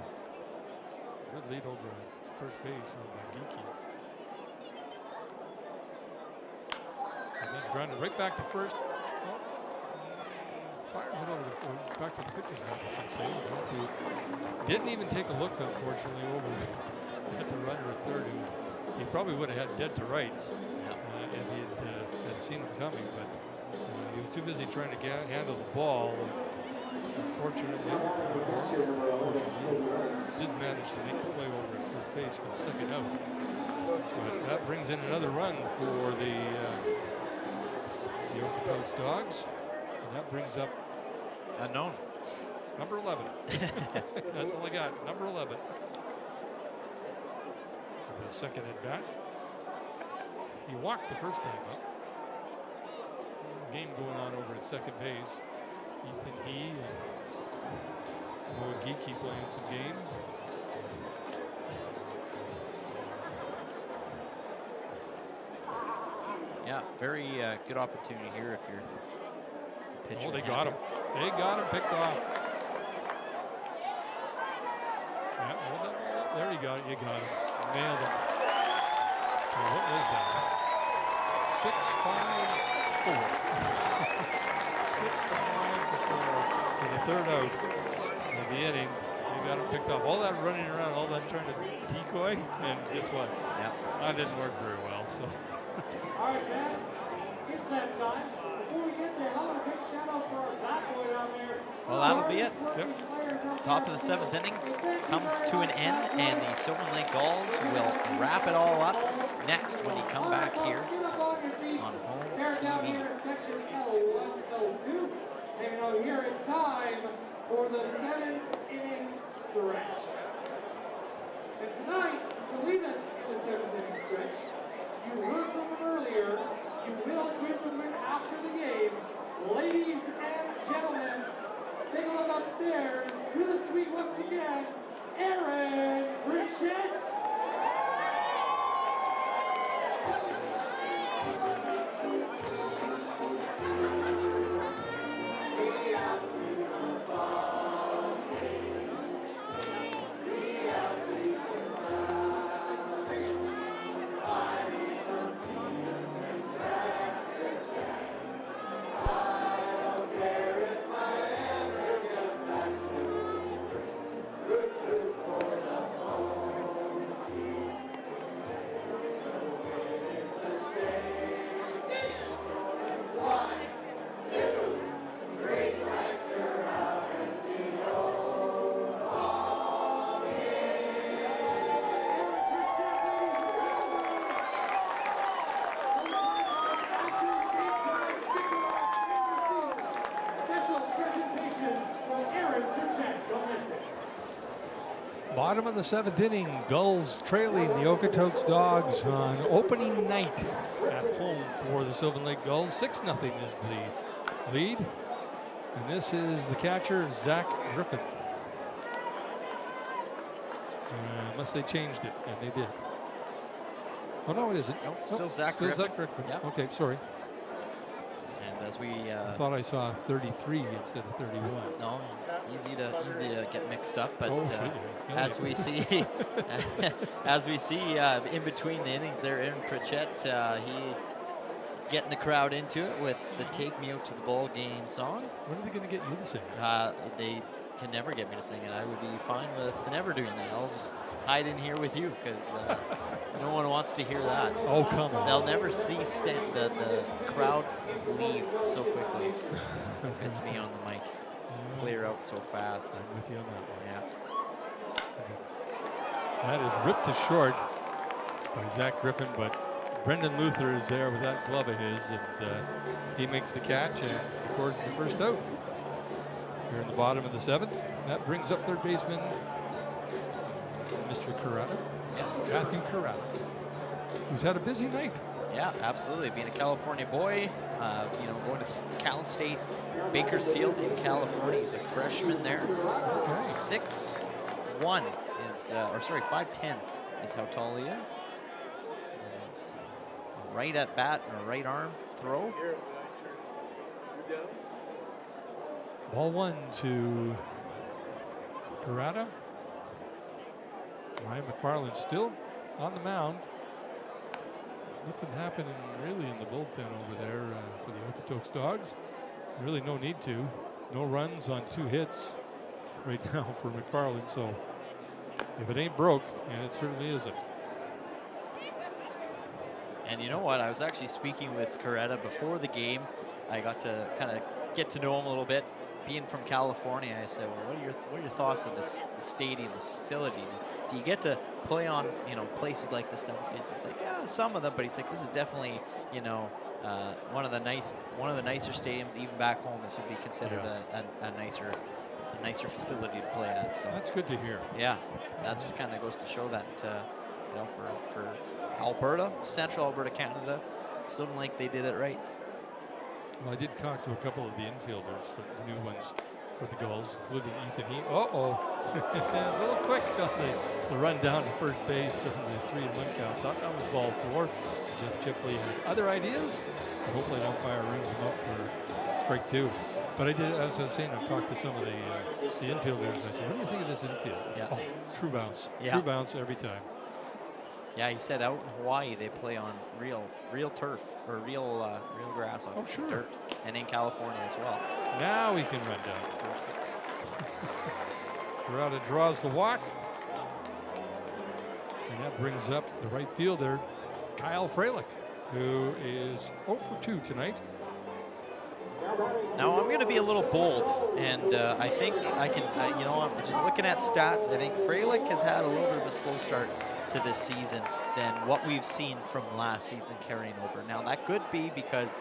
Good lead over at first base on Geeky. And that's grounded right back to first. Oh, fires it over to, back to the pitcher's mound, I should say. Who didn't even take a look, unfortunately, over at the runner at third, who he probably would have had dead to rights if he had seen him coming, but he was too busy trying to handle the ball. Unfortunately, did manage to make the play over at first base for the second out. But that brings in another run for the Okotoks Dogs, and that brings up unknown number 11. That's all I got. Number 11. With the second at bat, he walked the first time up. Game going on over at second base. Ethan He and Noah Geeky playing some games. Yeah, very good opportunity here if you're pitching. Oh, they got him. They got him picked off. Yeah, hold that ball up. There you go. You got him. Nailed him. So what was that? 6-5-4. 6-5-4 for the third out of the inning. They got him picked off. All that running around, all that trying to decoy, and guess what? Yeah, that didn't work very well. So. All right, guys, it's that time. Before we get there, I want a big shout out for our bat boy down there. Well, that'll be it. Yep. Top of the seventh inning comes to an end, and the Sylvan Lake Gulls will wrap it all up next when you come back here on home TV. And out here it's time for the seventh inning stretch. And tonight, to lead us in the seventh inning stretch, you heard from him earlier, you will hear from him after the game. Ladies and gentlemen, take a look upstairs to the suite once again, Aaron Richett. Bottom of the seventh inning, Gulls trailing the Okotoks Dogs on opening night at home for the Sylvan Lake Gulls. 6-0 is the lead. And this is the catcher, Zach Griffin. Unless they changed it, and they did. Oh, no, it isn't. Nope, still Zach still Griffin. Zach Griffin. Yep. Okay, sorry. And as we I thought I saw 33 instead of 31. no, easy to get mixed up, but Oh, sure. Yeah, as yeah. we see in between the innings there, Aaron Pritchett, he getting the crowd into it with the "Take Me Out to the Ball Game" song. When are they going to get you to sing? They can never get me to sing it. I would be fine with never doing that. I'll just hide in here with you because no one wants to hear that. Oh, come on. They'll never see the crowd leave so quickly if it's me on the mic. Clear out so fast. I'm with you on that one. Yeah. That is ripped to short by Zach Griffin, but Brendan Luther is there with that glove of his, and he makes the catch and records the first out. here in the bottom of the 7th. That brings up third baseman Mr. Carrata, Matthew Carrata, who's had a busy night. Yeah, absolutely. Being a California boy, going to Cal State Bakersfield in California. He's a freshman there. Okay. 6'1" is, 5'10" is how tall he is. And it's a right at bat and a right arm throw. Ball 1 to Carrata. Ryan McFarland still on the mound. Nothing happening really in the bullpen over there for the Okotoks Dogs. Really no need to. No runs on 2 hits right now for McFarland. So if it ain't broke, and it certainly isn't. And you know what? I was actually speaking with Coretta before the game. I got to kind of get to know him a little bit. Being from California, I said, well, what are your thoughts on this, the stadium, the facility? Do you get to play on, places like this downstairs? He's like, yeah, some of them, but he's like, this is definitely, one of the nicer stadiums. Even back home, this would be considered a nicer facility to play at. So that's good to hear. Yeah, that just kind of goes to show that, for Alberta, Central Alberta, Canada, something like they did it right. Well, I did talk to a couple of the infielders, for the new ones for the Gulls, including Ethan Heath. A little quick on the run down to first base on the 3-1 count. Thought that was ball 4. Jeff Chipley had other ideas. Hopefully, an umpire rings him up for strike 2. But I did, as I was saying, I've talked to some of the infielders. I said, what do you think of this infield? Yeah. True bounce. Yeah. True bounce every time. Yeah, he said out in Hawaii they play on real turf or real grass, obviously, sure. dirt, and in California as well. Now we can run down to first base. Carrata draws the walk, and that brings up the right fielder, Kyle Freilich, who is 0 for 2 tonight. Now I'm going to be a little bold, and I think I can. I'm just looking at stats. I think Freilich has had a little bit of a slow start to this season than what we've seen from last season carrying over. Now that could be because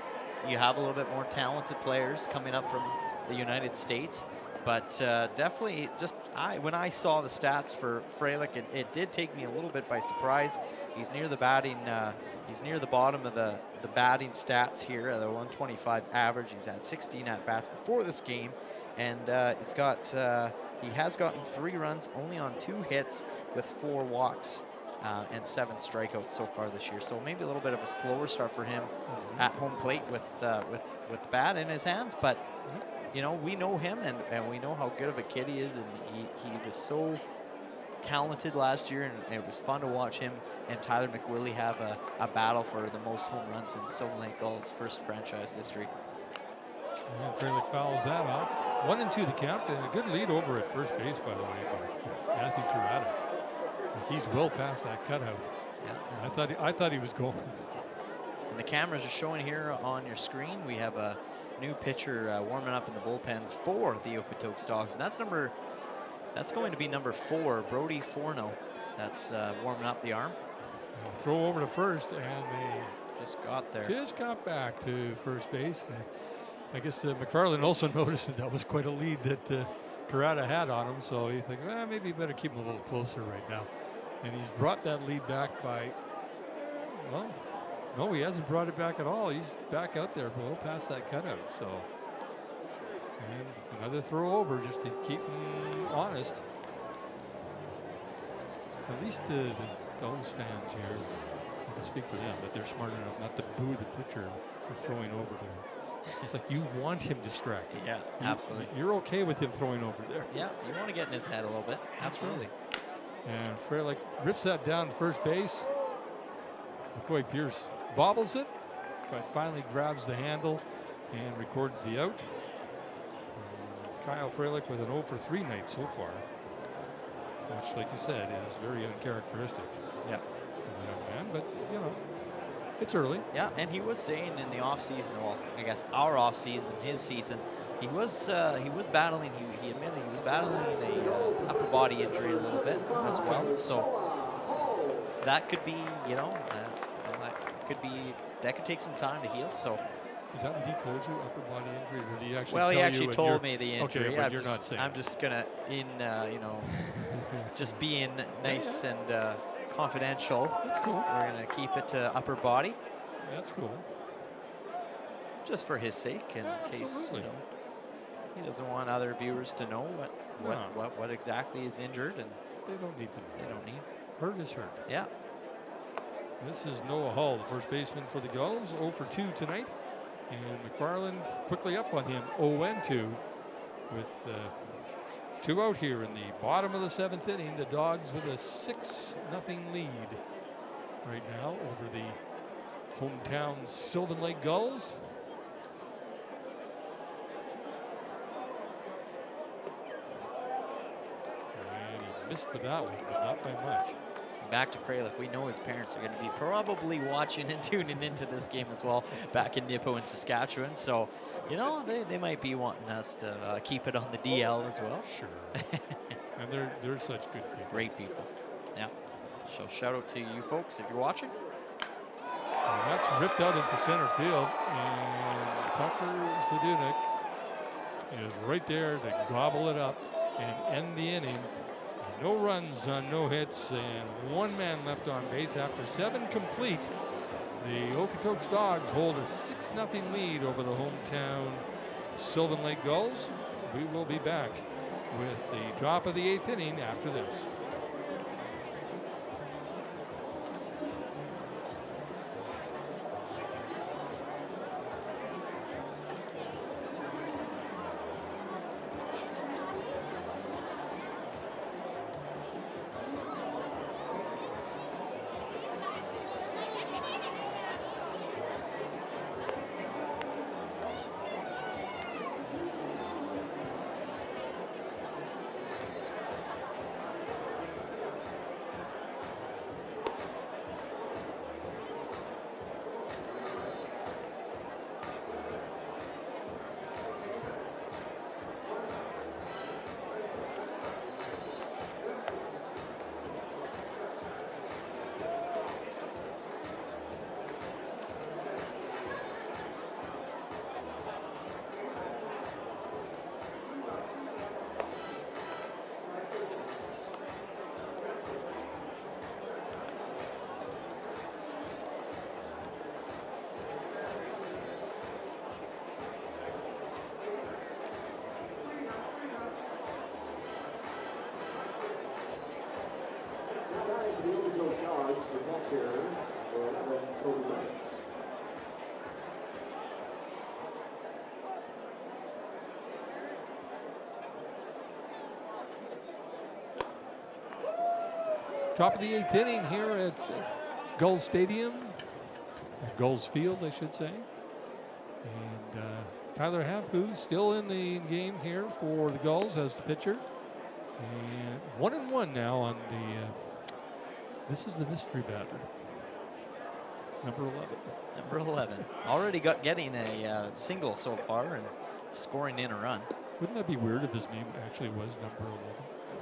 you have a little bit more talented players coming up from the United States, but definitely when I saw the stats for Freilich, it did take me a little bit by surprise. He's near the batting, he's near the bottom of the batting stats here at the 125 average. He's had 16 at bats before this game, and he has gotten 3 runs only on 2 hits with 4 walks. And 7 strikeouts so far this year. So maybe a little bit of a slower start for him at home plate with the bat in his hands. But we know him and we know how good of a kid he is, and he was so talented last year, and it was fun to watch him and Tyler McWillie have a battle for the most home runs in Sylvan Lake Gulls' first franchise history. And Freilich fouls that off. 1-2 the count, and a good lead over at first base, by the way, by Matthew Carrata. He's well past that cutout. Yeah, I thought he was going. And the cameras are showing here on your screen. We have a new pitcher warming up in the bullpen for the Okotoks Dogs, and that's going to be number 4, Brody Forno. That's warming up the arm. Throw over to first, and they just got there. Just got back to first base. I guess McFarland also noticed that was quite a lead that Carrata had on him, so he thinks, maybe you better keep him a little closer right now. And he's brought that lead back by, no, he hasn't brought it back at all. He's back out there, well past that cutout. So, and another throw over just to keep him honest. At least the Gulls fans here, I can speak for them, but they're smart enough not to boo the pitcher for throwing over there. It's like you want him distracted. Yeah, absolutely. You're okay with him throwing over there. Yeah, you want to get in his head a little bit. Absolutely. And Freilich rips that down to first base. McCoy Pierce bobbles it, but finally grabs the handle and records the out. Kyle Freilich with an 0 for 3 night so far, which, like you said, is very uncharacteristic. Yeah. Man, but it's early. Yeah, and he was saying in the offseason, well, I guess our offseason, his season, he was battling. He admitted he was battling a upper body injury a little bit as well. So that could be, that could take some time to heal. So Is that what he told you, upper body injury? Or did he actually Well, tell he you actually and told you're- me the injury. Okay, but you're not saying. I'm just gonna, just being nice and confidential. That's cool. We're gonna keep it to upper body, That's cool. just for his sake, in case Absolutely. he doesn't want other viewers to know No. what exactly is injured, and They don't need to know. they don't need. Hurt is hurt. Yeah. This is Noah Hull, the first baseman for the Gulls, 0 for 2 tonight. And McFarland quickly up on him, 0-2, with 2 out here in the bottom of the 7th inning. The Dogs with a 6-0 lead right now over the hometown Sylvan Lake Gulls. And he missed with that one, but not by much. Back to Freilich. We know his parents are going to be probably watching and tuning into this game as well back in Nippo in Saskatchewan. So, they might be wanting us to keep it on the DL as well. Sure. And they're such good people. Great people. Yeah. So shout out to you folks if you're watching. And that's ripped out into center field. And Tucker Zadunik is right there to gobble it up and end the inning. No runs on no hits and 1 man left on base after 7 complete. The Okotoks Dogs hold a 6-0 lead over the hometown Sylvan Lake Gulls. We will be back with the top of the 8th inning after this. The Okotoks Dogs, the catcher, for 11, Cody Banks. Top of the 8th inning here at Gulls Stadium, or Gulls Field, I should say. And Tyler Hampu still in the game here for the Gulls as the pitcher. And 1-1 now on the, this is the mystery batter, number 11. Number 11. Already getting a single so far and scoring in a run. Wouldn't that be weird if his name actually was number 11?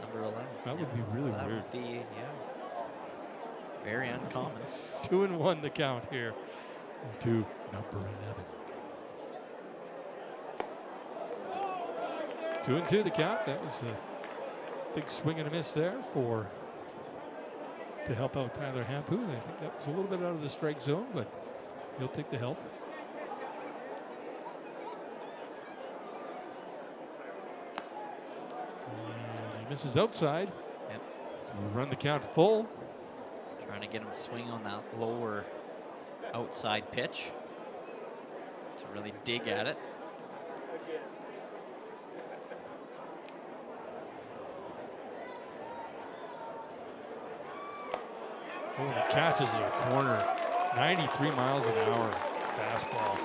Number 11. That would be really That weird. would be, very uncommon. 2-1 the count here to number 11. 2-2 the count. That was a big swing and a miss there to help out Tyler Hampu. I think that was a little bit out of the strike zone, but he'll take the help. And he misses outside. Yep. To run the count full. Trying to get him swing on that lower outside pitch to really dig at it. Oh, and he catches a corner. 93 miles an hour fastball.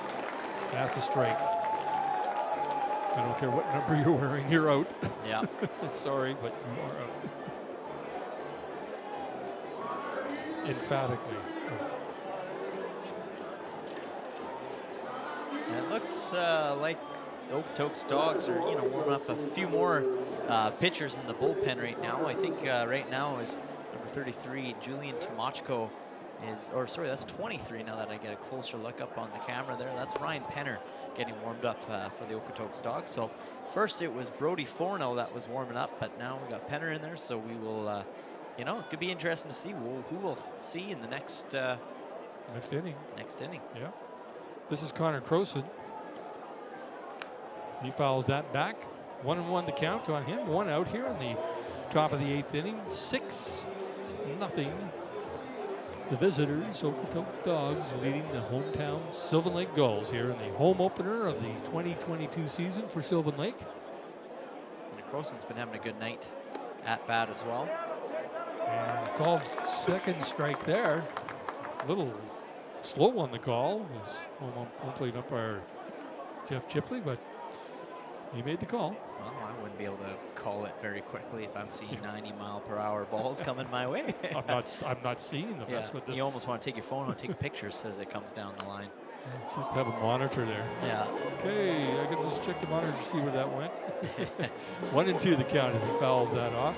That's a strike. I don't care what number you're wearing, you're out. Yeah. Sorry, but you are out. Emphatically. It looks like Okotoks Dogs are, warming up a few more pitchers in the bullpen right now. I think right now is number 33, Julian Tomachko, that's 23 now that I get a closer look up on the camera there. That's Ryan Penner getting warmed up for the Okotoks Dogs. So first it was Brody Forno that was warming up, but now we got Penner in there. So we will, it could be interesting to see who we'll see in the next inning. Next inning. Yeah. This is Connor Croson. He fouls that back. 1-1 to count on him. 1 out here in the top of the 8th inning. 6-0. The visitors, Okotoks Dogs, leading the hometown Sylvan Lake Gulls here in the home opener of the 2022 season for Sylvan Lake. And Croson's been having a good night at bat as well. And called second strike there. A little slow on the call. Was home plate umpire Jeff Chipley, but he made the call. Well, I wouldn't be able to call it very quickly if I'm seeing 90-mile-per-hour balls coming my way. I'm not seeing them. Yeah, That's what you almost want to take your phone and take pictures as it comes down the line. Just have a monitor there. Yeah. Okay, I can just check the monitor to see where that went. 1-2 the count as he fouls that off.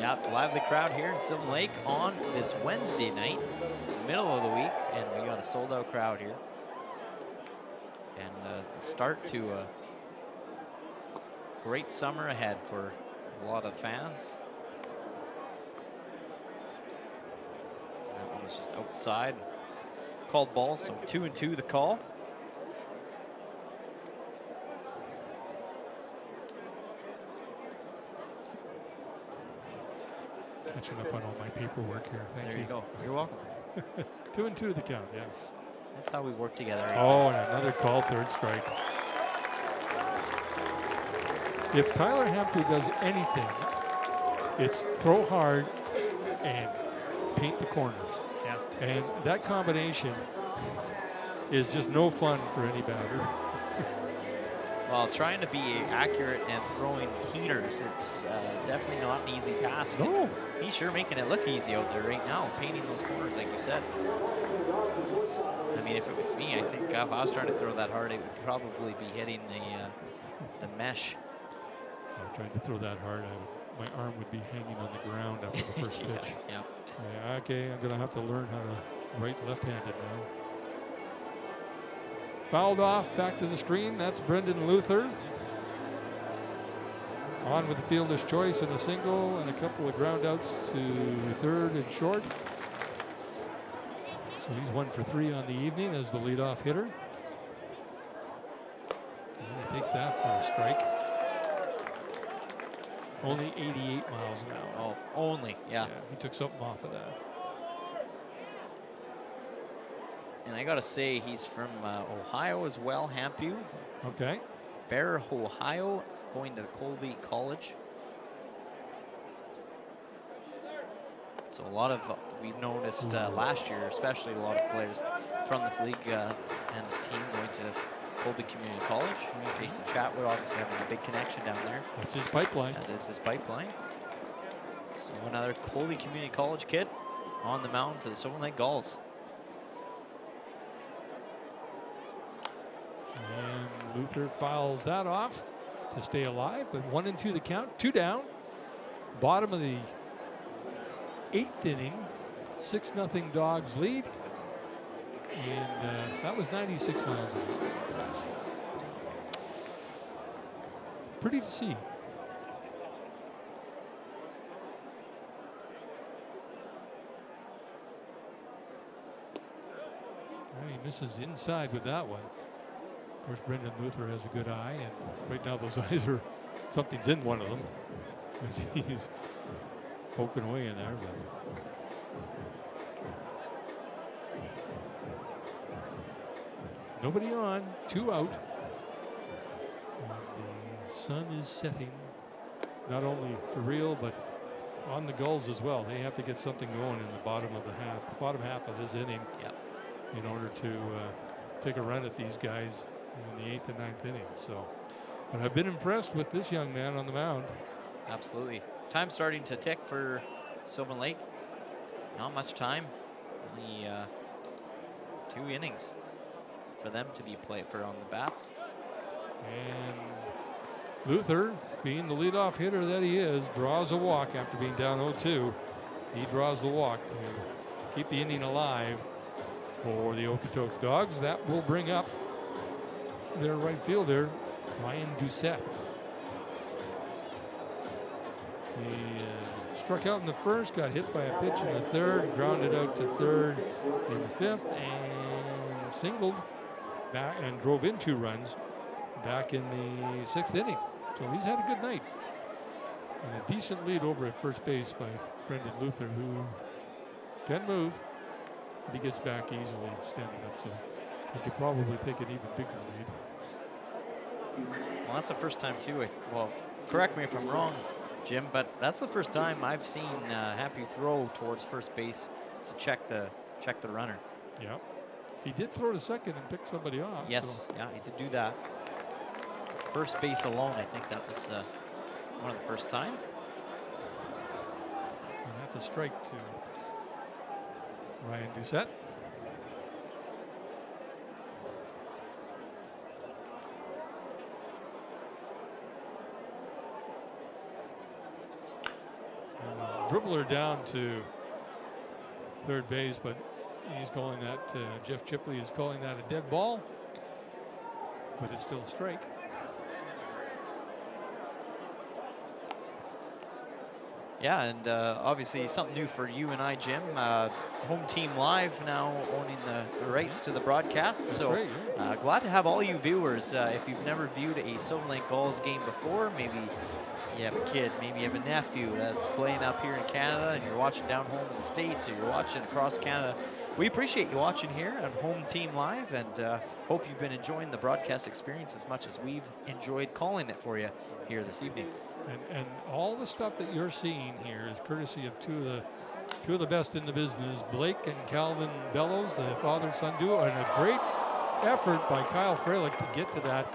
Yeah, lively crowd here in Sylvan Lake on this Wednesday night, middle of the week, and we got a sold-out crowd here. And the start to a great summer ahead for a lot of fans. That one was just outside. Called ball, so 2-2 the call. Catching up on all my paperwork here. Thank you. There you go. You're welcome. 2-2 the count, yes. That's how we work together. Oh, and another call, third strike. If Tyler Hampton does anything, it's throw hard and paint the corners. Yeah. And that combination is just no fun for any batter. Well, trying to be accurate and throwing heaters, it's definitely not an easy task. No. He's sure making it look easy out there right now, painting those corners, like you said. I mean, if it was me, I think if I was trying to throw that hard, it would probably be hitting the mesh. If I tried to throw that hard, my arm would be hanging on the ground after the first pitch. Yeah. Yeah, okay, I'm going to have to learn how to write left-handed now. Fouled off, back to the screen. That's Brendan Luther. On with the fielder's choice and a single and a couple of ground outs to third and short. So he's 1 for 3 on the evening as the leadoff hitter. And he takes that for a strike. Only 88 miles an hour. Oh, only, yeah. He took something off of that. And I gotta say, he's from Ohio as well, Hampu. Okay. Bear, Ohio, going to Colby College. So a lot of, we've noticed last year, especially a lot of players from this league and this team going to Colby Community College. Jason Chatwood obviously having a big connection down there. That's his pipeline. That is his pipeline. So another Colby Community College kid on the mound for the Sylvan Lake Gulls. And Luther fouls that off to stay alive, but 1-2 the count, 2 down. Bottom of the 8th inning, 6-0 Dogs lead. And that was 96 miles an hour. Pretty to see. And he misses inside with that one. Of course, Brendan Luther has a good eye, and right now those eyes are, something's in one of them as he's poking away in there. But nobody on, 2 out. And the sun is setting, not only for real, but on the Gulls as well. They have to get something going in the bottom half of this inning. Yep. In order to take a run at these guys in the 8th and 9th innings. So, but I've been impressed with this young man on the mound. Absolutely. Time starting to tick for Sylvan Lake. Not much time. Only 2 innings for them to be played for on the bats. And Luther, being the leadoff hitter that he is, draws a walk after being down 0-2. He draws the walk to keep the inning alive for the Okotoks Dogs. That will bring up their right fielder, Ryan Doucette. He struck out in the first, got hit by a pitch in the third, grounded out to third in the fifth, and singled back and drove in 2 runs back in the 6th inning. So he's had a good night. And a decent lead over at first base by Brendan Luther, who can move, but he gets back easily standing up, so he could probably take an even bigger lead. Well, that's the first time too. Well, correct me if I'm wrong, Jim, but that's the first time I've seen Happy throw towards first base to check the runner. Yeah, he did throw to second and pick somebody off. Yes, so. yeah, he did do that. First base alone, I think that was one of the first times. And that's a strike to Ryan Doucette. Dribbler down to third base, but he's calling that, Jeff Chipley is calling that a dead ball, but it's still a strike. Yeah, and obviously something new for you and I, Jim. Home Team Live now owning the rights to the broadcast. That's so right, yeah. Glad to have all you viewers. If you've never viewed a Silver Lake Gulls game before, maybe you have a kid, maybe you have a nephew that's playing up here in Canada and you're watching down home in the States or you're watching across Canada, we appreciate you watching here on Home Team Live and hope you've been enjoying the broadcast experience as much as we've enjoyed calling it for you here this evening. And all the stuff that you're seeing here is courtesy of two of the best in the business, Blake and Calvin Bellows, the father and son duo, and a great effort by Kyle Freilich to get to that,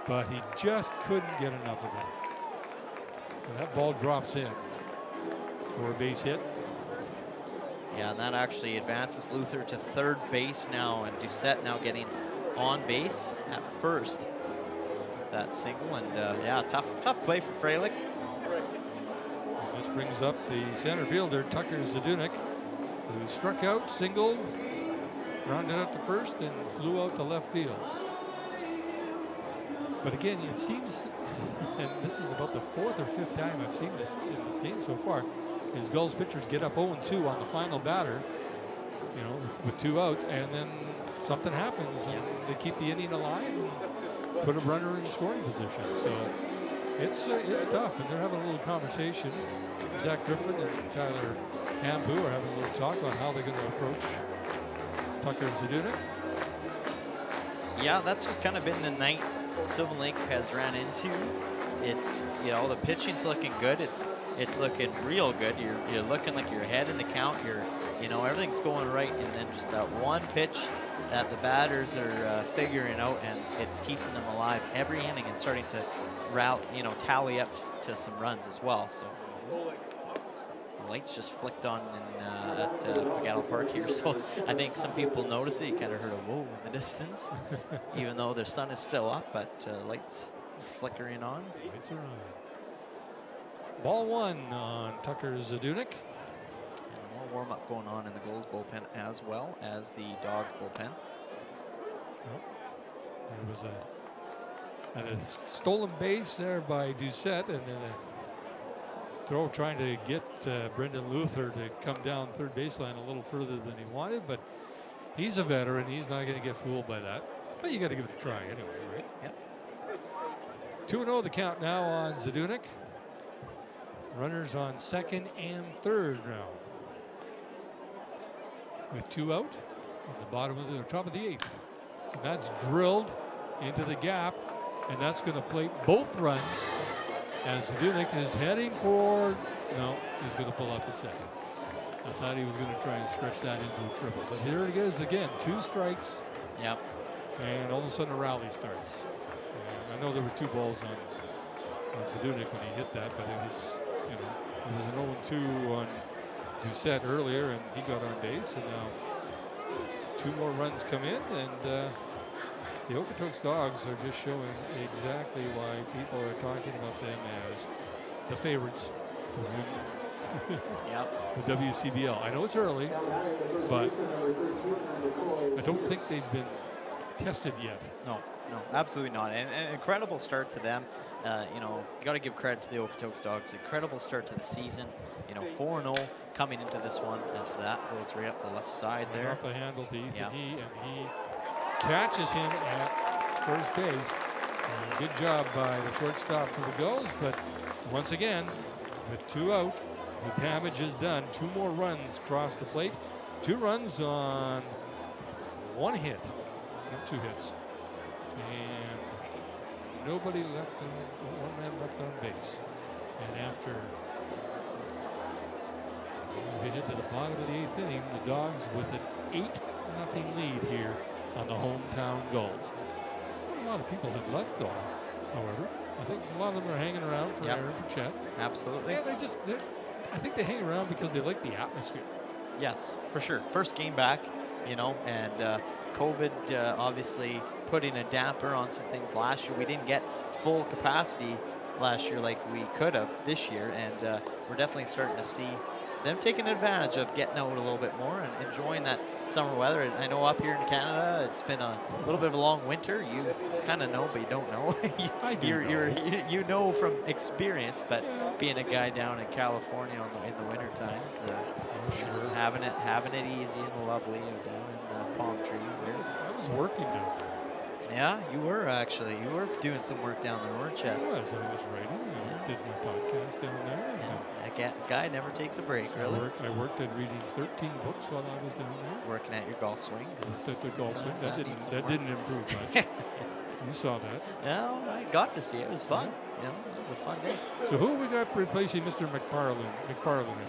but he just couldn't get enough of it. And that ball drops in for a base hit. Yeah, and that actually advances Luther to third base now, and Doucette now getting on base at first. That single, and yeah, tough play for Freilich. And this brings up the center fielder, Tucker Zadunik, who struck out, singled, grounded out to first, and flew out to left field. But again, it seems, and this is about the 4th or 5th time I've seen this in this game so far, is Gulls pitchers get up 0-2 on the final batter, you know, with 2 outs, and then something happens, and they keep the inning alive and put a runner in scoring position. So it's tough, and they're having a little conversation. Zach Griffin and Tyler Hambu are having a little talk about how they're going to approach Tucker Zadunik. Yeah, that's just kind of been the night Sylvan Lake has ran into. It's, you know, the pitching's looking good. It's looking real good. You're looking like you're ahead in the count. You know, everything's going right, and then just that one pitch that the batters are figuring out, and it's keeping them alive every inning and starting to tally up to some runs as well. So the lights just flicked on at Pagano Park here, so I think some people notice it. You kind of heard a whoa in the distance, even though the sun is still up, but lights flickering on. Lights are on. Ball 1 on Tucker Zadunik. Warm-up going on in the Gulls bullpen as well as the Dogs bullpen. There was a stolen base there by Doucette, and then a throw trying to get Brendan Luther to come down third baseline a little further than he wanted, but he's a veteran. He's not going to get fooled by that. But you got to give it a try anyway, right? Yep. 2-0 the count now on Zadunik. Runners on second and third now, with 2 out on the bottom of the top of the 8th. And that's drilled into the gap, and that's going to plate both runs as Zadunik is heading for, no, he's going to pull up at second. I thought he was going to try and stretch that into a triple, but here it is again, 2 strikes. Yep. And all of a sudden a rally starts. And I know there was 2 balls on Zadunik when he hit that, but it was, you know, it was an 0-2 on Doucette earlier, and he got on base, and now 2 more runs come in, and the Okotoks Dogs are just showing exactly why people are talking about them as the favorites to win Yep. the WCBL. I know it's early, but I don't think they've been tested yet. No, absolutely not. And an incredible start to them. You know, you got to give credit to the Okotoks Dogs. Incredible start to the season. You know, 4-0 coming into this one as that goes right up the left side Right there. off the handle to Ethan Yeah. He catches him at first base. Good job by the shortstop for the Gulls, but once again, with 2 out, the damage is done. 2 more runs cross the plate. 2 runs on 1 hit, not 2 hits, and nobody left on, 1 man left on base. And after as we head to the bottom of the 8th inning, the Dogs with an 8-0 lead here on the hometown Gulls. Not a lot of people have left though, however. I think a lot of them are hanging around for Yep. Aaron Burchett. Absolutely. Yeah, I think they hang around because they like the atmosphere. Yes, for sure. First game back, you know, and COVID obviously putting a damper on some things last year. We didn't get full capacity last year like we could have this year, and we're definitely starting to see them taking advantage of getting out a little bit more and enjoying that summer weather. And I know up here in Canada, it's been a little bit of a long winter. You kind of know, but you don't know. I do You know from experience, but being a guy down in California in the winter times, Sure. having it easy and lovely down in the palm trees. I was working down there. Yeah, you were actually. You were doing some work down there, weren't you? I was writing. I did my podcast down there. That guy never takes a break, really. I worked at reading 13 books while I was down there. Working at your golf swing. 'Cause At the golf swing. sometimes That needs some didn't work. improve much. You saw that. No, I got to see it. It was fun. You know, it was a fun day. So who we got replacing Mr. McFarland, I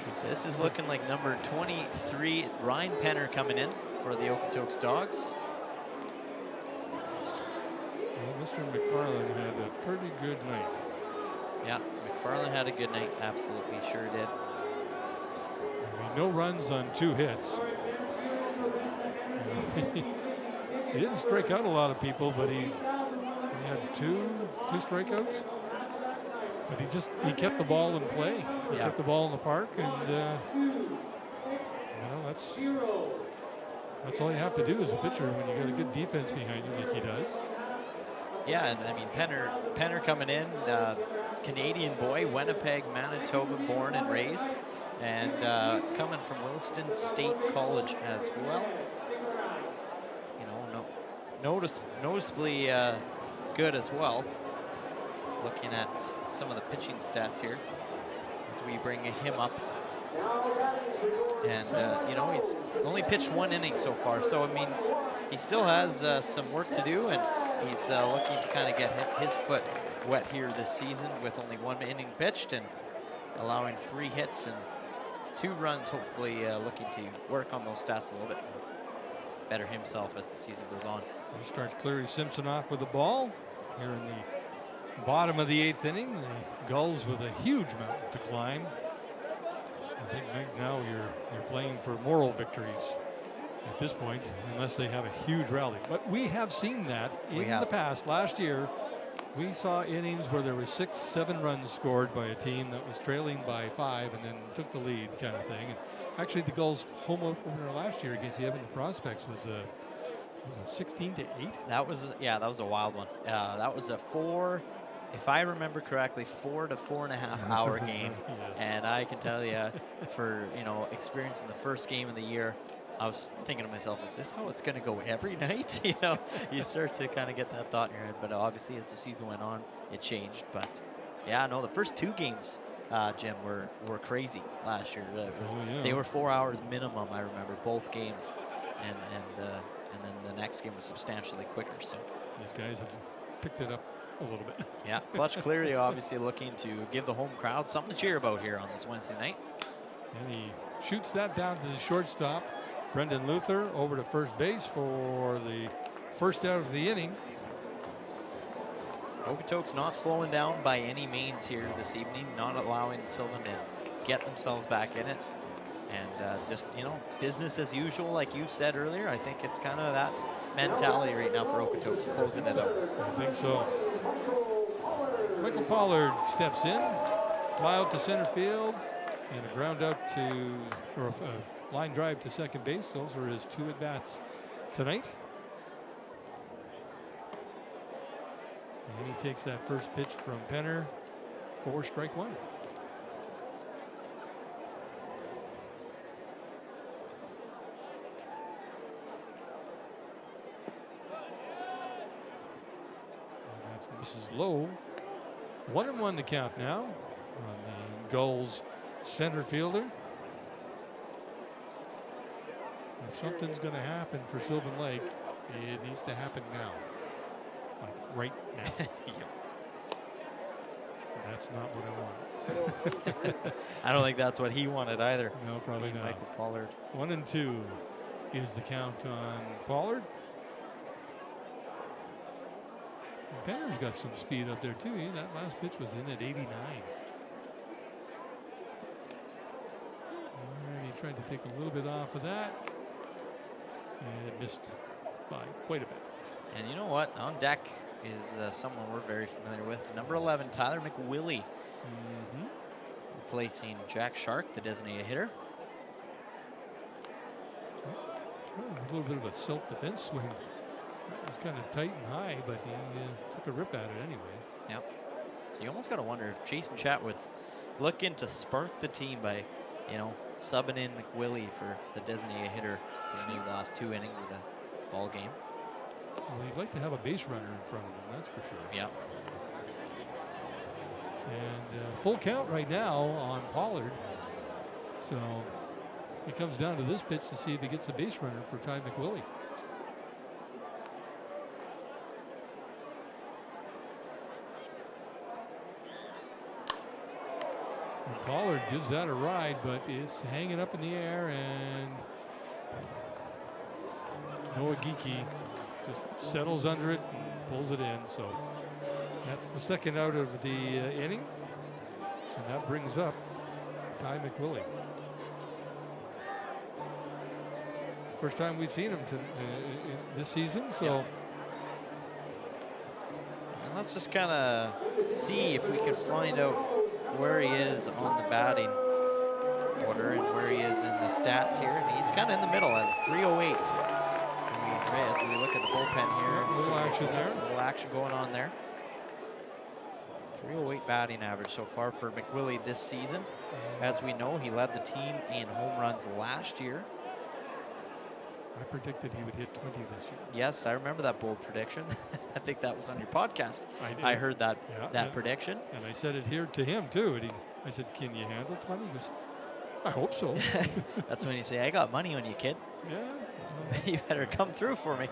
should say. This is looking like number 23, Ryan Penner coming in for the Okotoks Dogs. Well, Mr. McFarland had a pretty good night. Yeah, McFarland had a good night. Absolutely, sure did. I mean, no runs on 2 hits. He didn't strike out a lot of people, but he had two strikeouts. But he kept the ball in play. He kept the ball in the park, and that's all you have to do as a pitcher when you got a good defense behind you, like he does. Yeah, and I mean Penner coming in, Canadian boy, Winnipeg, Manitoba, born and raised, and coming from Williston State College as well. You know, noticeably good as well. Looking at some of the pitching stats here as we bring him up. And, you know, he's only pitched 1 inning so far. So, I mean, he still has some work to do, and he's looking to kind of get his foot wet here this season with only 1 inning pitched and allowing 3 hits and 2 runs, hopefully looking to work on those stats a little bit. Better himself as the season goes on. He starts Cleary Simpson off with the ball here in the bottom of the 8th inning. The Gulls with a huge mountain to climb. I think right now you're playing for moral victories at this point, unless they have a huge rally. But we have seen that in the past. Last year, we saw innings where there were 6, 7 runs scored by a team that was trailing by 5 and then took the lead, kind of thing. And actually, the Gulls' home opener last year against the Edmonton Prospects was a 16-8. That was a wild one. That was a 4. If I remember correctly, 4 to 4.5 hour game. Yes. And I can tell you, for experiencing the first game of the year, I was thinking to myself, is this how it's going to go every night? You start to kind of get that thought in your head. But obviously, as the season went on, it changed. But yeah, no, the first 2 games, Jim, were crazy last year. They were 4 hours minimum. I remember both games, and then the next game was substantially quicker. So these guys have picked it up a little bit. Yeah, Clutch clearly obviously looking to give the home crowd something to cheer about here on this Wednesday night. And he shoots that down to the shortstop, Brendan Luther, over to first base for the first out of the inning. Okotoks not slowing down by any means here this evening, not allowing Sylvan to get themselves back in it. And just, business as usual, like you said earlier. I think it's kind of mentality right now for Okotoks, closing it out. I think so. Michael Pollard steps in, fly out to center field, and a ground out to, or a line drive to second base. Those are his 2 at-bats tonight. And he takes that first pitch from Penner for strike 1. This is low. 1-1 the count now on the Gulls center fielder. If something's going to happen for Sylvan Lake, it needs to happen now. Like right now. That's not what I want. I don't think that's what he wanted either. No, probably not. Michael Pollard. 1-2 is the count on Pollard. Penner's got some speed up there too. That last pitch was in at 89. And he tried to take a little bit off of that, and it missed by quite a bit. And you know what? On deck is someone we're very familiar with. Number 11, Tyler McWillie. Replacing Jack Shark, the designated hitter. A little bit of a self-defense swing. It was kind of tight and high, but he took a rip at it anyway. Yep. So you almost got to wonder if Jason Chatwood's looking to spark the team by, subbing in McWillie for the designated hitter for the last 2 innings of the ball game. Well, he'd like to have a base runner in front of him, that's for sure. Yep. And full count right now on Pollard. So it comes down to this pitch to see if he gets a base runner for Ty McWillie. Pollard gives that a ride, but it's hanging up in the air, and Noah Geekie just settles under it and pulls it in. So that's the second out of the inning, and that brings up Ty McWillie. First time we've seen him this season, so. Yep. And let's just kind of see if we can find out where he is on the batting order and where he is in the stats here. And he's kind of in the middle at 308. As we look at the bullpen here. A little action there. A little action going on there. 308 batting average so far for McWillie this season. As we know, he led the team in home runs last year. I predicted he would hit 20 this year. Yes, I remember that bold prediction. I think that was on your podcast. I heard that prediction. And I said it here to him too. And I said, "Can you handle 20?" He goes, "I hope so." That's when you say, "I got money on you, kid." Yeah. You better come through for me.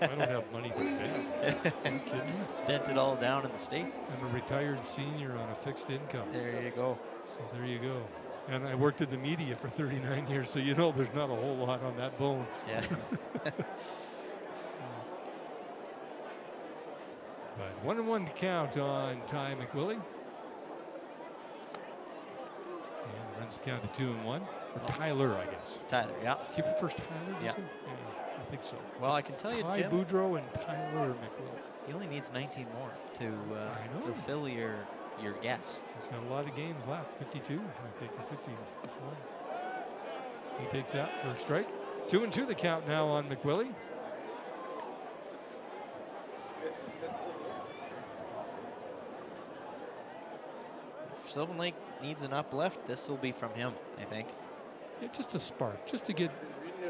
I don't have money to pay. Are you kidding me? Spent it all down in the States. I'm a retired senior on a fixed income. There you go. So there you go. And I worked in the media for 39 years, so there's not a whole lot on that bone. Yeah. But 1-1 to count on Ty McWillie. And runs the count to 2-1. Or Tyler, I guess. Tyler, yeah. Keep it first Tyler, Yeah. I think so. Well, I can tell you, Ty Jim, Boudreau and Tyler McWillie. he only needs 19 more to I know. fulfill your guess. He's got a lot of games left, 52, I think, or 51. He takes that for a strike. 2-2 the count now on McWillie. If Sylvan Lake needs an uplift, this will be from him, I think. Yeah, just a spark, just to get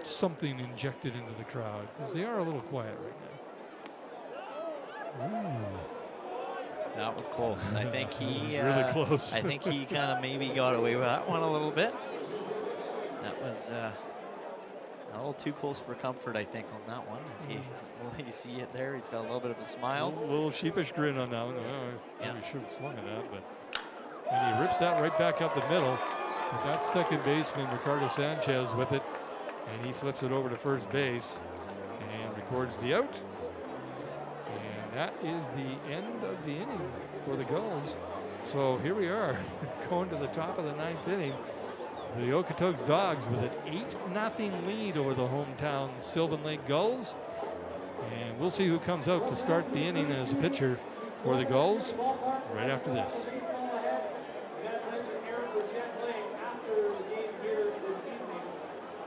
something injected into the crowd, because they are a little quiet right now. Ooh. That was close. I think he really close. I think he kind of maybe got away with that one a little bit. That was a little too close for comfort, I think, on that one. As you see it there, he's got a little bit of a smile. A little sheepish grin on that one. I Yeah. probably should have swung at that, and he rips that right back up the middle. But that's second baseman Ricardo Sanchez with it, and he flips it over to first base and records the out. And that is the end of the inning for the Gulls. So here we are, going to the top of the ninth inning. The Okotoks Dogs with an 8-0 lead over the hometown Sylvan Lake Gulls. we'll see who comes out to start the inning as a pitcher for the Gulls right after this.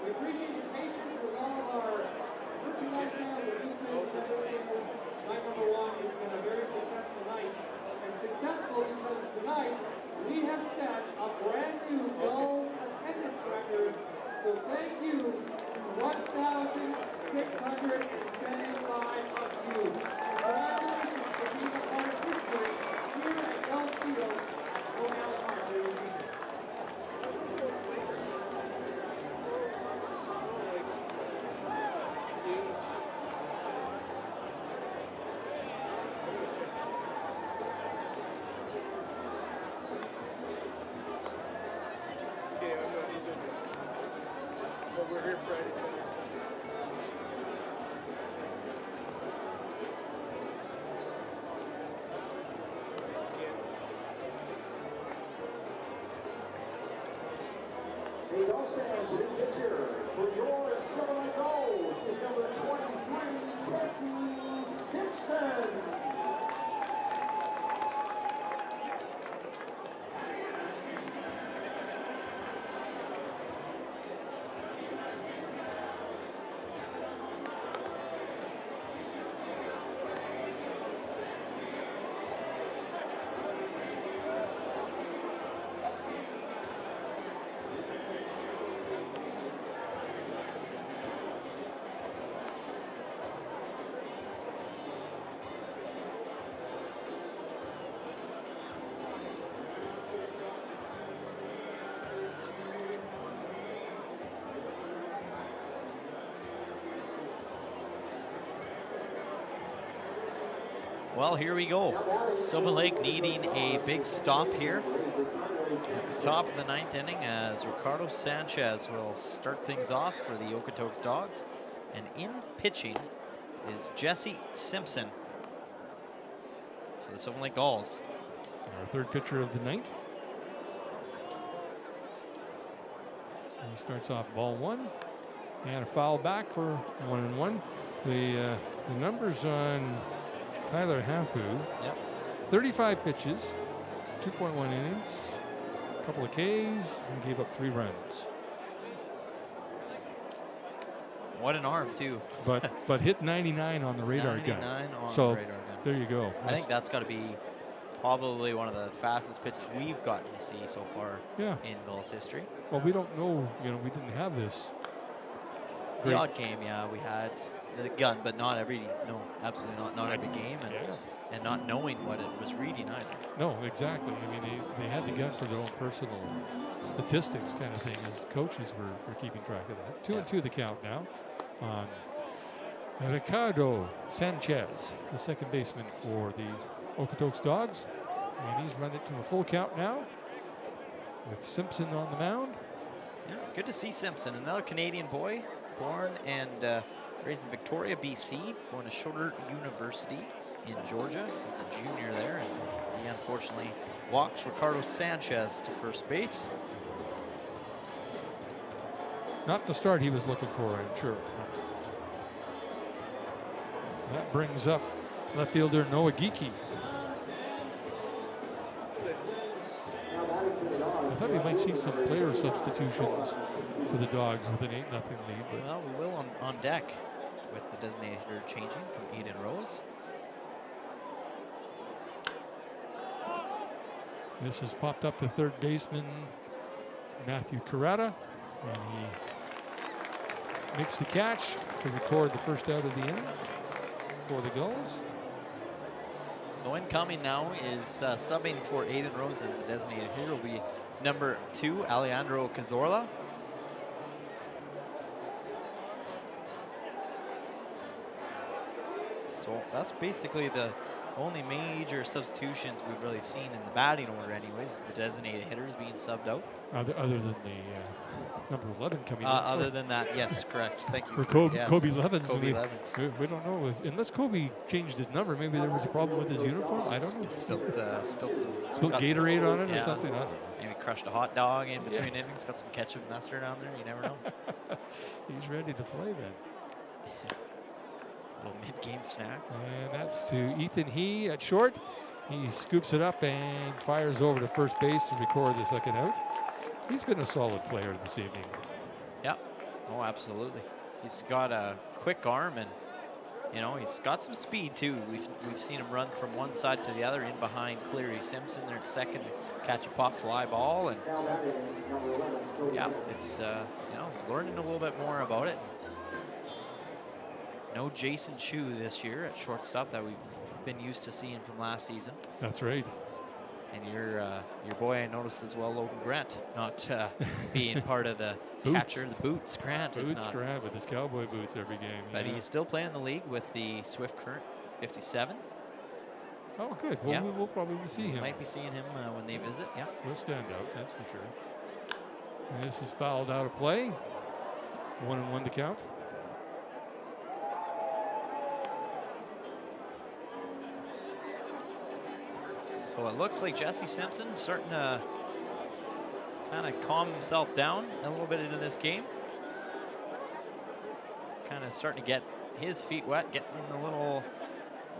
We appreciate your patience with all of our merchandise sales and details and everything. Night number one has been a very successful night. And successful because tonight we have set a brand new Gulls attendance record. So thank you to 1,675 of you. Congratulations for being a part of history here at Gulls Field at Comal Park, ladies and gentlemen. We're here Friday, Saturday, Sunday. The Gulls fans, the pitcher for your Silver Lake Gulls is number 23, Jesse Simpson. Well, here we go. Silver Lake needing a big stop here at the top of the ninth inning as Ricardo Sanchez will start things off for the Okotoks Dogs. And in pitching is Jesse Simpson for the Silver Lake Gulls. Our third pitcher of the night. He starts off ball one and a foul back for 1-1. The numbers on Tyler Hafu, 35 pitches, 2.1 innings, a couple of Ks, and gave up 3 runs. What an arm, too. But hit 99 on the radar gun. 99 on so the radar gun. There you go. I think that's got to be probably one of the fastest pitches we've gotten to see so far in Gulls history. Well, we don't know, we didn't have this. The odd game, we had the gun, but not every, absolutely not every game, and not knowing what it was reading either. No, exactly. I mean, they had the gun for their own personal statistics kind of thing, as coaches were keeping track of that. 2-2 the count now on Ricardo Sanchez, the second baseman for the Okotoks Dogs. And he's run it to a full count now with Simpson on the mound. Yeah, good to see Simpson, another Canadian boy, born and raised in Victoria, BC, going to Shorter University in Georgia. He's a junior there, and he unfortunately walks Ricardo Sanchez to first base. Not the start he was looking for, I'm sure. That brings up left fielder Noah Geekie. I thought we might see some player substitutions for the Dogs with an 8-0 lead. But well, we will on deck with the designated hitter changing from Aiden Rose. This has popped up to third baseman Matthew Carrata, and he makes the catch to record the first out of the inning for the Gulls. So incoming now is subbing for Aiden Rose as the designated hitter will be number 2, Alejandro Cazorla. So that's basically the only major substitutions we've really seen in the batting order anyways, the designated hitters being subbed out. Other than the number 11 coming in. Other than that, yes, correct. Thank you. For Kobe Levens. Kobe Levens. We don't know. Unless Kobe changed his number, maybe there was a problem with his uniform. I don't know. Spilled Gatorade on it or something. Maybe crushed a hot dog in between innings, got some ketchup and mustard down there. You never know. He's ready to play then. Little mid-game snack. And that's to Ethan He at short. He scoops it up and fires over to first base to record the second out. He's been a solid player this evening. Yeah. Oh, absolutely. He's got a quick arm, and you know he's got some speed too. We've seen him run from one side to the other in behind Cleary Simpson there at second, catch a pop fly ball, and yeah, it's you know, learning a little bit more about it. No Jason Chu this year at shortstop that we've been used to seeing from last season. That's right. And your boy, I noticed as well, Logan Grant, not being part of the Boots. catcher, the Boots. Grant is Boots not. Grant with his cowboy boots every game. But yeah. he's still playing in the league with the Swift Current 57s. Oh, good. Well, Yeah. we'll probably see him. Might be seeing him when they visit. Yeah. He'll stand out, that's for sure. And this is fouled out of play. 1-1 to count. So it looks like Jesse Simpson starting to kind of calm himself down a little bit into this game. Kind of starting to get his feet wet, getting a little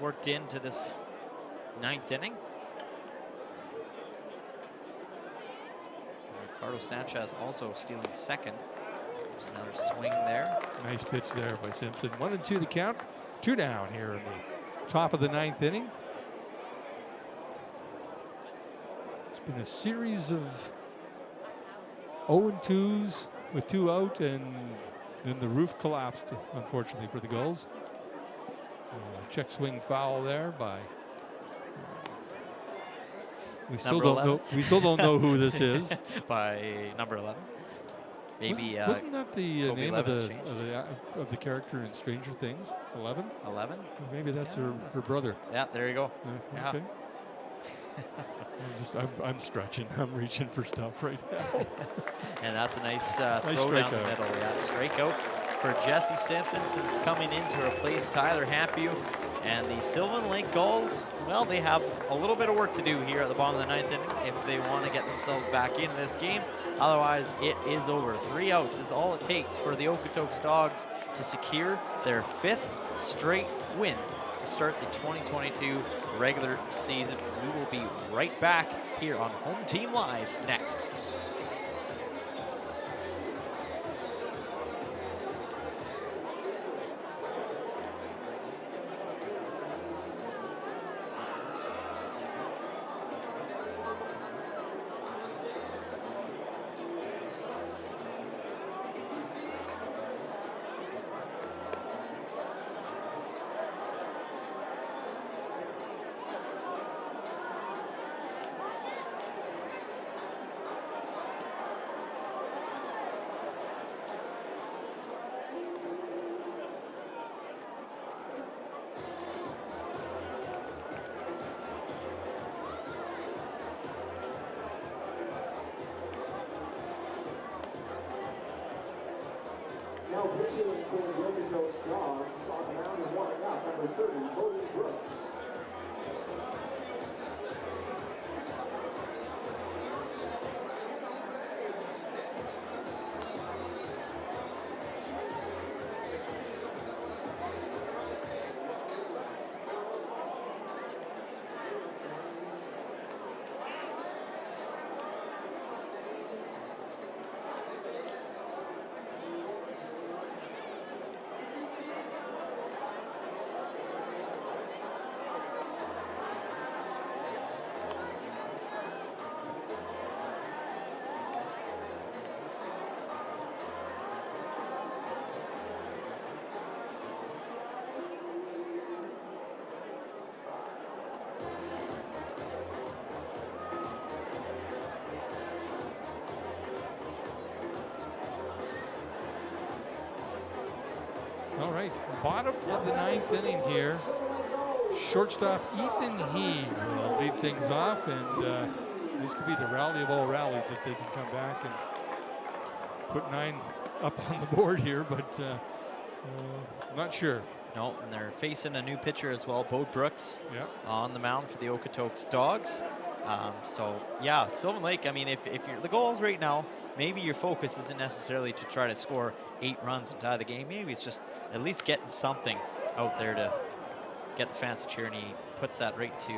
worked into this ninth inning. Ricardo Sanchez also stealing second. There's another swing there. Nice pitch there by Simpson. 1-2 the count. 2 down here in the top of the ninth inning. It's been a series of 0-2s with 2 out, and then the roof collapsed, unfortunately, for the Gulls. Check swing foul there by. We still Number don't 11. know. We still don't know who this is. By number 11. Maybe Wasn't that the Kobe name of Levin's the, changed. of the character in Stranger Things? 11? 11? Maybe that's Yeah. her brother. Yeah, there you go. Yeah. Okay. I'm stretching. I'm reaching for stuff right now. And that's a nice throw Nice down the strikeout. middle. Yeah, strikeout for Jesse Simpson since coming in to replace Tyler Hampew. And the Sylvan Lake Gulls, well, they have a little bit of work to do here at the bottom of the ninth inning if they want to get themselves back into this game. Otherwise, it is over. 3 outs is all it takes for the Okotoks Dogs to secure their 5th straight win to start the 2022 regular season. We will be right back here on Home Team Live next. Now pitching for the Okotoks Dogs on the mound and warming up, number 30, Bodie Brooks. All right, bottom of the ninth inning here. Shortstop Ethan He will lead things off, and this could be the rally of all rallies if they can come back and put 9 up on the board here, but not sure. No, and they're facing a new pitcher as well, Bo Brooks, Yeah. on the mound for the Okotoks Dogs. So, yeah, Sylvan Lake, I mean, if you're the Gulls right now, maybe your focus isn't necessarily to try to score 8 runs and tie the game. Maybe it's just at least getting something out there to get the fans to cheer, and he puts that right to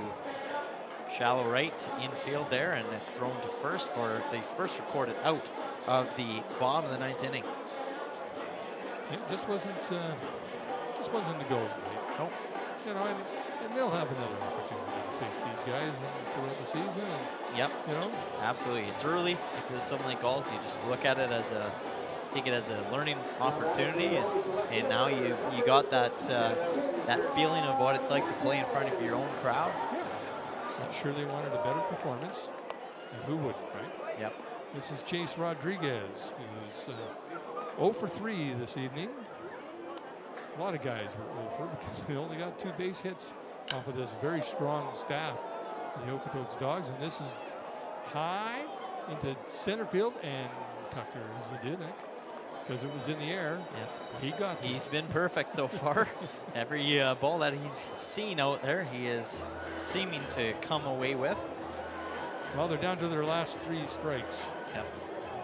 shallow right infield there, and it's thrown to first for the first recorded out of the bottom of the 9th inning. It just wasn't the Gulls night. Nope. You know, and they'll have another opportunity to face these guys throughout the season. And, Yep. you know, Absolutely. It's early. If there's something like Gulls, you just look at it as take it as a learning opportunity, and now you got that that feeling of what it's like to play in front of your own crowd. yeah. I'm sure they wanted a better performance. And who wouldn't, right? Yep. This is Chase Rodriguez, who's 0 for 3 this evening. A lot of guys were 0 for because they only got 2 base hits off of this very strong staff, the Okotoks Dogs, and this is high into center field, and Tucker is in it because it was in the air. Yep. He got He's been perfect so far. Every ball that he's seen out there, he is seeming to come away with. Well, they're down to their last 3 strikes. Yep.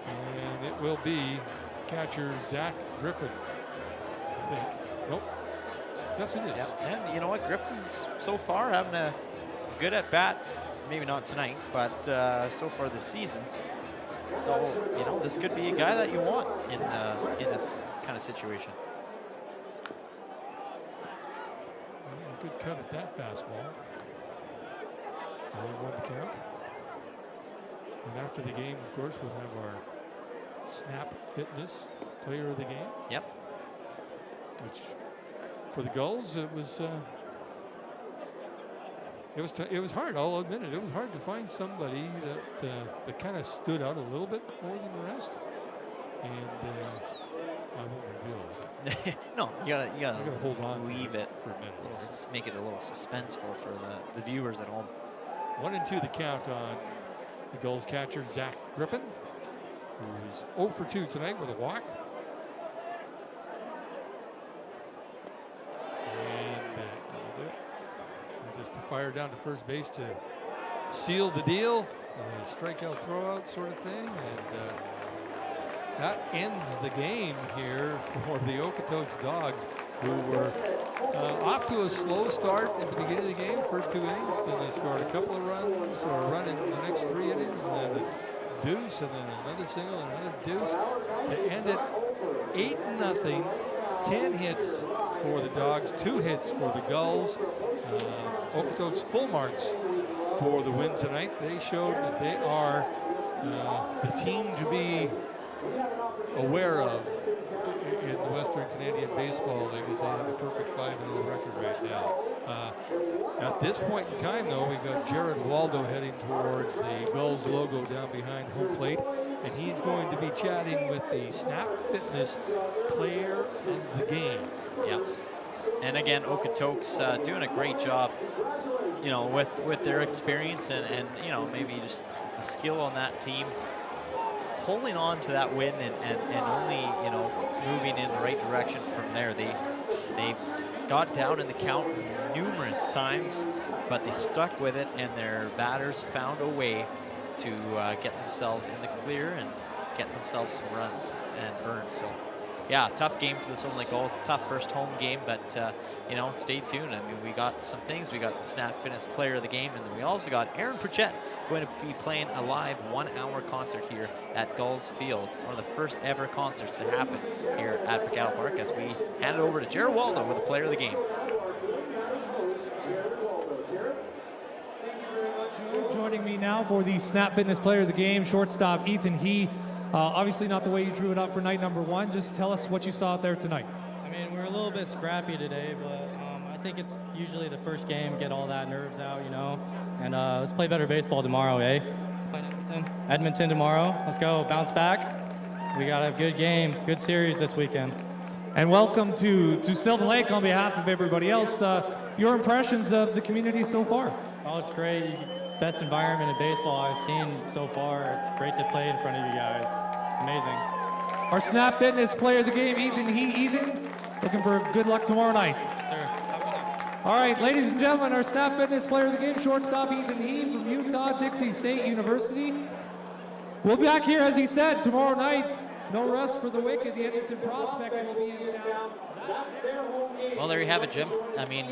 And it will be catcher Zach Griffin, I think. Nope. Yes, it is. Yep. And you know what? Griffin's so far having a good at bat. Maybe not tonight, but so far this season. So, you know, this could be a guy that you want in this kind of situation. Well, good cut at that fastball. 1 to count. And after the game, of course, we'll have our Snap Fitness Player of the Game. Yep. Which, for the Gulls, it was hard. I'll admit it. It was hard to find somebody that kind of stood out a little bit more than the rest. And I won't reveal it. No, you gotta hold on. Leave it for a minute. make it a little suspenseful for the viewers at home. 1-2 the count on the Gulls catcher Zach Griffin, who is 0 for 2 tonight with a walk. And just to fire down to first base to seal the deal, strikeout throwout sort of thing, and that ends the game here for the Okotoks Dogs, who were off to a slow start at the beginning of the game, first 2 innings. Then they scored a couple of runs, or a run in the next 3 innings, and then a deuce, and then another single, and another deuce, to end it 8-0. 10 hits for the Dogs, 2 hits for the Gulls. Okotoks full marks for the win tonight. They showed that they are the team to be aware of in the Western Canadian Baseball League, as they have a perfect 5-0 record right now. At this point in time, though, we've got Jared Waldo heading towards the Gulls logo down behind home plate, and he's going to be chatting with the Snap Fitness Player of the Game. Yep. And again, Okotoks doing a great job, you know, with their experience and you know, maybe just the skill on that team, holding on to that win and only, you know, moving in the right direction from there. They've got down in the count numerous times, but they stuck with it, and their batters found a way to get themselves in the clear and get themselves some runs and earn. So, yeah, tough game for the Silver Lake Gulls. Tough first home game, but you know, stay tuned. I mean, we got some things. We got the Snap Fitness Player of the Game, and then we also got Aaron Pritchett going to be playing a live 1-hour concert here at Gulls Field. One of the first ever concerts to happen here at Pagano Park, as we hand it over to Jared Waldo with the Player of the Game. Joining me now for the Snap Fitness Player of the Game, shortstop Ethan He. Obviously not the way you drew it up for night number 1. Just tell us what you saw out there tonight. I mean, we're a little bit scrappy today, but I think it's usually the first game, get all that nerves out, you know. And let's play better baseball tomorrow, eh? Play Edmonton tomorrow. Let's go, bounce back. We got a good game, good series this weekend. And welcome to Silver Lake on behalf of everybody else. Your impressions of the community so far? Oh, it's great. Best environment in baseball I've seen so far. It's great to play in front of you guys. It's amazing. Our Snap Fitness Player of the Game, Ethan He. Ethan, looking for good luck tomorrow night. Sir, have a good night. All right, ladies and gentlemen, our Snap Fitness Player of the Game, shortstop Ethan He from Utah Dixie State University. We'll be back here, as he said, tomorrow night no rest for the wicked. The Edmonton Prospects will be in town. Well, there you have it, Jim. I mean,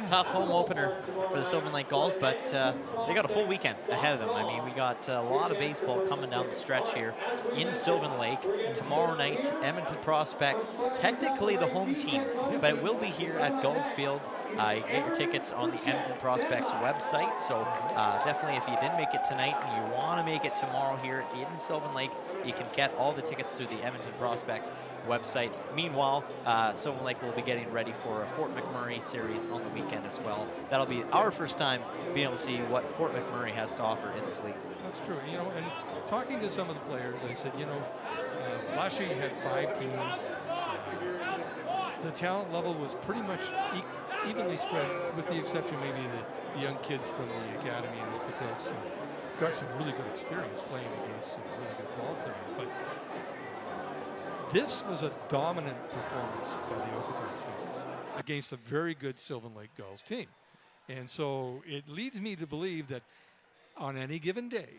tough home opener for the Sylvan Lake Gulls, but they got a full weekend ahead of them. I mean, we got a lot of baseball coming down the stretch here in Sylvan Lake. Tomorrow night, Edmonton Prospects, technically the home team, but it will be here at Gulls Field. You can get your tickets on the Edmonton Prospects website, so definitely if you didn't make it tonight and you want to make it tomorrow here in Sylvan Lake, you can get all the tickets through the Edmonton Prospects website. Meanwhile, Sylvan Lake will be getting ready for a Fort McMurray series on the weekend as well. That'll be our first time being able to see what Fort McMurray has to offer in this league. That's true. You know, and talking to some of the players, I said, you know, last year you had 5 teams. The talent level was pretty much evenly spread, with the exception maybe the young kids from the academy in Okotoks who got some really good experience playing against some really good ball players. But this was a dominant performance by the Okotoks Gulls against a very good Sylvan Lake Gulls team. And so it leads me to believe that on any given day,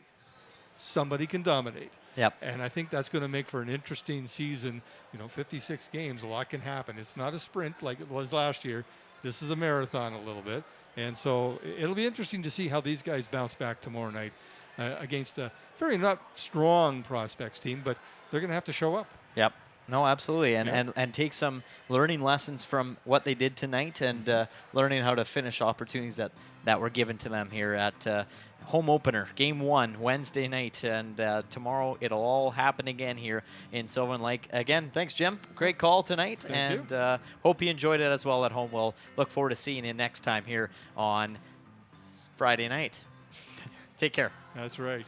somebody can dominate. Yep. And I think that's going to make for an interesting season. You know, 56 games, a lot can happen. It's not a sprint like it was last year. This is a marathon a little bit. And so it'll be interesting to see how these guys bounce back tomorrow night against a very not strong Prospects team, but they're going to have to show up. Yep. No, absolutely. And take some learning lessons from what they did tonight and learning how to finish opportunities that were given to them here at home opener, game 1, Wednesday night. And tomorrow it'll all happen again here in Sylvan Lake. Again, thanks, Jim. Great call tonight. Thank you. And hope you enjoyed it as well at home. We'll look forward to seeing you next time here on Friday night. Take care. That's right.